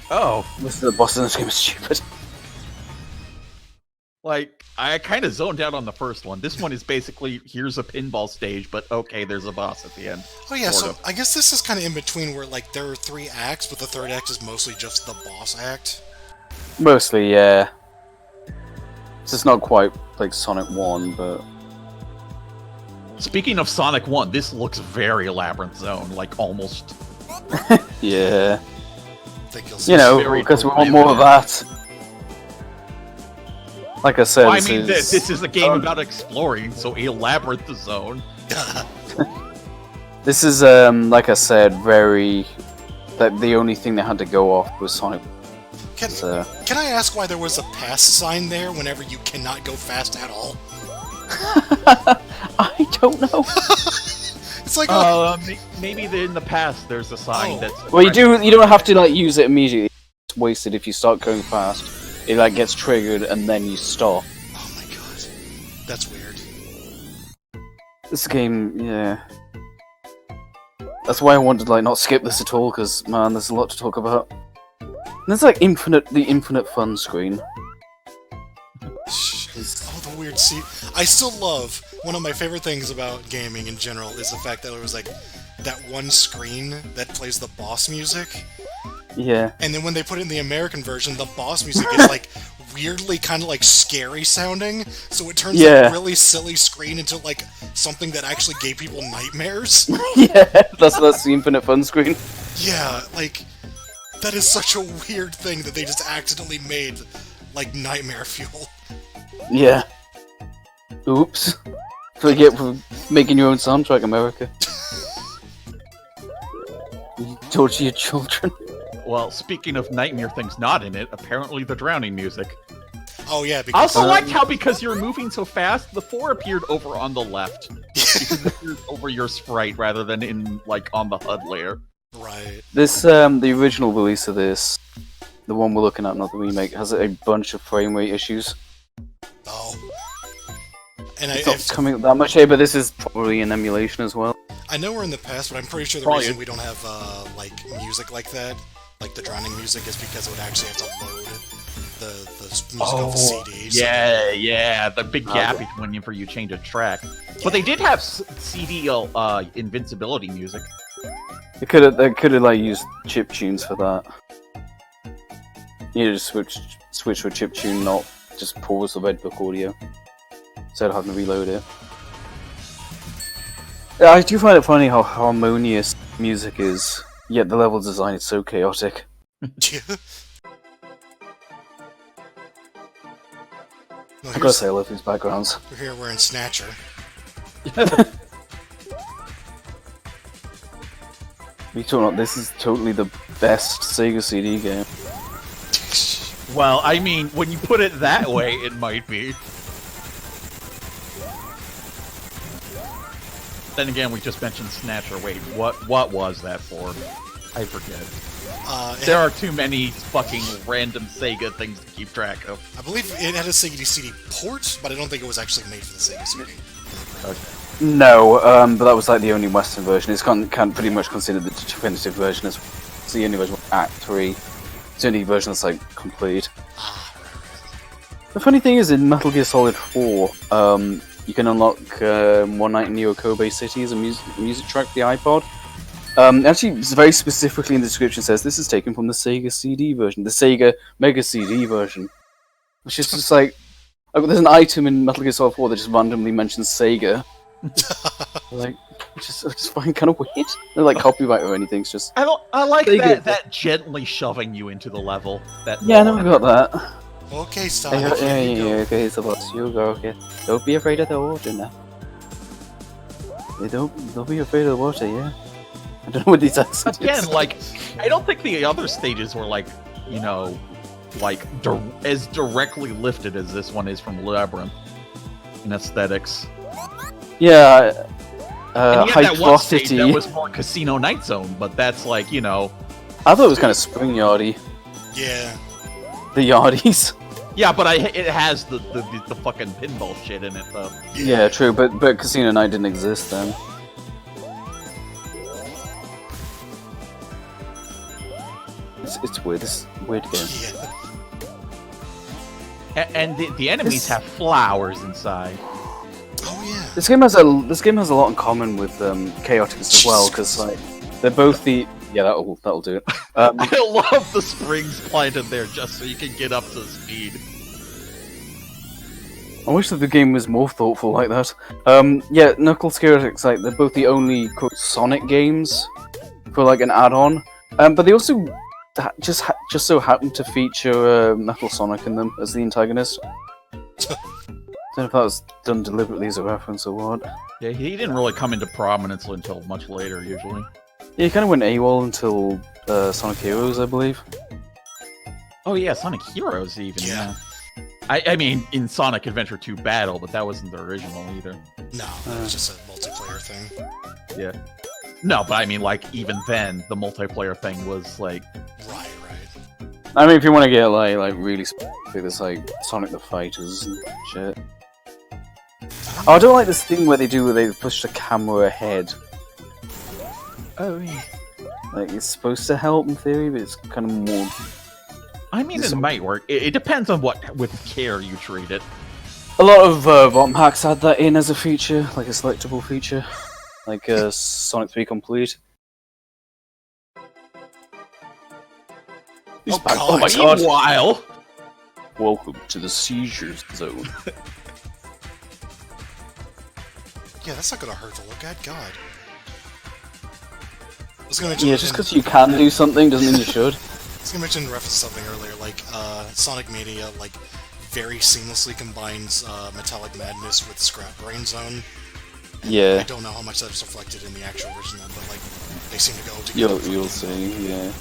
Oh. This is the boss in this game is stupid. Like, I kind of zoned out on the first one. This one is basically, here's a pinball stage, but okay, there's a boss at the end. Oh yeah, sort so of. I guess this is kind of in between where, like, there are 3 acts, but the 3rd act is mostly just the boss act. Mostly, yeah. It's just not quite like Sonic 1, but... Speaking of Sonic 1, this looks very Labyrinth Zone, like almost... yeah. I think you'll see You know, very because we want more of that. Like I said, well, I mean, this is a game about exploring, so a Labyrinth Zone. This is, like I said, very... That the only thing that had to go off was Sonic. Can I ask why there was a pass sign there whenever you cannot go fast at all? I don't know. It's like Maybe in the past there's a sign that's... Well, you don't have to like use it immediately. It's wasted if you start going fast. It like gets triggered and then you stop. Oh my god, that's weird. This game, yeah. That's why I wanted to like not skip this at all, because man, there's a lot to talk about. And there's like the infinite fun screen. Oh, the weird seat. I still love, one of my favorite things about gaming in general is the fact that there was like that one screen that plays the boss music. Yeah. And then when they put it in the American version, the boss music is like weirdly kind of like scary sounding, so it turns that really silly screen into like something that actually gave people nightmares. Yeah, that's the infinite fun screen. Yeah, like that is such a weird thing that they just accidentally made like nightmare fuel. Yeah. Oops. Forget for making your own soundtrack, America. You torture your children. Well, speaking of nightmare things not in it, apparently the drowning music. Oh yeah, I because also liked how, because you're moving so fast, the 4 appeared over on the left. Because it appeared over your sprite rather than in, like, on the HUD layer. right. This, the original release of this, the one we're looking at, not the remake, has a bunch of frame rate issues. Oh. And It's not coming up that much here, but this is probably an emulation as well. I know we're in the past, but I'm pretty sure the Probably. reason we don't have, like, music like that, like the drowning music, is because it would actually have to load the music off the CD. Yeah, the big gap between for you change a track. But they did have CD invincibility music. They could have like used chip tunes for that. You just switch to a chip tune, not just pause the Red Book audio instead of having to reload it. Yeah, I do find it funny how harmonious music is, yet the level design is so chaotic. Well, I gotta say, I love these backgrounds. here we're in Snatcher. You talking about this is totally the best Sega CD game. Well, I mean, when you put it that way, it might be. Then again, we just mentioned Snatcher. Wait, what was that for? I forget. There are too many fucking random Sega things to keep track of. I believe it had a Sega CD port, but I don't think it was actually made for the Sega CD. Okay. No, but that was like the only Western version. It's pretty much considered the definitive version. It's the only version with Act 3. It's the only version that's like complete. The funny thing is, in Metal Gear Solid 4, you can unlock One Night in Neo Kobe City as a music track for the iPod. Actually, very specifically in the description says this is taken from the Sega CD version, the Sega Mega CD version. Which is just like, there's an item in Metal Gear Solid 4 that just randomly mentions Sega. Like, I just find kind of weird. They're like copyright or anything. It's just. I like Sega. that gently shoving you into the level. Yeah, I never got that. Okay, Sonic. Yeah, okay, it's about you, go, okay. Don't be afraid of the water now. Yeah, don't be afraid of the water, yeah. I don't know what these accents Again, like, I don't think the other stages were like, you know, like as directly lifted as this one is from Labyrinth in aesthetics. Yeah, And you High had that one stage Velocity. that was more Casino Night Zone, but that's like, you know. I thought it was kind of spring yardy. Yeah. The yardies. Yeah, but it has the fucking pinball shit in it though. Yeah, true, but Casino Night didn't exist then. It's weird. This weird game. Yeah. And the enemies have flowers inside. Oh yeah. This game has a lot in common with Chaotix as well, because like they're both the that'll do it. I love the springs planted there just so you can get up to speed. I wish that the game was more thoughtful like that. Yeah, Knuckles Chaotix, like they're both the only quote Sonic games for like an add-on, but they also just so happen to feature Metal Sonic in them as the antagonist. Don't know if that was done deliberately as a reference or what. Yeah, he didn't really come into prominence until much later, usually. Yeah, he kind of went AWOL until Sonic Heroes, I believe. Oh yeah, Sonic Heroes even, Yeah. I mean, in Sonic Adventure 2 Battle, but that wasn't the original either. No, that was just a multiplayer thing. Yeah. No, but I mean, like, even then, the multiplayer thing was, like... Right. I mean, if you want to get like really specific, there's like Sonic the Fighters and shit. Oh, I don't like this thing where they push the camera ahead. Oh, yeah. Like, it's supposed to help in theory, but it's kind of more... I mean, it might work. It depends on with care you treat it. A lot of ROM hacks had that in as a feature, like a selectable feature. Like Sonic 3 Complete. Oh, God. Oh my god! Meanwhile... Welcome to the seizure zone. Yeah, that's not gonna hurt to look at. God. I was gonna mention. Yeah, just because you can do something doesn't mean you should. I was gonna mention in reference to something earlier, like Sonic Mania, like very seamlessly combines Metallic Madness with Scrap Brain Zone. Yeah. I don't know how much that is reflected in the actual version, but like they seem to go together. You'll see, yeah.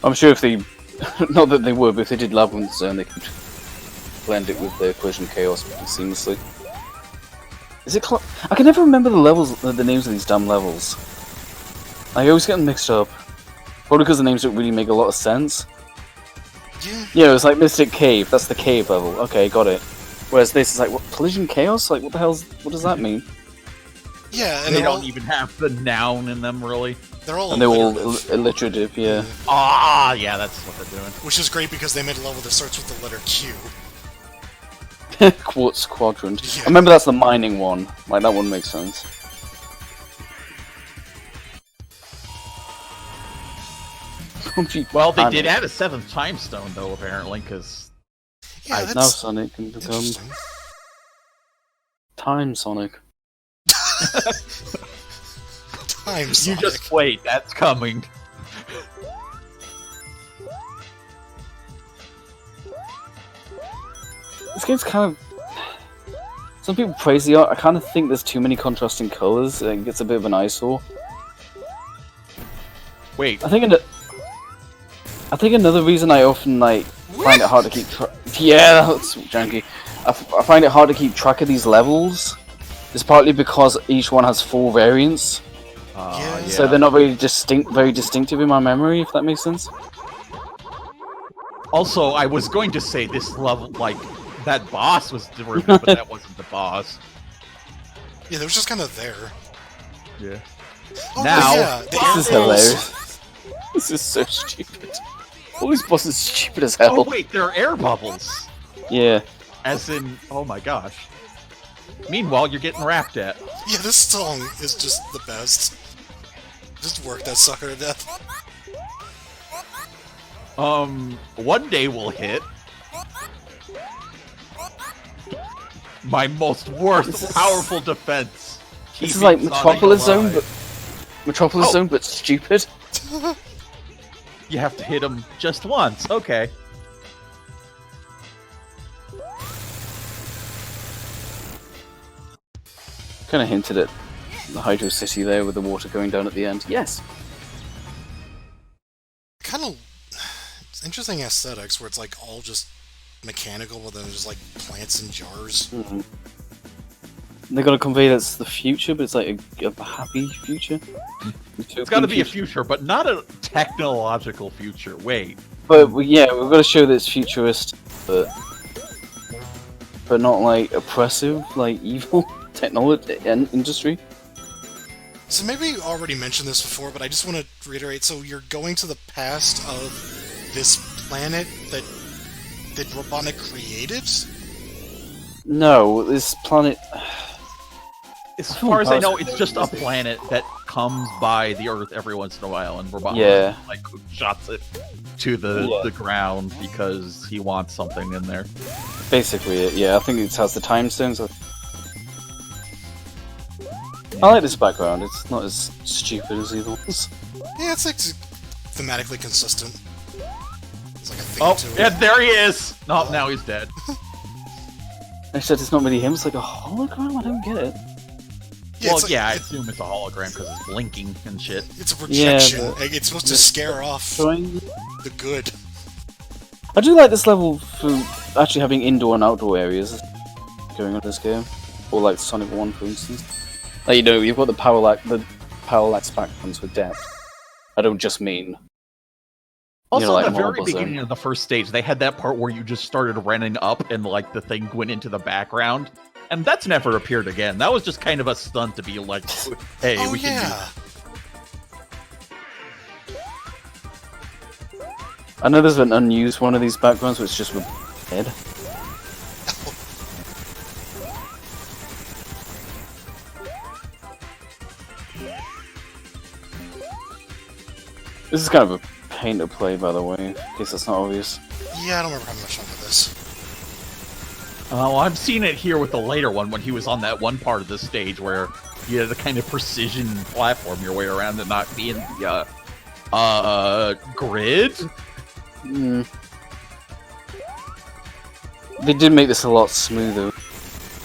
I'm sure if they, not that they would, but if they did Labyrinth Zone, they could blend it with the Collision Chaos seamlessly. Is it? I can never remember the levels, the names of these damn levels. I always get them mixed up. Probably because the names don't really make a lot of sense. Yeah. Yeah, it was like Mystic Cave. That's the cave level. Okay, got it. Whereas this is like, what, collision chaos? Like, what the hell's, what does that mean? Yeah, and They don't even have the noun in them, really. they're all And they're all alliterative. alliterative, yeah. Ah, yeah, that's what they're doing. Which is great because they made a level that starts with the letter Q. Quartz Quadrant. Yeah. I remember that's the mining one. Like, that one makes sense. Well, they did add a 7th time stone, though, apparently, because... Yeah, Now that's Sonic can become interesting. Time Sonic. Time You Sonic. just wait, that's coming. This game's kind of... Some people praise the art. I kind of think there's too many contrasting colors. It gets a bit of an eyesore. Wait, I think another reason I often like find it hard to keep track. Yeah, that's janky. I find it hard to keep track of these levels. Is partly because each one has 4 variants, Yeah. so they're not very distinctive in my memory. If that makes sense. Also, I was going to say this level, like, that boss was different, but that wasn't the boss. Yeah, they were just kind of there. Yeah. Oh, Now- yeah, the This is air balls. hilarious. This is so stupid. All these bosses are stupid as Oh, hell. wait, there are air bubbles. Yeah. As in, oh my gosh. Meanwhile, you're getting rapped at. Yeah, this song is just the best. Just work that sucker to death. One day will hit. My most worst powerful defense. This is like Keeping Sonic Metropolis Zone, alive. but Metropolis Zone, but stupid. You have to hit him just once. Okay. Kind of hinted at the Hydro City there with the water going down at the end. Yes. Kind of... It's interesting aesthetics where it's like all just mechanical, but then there's like plants in jars. Mm-hmm. They're gonna convey that's the future, but it's like a happy future. It's got to be a future, but not a technological future. Wait. But yeah, we've got to show that it's futurist, but not like oppressive, like evil technology and industry. So maybe you already mentioned this before, but I just want to reiterate. So you're going to the past of this planet that Robotnik created? No, this planet. As far as I know, it's just a planet that comes by the Earth every once in a while, and Robotnik Yeah. like shots it to the ground because he wants something in there. Basically, yeah, I think it has the time stones. I like this background. It's not as stupid as the other ones. Yeah, it's like thematically consistent. It's like a theme Oh, to it. and there he is! No, now he's dead. Except it's not really him. It's like a hologram. I don't get it. Yeah, Well, it's like- yeah, I assume it's a hologram because it's blinking and shit. It's a projection. Yeah, Like, it's supposed to scare off Showing. the good. I do like this level for actually having indoor and outdoor areas going on in this game, or like Sonic 1, for instance. Like, you know, you've got the parallax backgrounds with depth. I don't just mean. Also, like at the very Marble Zone. beginning of the first stage, they had that part where you just started running up and like the thing went into the background, and that's never appeared again. That was just kind of a stunt to be like, "Hey, Oh we can do." yeah. I know there's an unused one of these backgrounds, which is just with head. This is kind of a pain to play, by the way, in case that's not obvious. Yeah, I don't remember how much fun with this. Well, I've seen it here with the later one when he was on that one part of the stage where you had to kind of precision platform your way around and not be in the grid. Mm. They did make this a lot smoother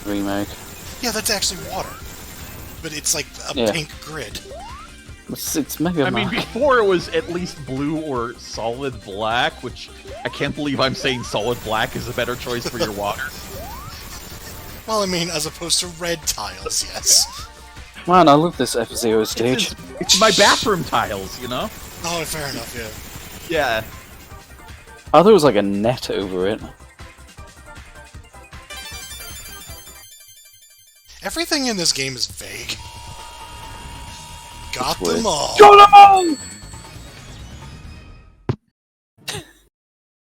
remake. Yeah, that's actually water. But it's like a Yeah. pink grid. It's Mega I mean, Man. before it was at least blue or solid black, which I can't believe I'm saying solid black is a better choice for your water. Well, I mean, as opposed to red tiles, yes. Man, I love this F-Zero stage. It's my bathroom tiles, you know? Oh, fair enough, yeah. Yeah. I thought it was like a net over it. Everything in this game is vague. Got That's weird. them all. I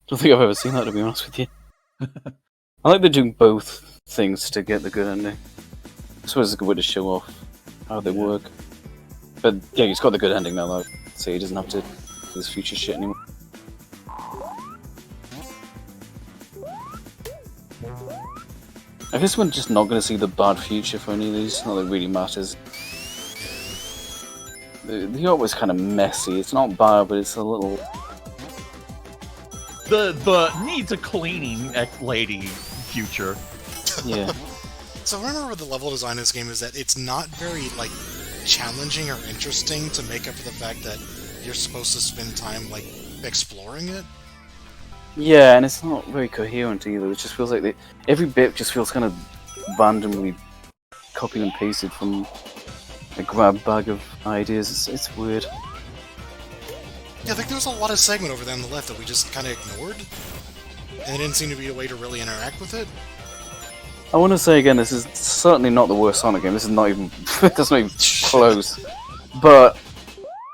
don't think I've ever seen that, to be honest with you. I like they're doing both things to get the good ending. I suppose it's a good way to show off how they work. But yeah, he's got the good ending now, though, so he doesn't have to do this future shit anymore. I guess we're just not going to see the bad future for any of these. Not that it really matters. The art was kind of messy. It's not bad, but it's a little... The needs a cleaning lady future. Yeah. So remember with the level design in this game is that it's not very, like, challenging or interesting to make up for the fact that you're supposed to spend time, like, exploring it? Yeah, and it's not very coherent either. It just feels like every bit just feels kind of randomly copied and pasted from a grab bag of ideas. It's weird. Yeah, I think there was a lot of segment over there on the left that we just kind of ignored, and there didn't seem to be a way to really interact with it. I want to say again, this is certainly not the worst Sonic game. This is not even that's not even close. But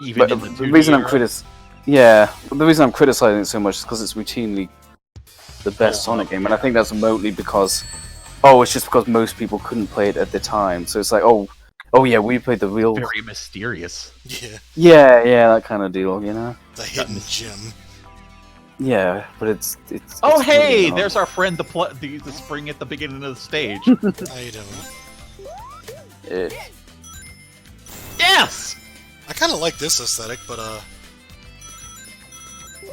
Even in the the reason I'm 2D the reason I'm criticizing it so much is because it's routinely the best Sonic game, and I think that's remotely because it's just because most people couldn't play it at the time. So it's like oh yeah, we played the real very mysterious. Yeah. Yeah, that kind of deal, you know. The hidden gem. Yeah, but it's Oh it's hey, really not. there's our friend the spring at the beginning of the stage. How you doing? Yes! I kind of like this aesthetic, but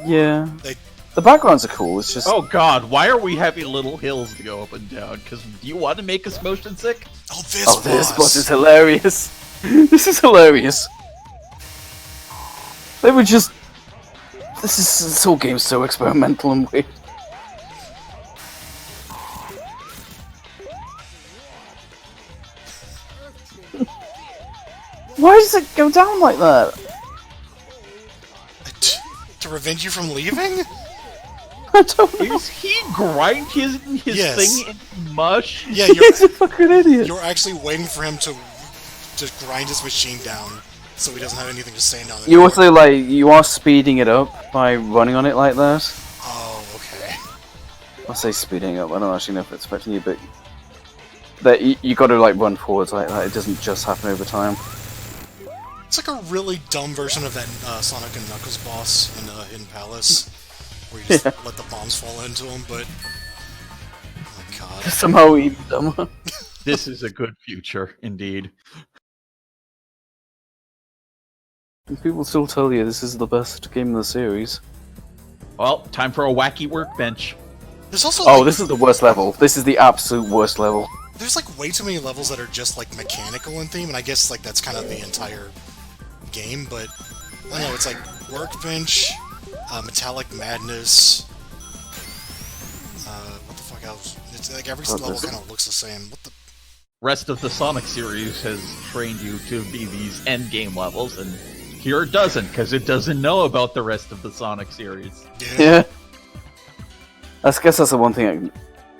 Yeah. They- The backgrounds are cool. It's just Oh god, why are we having little hills to go up and down? Because do you want to make us motion sick? oh, this this is hilarious. This is hilarious. They were just. This whole game's so experimental and weird. Why does it go down like that? To prevent you from leaving? I don't know. Is he grind his Yes. thing in mush? Yeah, He's a fucking idiot. you're actually waiting for him to grind his machine down, so he doesn't have anything to stand on. You also you are speeding it up by running on it like that. Oh, okay. I say speeding up. I don't actually know if it's affecting you, but that you got to run forwards like that. It doesn't just happen over time. It's like a really dumb version of that Sonic and Knuckles boss in Hidden Palace, where you just let the bombs fall into him, but... Oh my god. Somehow even dumber. This is a good future, indeed. And people still tell you this is the best game in the series. Well, time for a wacky workbench. There's also This is the worst level. This is the absolute worst level. there's like way too many levels that are just like mechanical in theme, and I guess like that's kind of the entire game, but I don't know, it's like Workbench, Metallic Madness, what the fuck else? It's like every What level is it? kind of looks the same. What the... Rest of the Sonic series has trained you to be these end game levels, and here it doesn't, because it doesn't know about the rest of the Sonic series. Yeah. I guess that's the one thing.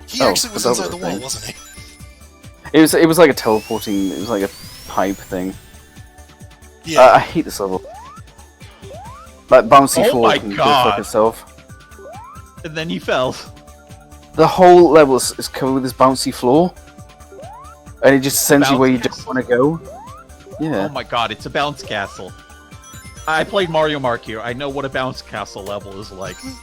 He actually was the inside other the wall, thing. wasn't he? It was like a teleporting. It was like a pipe thing. Yeah. I hate this level. Like bouncy Oh floor my can go God. fuck itself. And then he fell. The whole level is covered with this bouncy floor, and it just sends you where you Bouncy don't want to go. Yeah. Oh my god, it's a bounce castle. I played Mario Kart here. I know what a bounce castle level is like. And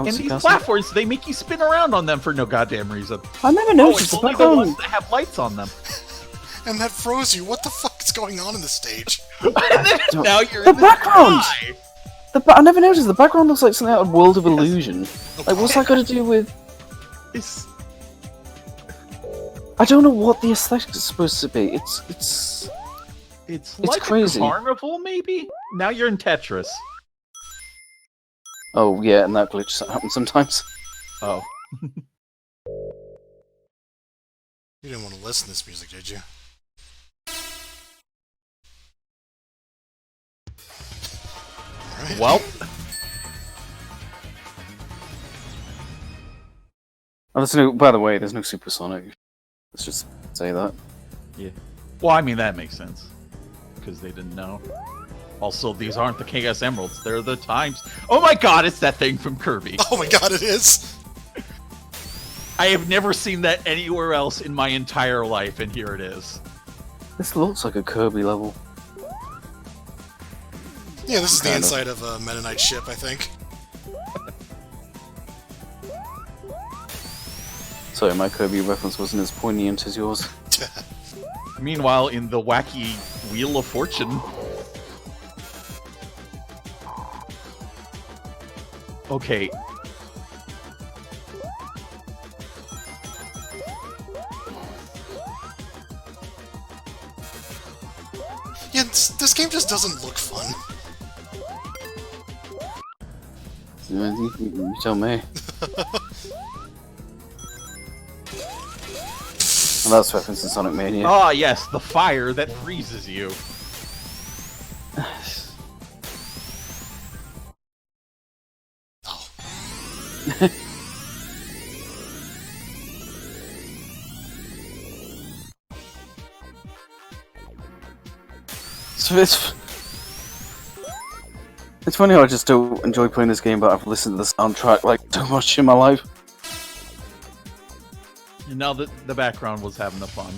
Bouncy these castle? platforms, they make you spin around on them for no goddamn reason. I never Oh, noticed it's the only the background. ones that have lights on them. And that froze you. What the fuck is going on in the stage? And then now you're The in the background! sky. I never noticed. The background looks like something out of World of Illusion. Like, what's that got to do with? It's I don't know what the aesthetic is supposed to be. It's like crazy. a carnival, maybe? Now you're in Tetris. Oh yeah, and that glitch happens sometimes. Oh. You didn't want to listen to this music, did you? Alright. Well, Oh, there's no. By the way, there's no Supersonic. Let's just say that. Yeah. Well, I mean, that makes sense. Because they didn't know. Also, these aren't the Chaos Emeralds. They're the Times. Oh my god, it's that thing from Kirby. Oh my god, it is! I have never seen that anywhere else in my entire life, and here it is. This looks like a Kirby level. Yeah, this is the Kind of. inside of a Meta Knight ship, I think. Sorry, my Kirby reference wasn't as poignant as yours. Meanwhile, in the wacky Wheel of Fortune... Okay. Yeah, this game just doesn't look fun. You tell me. Well, that's referencing Sonic Mania. Ah, yes, the fire that freezes you. Oh. So it's funny how I just don't enjoy playing this game, but I've listened to the soundtrack like so much in my life. And now the background was having the fun.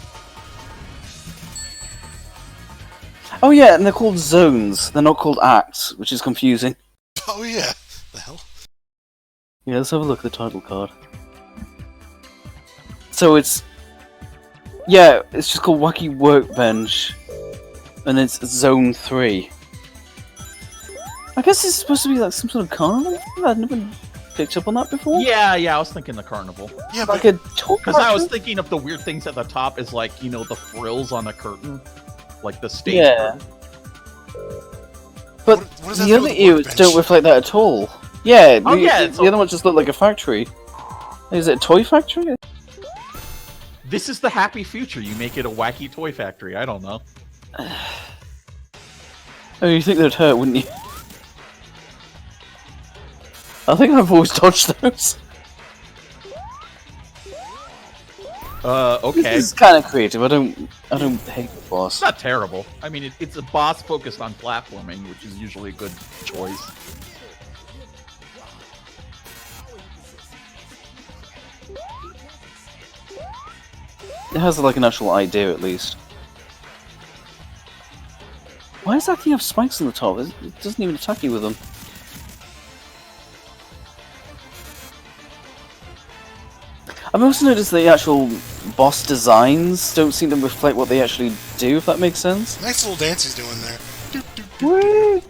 Oh yeah, and they're called zones. They're not called acts, which is confusing. Oh yeah. The hell? Yeah, let's have a look at the title card. So it's... Yeah, it's just called Wacky Workbench. And it's Zone 3. I guess it's supposed to be like some sort of carnival? I've never picked up on that before. Yeah, I was thinking the carnival. Yeah, Like but a toy Because I was factory? thinking of the weird things at the top is like, you know, the frills on the curtain. Like the stage Yeah. curtain. But what does that the do other with the ears workbench? don't reflect that at all. Yeah, Oh, yeah, it's the other one just looked like a factory. Is it a toy factory? This is the happy future. You make it a wacky toy factory. I don't know. Oh, you think they'd hurt, wouldn't you? I think I've always dodged those. Okay. This is kind of creative. I don't hate the boss. It's not terrible. I mean, it's a boss focused on platforming, which is usually a good choice. It has like an actual idea at least. Why does that thing have spikes on the top? It doesn't even attack you with them. I've also noticed the actual boss designs don't seem to reflect what they actually do, if that makes sense. nice little dance he's doing there. Woo!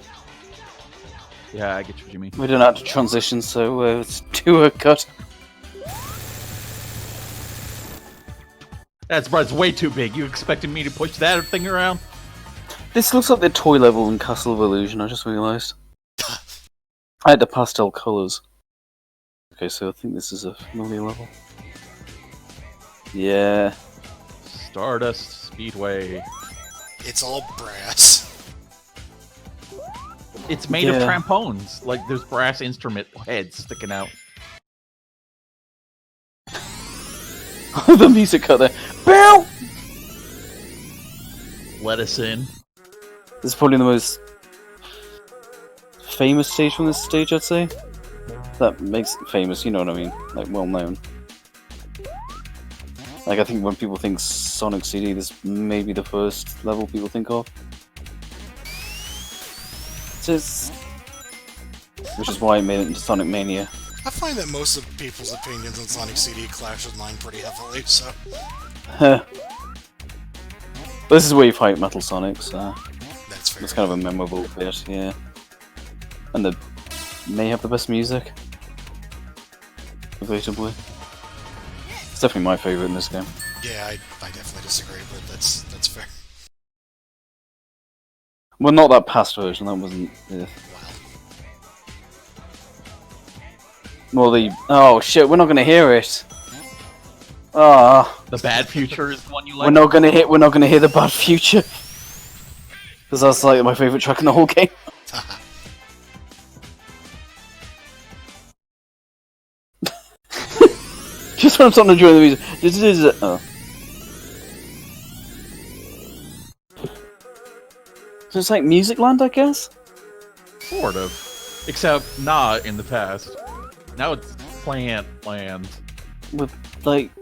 Yeah, I get what you mean. We don't have to transition, so let's do a cut. That's way too big. You expected me to push that thing around? This looks like the toy level in Castle of Illusion, I just realised. I had the pastel colours. Okay, so I think this is a familiar level. Yeah. Stardust Speedway. It's all brass. It's made of Yeah. trampones. Like, there's brass instrument heads sticking out. The music cut there. Bow! Let us in. This is probably the most famous stage from this stage, I'd say. That makes it famous, you know what I mean? Like, well known. Like, I think when people think Sonic CD, this may be the first level people think of. Which is why I made it into Sonic Mania. I find that most of people's opinions on Sonic CD clash with mine pretty heavily, so... This is where you fight Metal Sonic, so That's fair. it's kind of a memorable bit, yeah. And they may have the best music. Debatably. It's definitely my favourite in this game. Yeah, I definitely disagree, but that's fair. Well, not that past version, that wasn't... Wow. Well, oh shit, we're not gonna hear it. Ah, The bad future is the one you like. we're not gonna hear the bad future. Because that's like my favourite track in the whole game. That's what I'm talking during the music. This is oh. So it's like Music Land, I guess? Sort of. Except not in the past. Now it's Plant Land. With, like,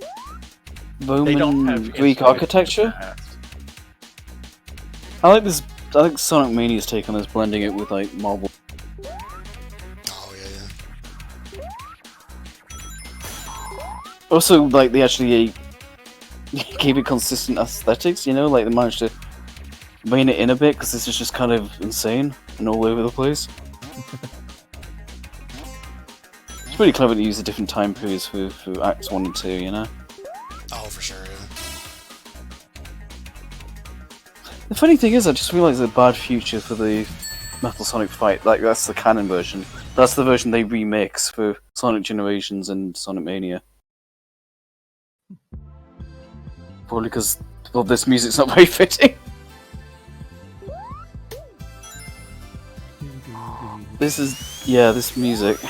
They don't have Roman Greek instruments architecture? in the past. I like this. I like Sonic Mania's take on this, blending it with, like, marble. Oh yeah. Also, like, they actually gave it consistent aesthetics, you know? Like, they managed to rein it in a bit, because this is just kind of insane and all over the place. It's pretty clever to use the different time periods for Acts 1 and 2, you know? Oh, for sure. Yeah. The funny thing is, I just realised the bad future for the Metal Sonic fight, like, that's the canon version. That's the version they remix for Sonic Generations and Sonic Mania. Probably because, well, this music's not very fitting. This is, yeah, this music. So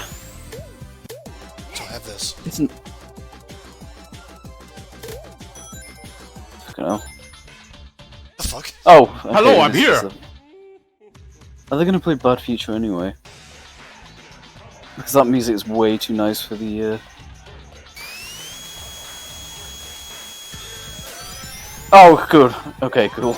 I have this. Isn't. Fucking hell. The fuck? Oh! Okay, Hello, I'm this is here! Are they gonna play Bad Future anyway? Because that music is way too nice for the, Oh, good. Okay, cool.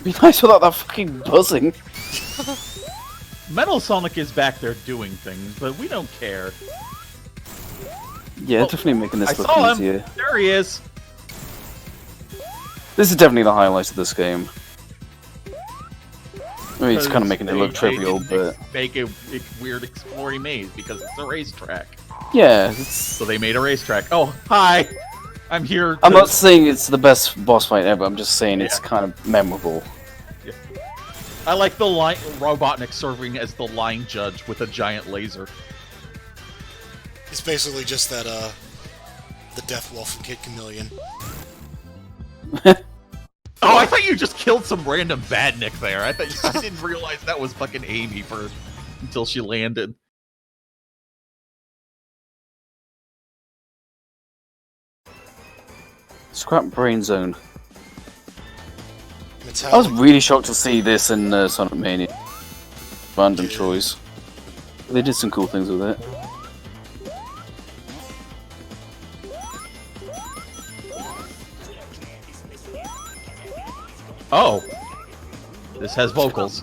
It'd be nice without that fucking buzzing. Metal Sonic is back there doing things, but we don't care. Yeah, Oh, definitely making this I look saw easier. him! There he is! This is definitely the highlight of this game. I mean, it's kind of making it look They trivial, didn't but... make a weird exploring maze because it's a racetrack. Yeah, it's... So they made a racetrack. Oh, hi! I'm here I'm not saying it's the best boss fight ever, I'm just saying it's Yeah. kind of memorable. I like the line Robotnik serving as the line judge with a giant laser. It's basically just that, the Death Wolf from Kid Chameleon. Oh, I thought you just killed some random badnik there. I didn't realize that was fucking Amy first until she landed. Scrap Brain Zone. Metallic. I was really shocked to see this in Sonic Mania. Random choice. They did some cool things with it. Oh. This has vocals.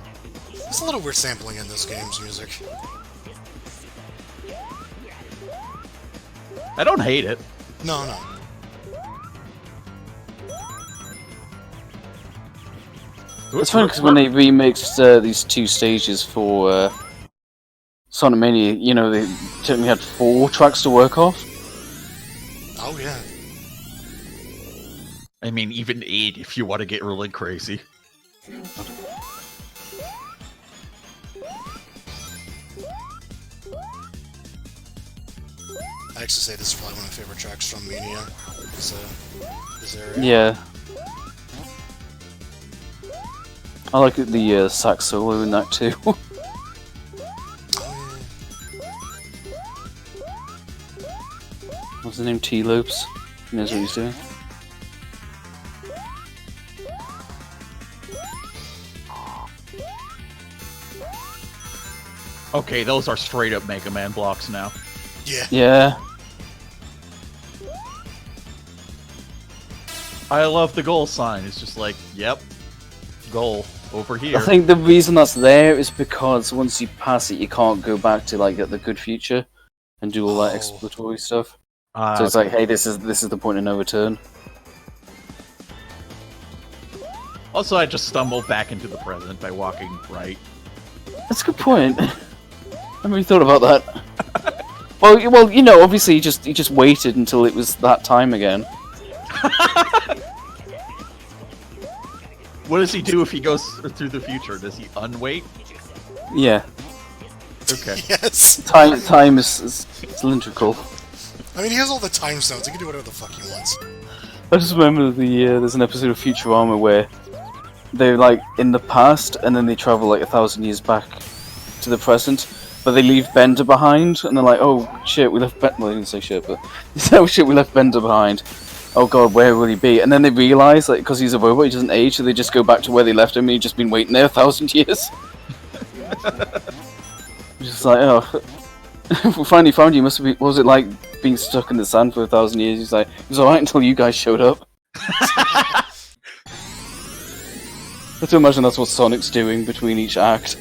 There's a lot of weird sampling in this game's music. I don't hate it. No, no. It's funny because when they remixed these two stages for Sonic Mania, you know, they only had 4 tracks to work off. Oh, yeah. I mean, even 8 if you want to get really crazy. I actually say this is probably one of my favorite tracks from Mania. This area. Yeah. I like the sax solo in that too. Oh, What's his name? T-Lopes. He knows what he's doing. Okay, those are straight up Mega Man blocks now. yeah. Yeah. I love the goal sign. It's just like, yep, goal over here. I think the reason that's there is because once you pass it, you can't go back to like the good future and do all that Oh. exploratory stuff. So it's Okay. like, hey, this is the point of no return. Also, I just stumbled back into the present by walking right. That's a good point. I haven't really thought about that. well, you know, obviously he just waited until it was that time again. What does he do if he goes through the future? Does he unwait? Yeah, Okay. Yes. time is cylindrical. I mean, he has all the time stones. He can do whatever the fuck he wants. I just remember there's an episode of Futurama where they're like in the past, and then they travel like 1,000 years back to the present, but they leave Bender behind, and they're like, oh shit, we left Bender. Well, they didn't say shit, but they say, oh shit, we left Bender behind. Oh god, where will he be? And then they realise, like, because he's a robot, he doesn't age, so they just go back to where they left him, and he's just been waiting there 1,000 years. Just like, oh, we finally found you. Must have been. What was it like being stuck in the sand for 1,000 years? He's like, it was alright until you guys showed up. Let's imagine that's what Sonic's doing between each act.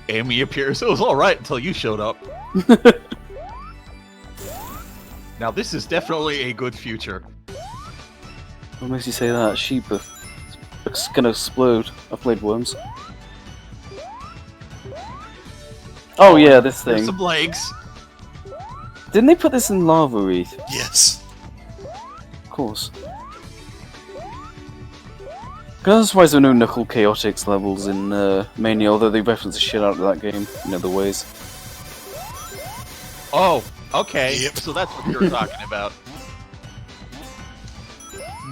Amy appears. It was alright until you showed up. Now this is definitely a good future. What makes you say that? Sheep it's gonna explode. I've played Worms. Oh yeah, this There's thing. some legs. Didn't they put this in Lava Wreath? Yes. Of course. I'm surprised there are no Knuckle Chaotix levels in Mania, although they reference the shit out of that game in other ways. Oh, okay. Yep. So that's what you're talking about.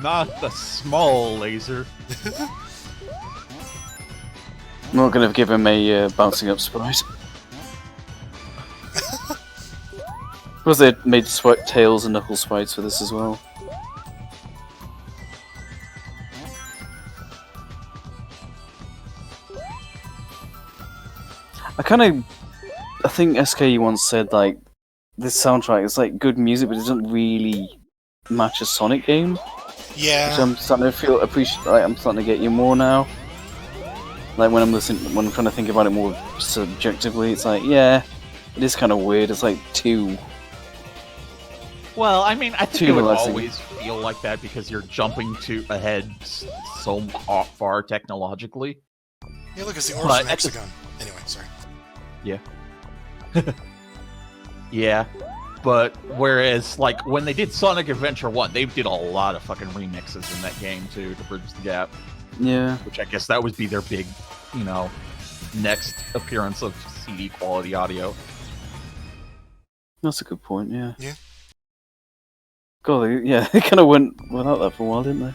Not the small laser. I'm not gonna give him a bouncing up sprite. Because they made Tails and Knuckles sprites for this as well. I think SK once said, like, this soundtrack is like good music, but it doesn't really match a Sonic game. Yeah. Which I'm starting to I'm starting to get you more now. Like when I'm trying to think about it more subjectively, it's like, yeah, it is kind of weird. It's like too. Well, I mean, I think Too it would relaxing. always feel like that because you're jumping ahead so far technologically. Yeah, look, it's the But orb's an at the- hexagon. Anyway, sorry. Yeah. Yeah. But whereas, like, when they did Sonic Adventure 1, they did a lot of fucking remixes in that game, too, to bridge the gap. Yeah. Which I guess that would be their big, next appearance of CD quality audio. That's a good point. Yeah. Yeah. God, they kind of went without that for a while, didn't they?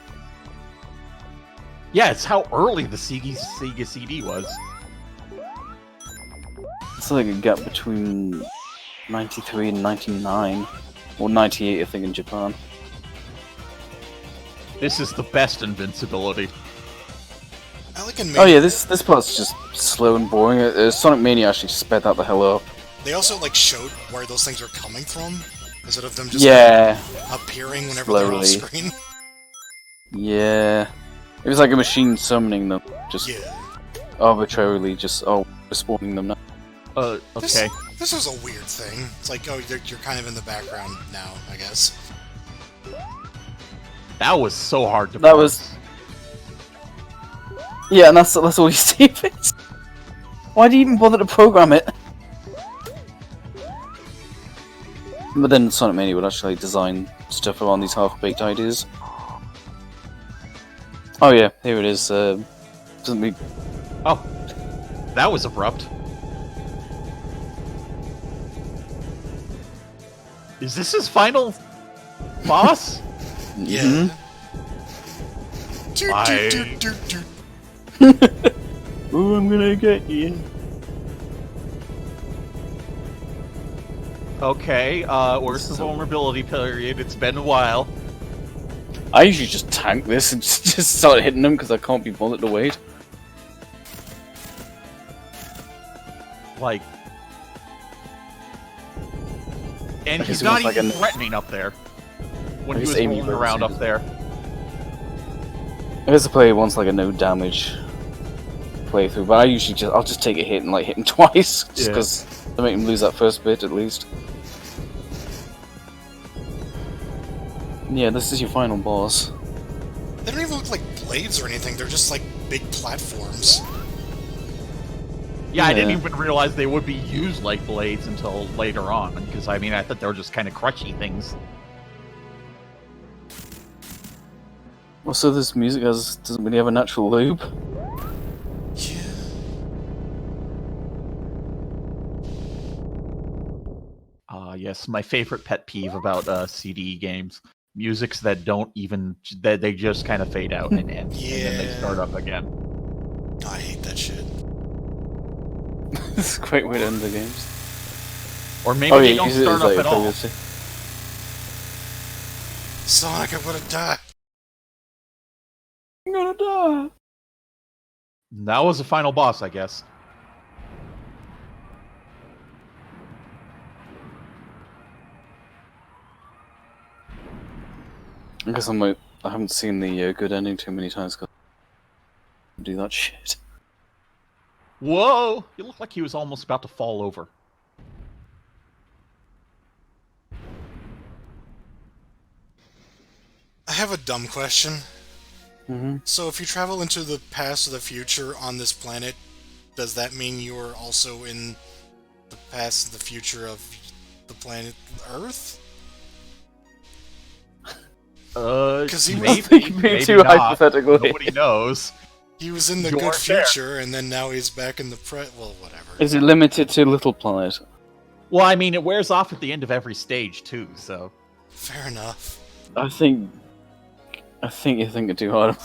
Yeah, it's how early the Sega CD was. It's like a gap between 93 and 99, or 98, I think, in Japan. This is the best invincibility. I like in Oh yeah, this part's just slow and boring. Sonic Mania actually sped that the hell up. They also like showed where those things are coming from instead of them just appearing whenever they're on slowly. screen. Yeah. It was like a machine summoning them, just Yeah. arbitrarily, just we're spawning them now. Okay. This was a weird thing. It's like, oh, you're kind of in the background now, I guess. That was so hard to That parse. was. Yeah, and that's all you see of it. Why do you even bother to program it? But then Sonic Mania would actually design stuff around these half-baked ideas. Oh yeah, here it is. Doesn't be. Oh, that was abrupt. Is this his final boss? Yeah. I- Ooh, I'm gonna get you. Okay, where's the vulnerability period? It's been a while. I usually just tank this and just start hitting them because I can't be bothered to wait. Like... And I he's guess it not was like even a- threatening up there. When I he guess was Amy rolling was around saying up there. I guess the player wants like a no damage playthrough, but I'll just take a hit and like hit him twice, just Yeah. because to make him lose that first bit at least. Yeah, this is your final boss. They don't even look like blades or anything. They're just like big platforms. Yeah, I didn't Yeah. even realize they would be used like blades until later on, because I mean, I thought they were just kind of crutchy things. Also, this music doesn't really have a natural loop. Yeah. Yes, my favorite pet peeve about CD games. musics that don't even that they just kind of fade out and end, and then they start up again. I hate that shit. It's a great way to end the games. Or maybe they don't use it start as, up at all. previously. Sonic, I'm gonna die. I'm gonna die. That was the final boss, I guess. I guess I haven't seen the good ending too many times because I do that shit. Whoa! He looked like he was almost about to fall over. I have a dumb question. Mm-hmm. So if you travel into the past or the future on this planet, does that mean you are also in the past or the future of the planet Earth? Because he maybe too not. hypothetical. Nobody knows. He was in the You good weren't there. future, and then now he's back in the well, whatever. Is it limited to Little Planet? Well, I mean, it wears off at the end of every stage too. So Fair enough. I think you're thinking too hard.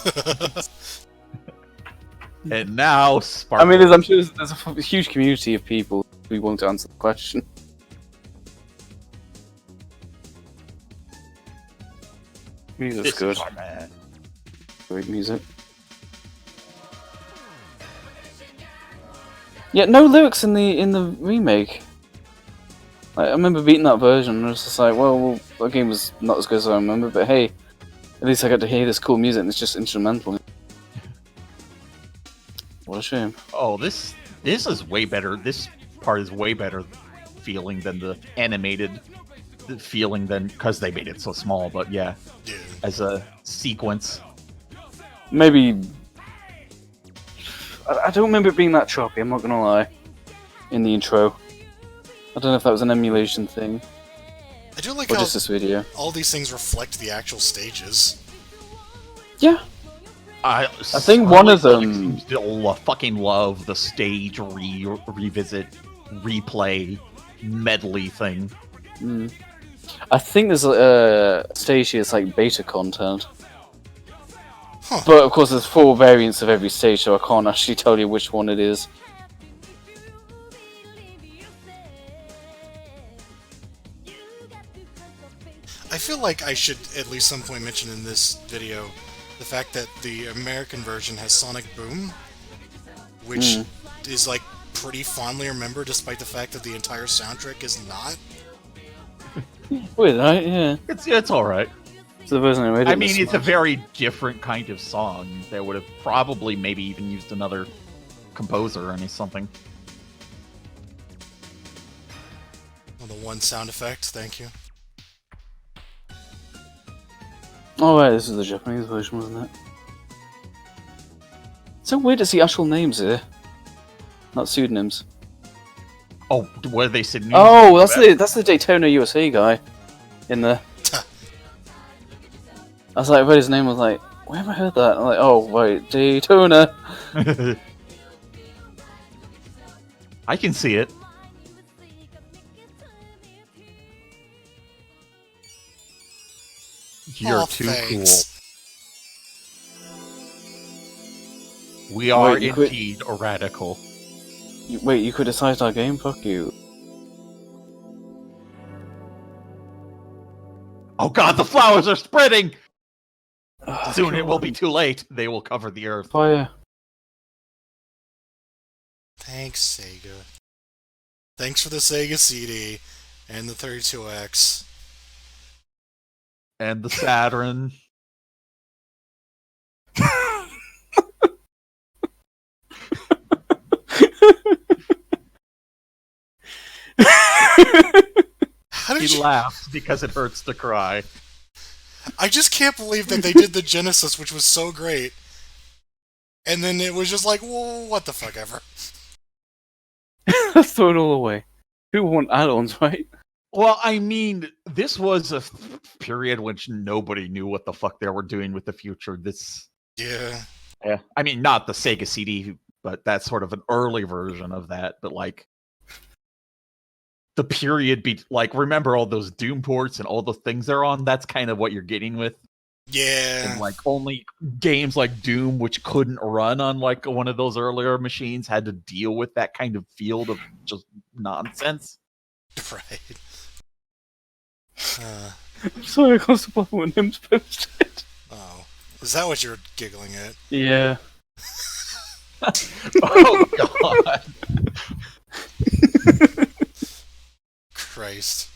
and now I Sparkle. mean, I'm sure there's a huge community of people who want to answer the question. Music's This good. is our man. Great music. Yeah, no lyrics in the remake. I remember beating that version and I was just like, well, that game was not as good as I remember, but hey, at least I got to hear this cool music and it's just instrumental. What a shame. Oh, this is way better. This part is way better feeling than the animated feeling than because they made it so small. But yeah, as a sequence, maybe I don't remember it being that choppy. I'm not gonna lie. In the intro, I don't know if that was an emulation thing I do like or how just this video. all these things reflect the actual stages. Yeah. I think one of them still fucking love the stage revisit, replay, medley thing. Mm. I think there's a stage here that's like beta content. Huh. But of course there's 4 variants of every stage, so I can't actually tell you which one it is. I feel like I should at least some point mention in this video the fact that the American version has Sonic Boom, which is like pretty fondly remembered despite the fact that the entire soundtrack is not. Weird, right? Yeah. It's all right. It's the version I made. I mean, it's a very different kind of song. They would have probably maybe even used another composer or something. Well, the one sound effect, thank you. Oh right, this is the Japanese version, wasn't it? It's so weird to see actual names here, not pseudonyms. Oh, where they said? Oh, that's the Daytona USA guy in there. I was like, I read his name. I was like, where have I heard that? I'm like, oh wait, Daytona. I can see it. You're too thanks. cool. We are Wait, you quit- indeed a radical. Wait, you criticized our game? Fuck you. Oh god, the flowers are spreading! Oh, Soon it God. will be too late. They will cover the earth. Fire. Thanks, Sega. Thanks for the Sega CD and the 32X. And the Saturn. How did He you... laughs because it hurts to cry. I just can't believe that they did the Genesis, which was so great. And then it was just like, well, what the fuck ever. Let's throw it all away. Who want add-ons, right? Well, I mean, this was a period which nobody knew what the fuck they were doing with the future. Yeah. Yeah. I mean, not the Sega CD, but that's sort of an early version of that. But like, the period like remember all those Doom ports and all the things they're on. That's kind of what you're getting with. Yeah. And like only games like Doom, which couldn't run on like one of those earlier machines, had to deal with that kind of field of just nonsense. Right. I'm sorry, I can't stop laughing when Nim's posted. Oh. Is that what you're giggling at? Yeah. Oh god. Christ.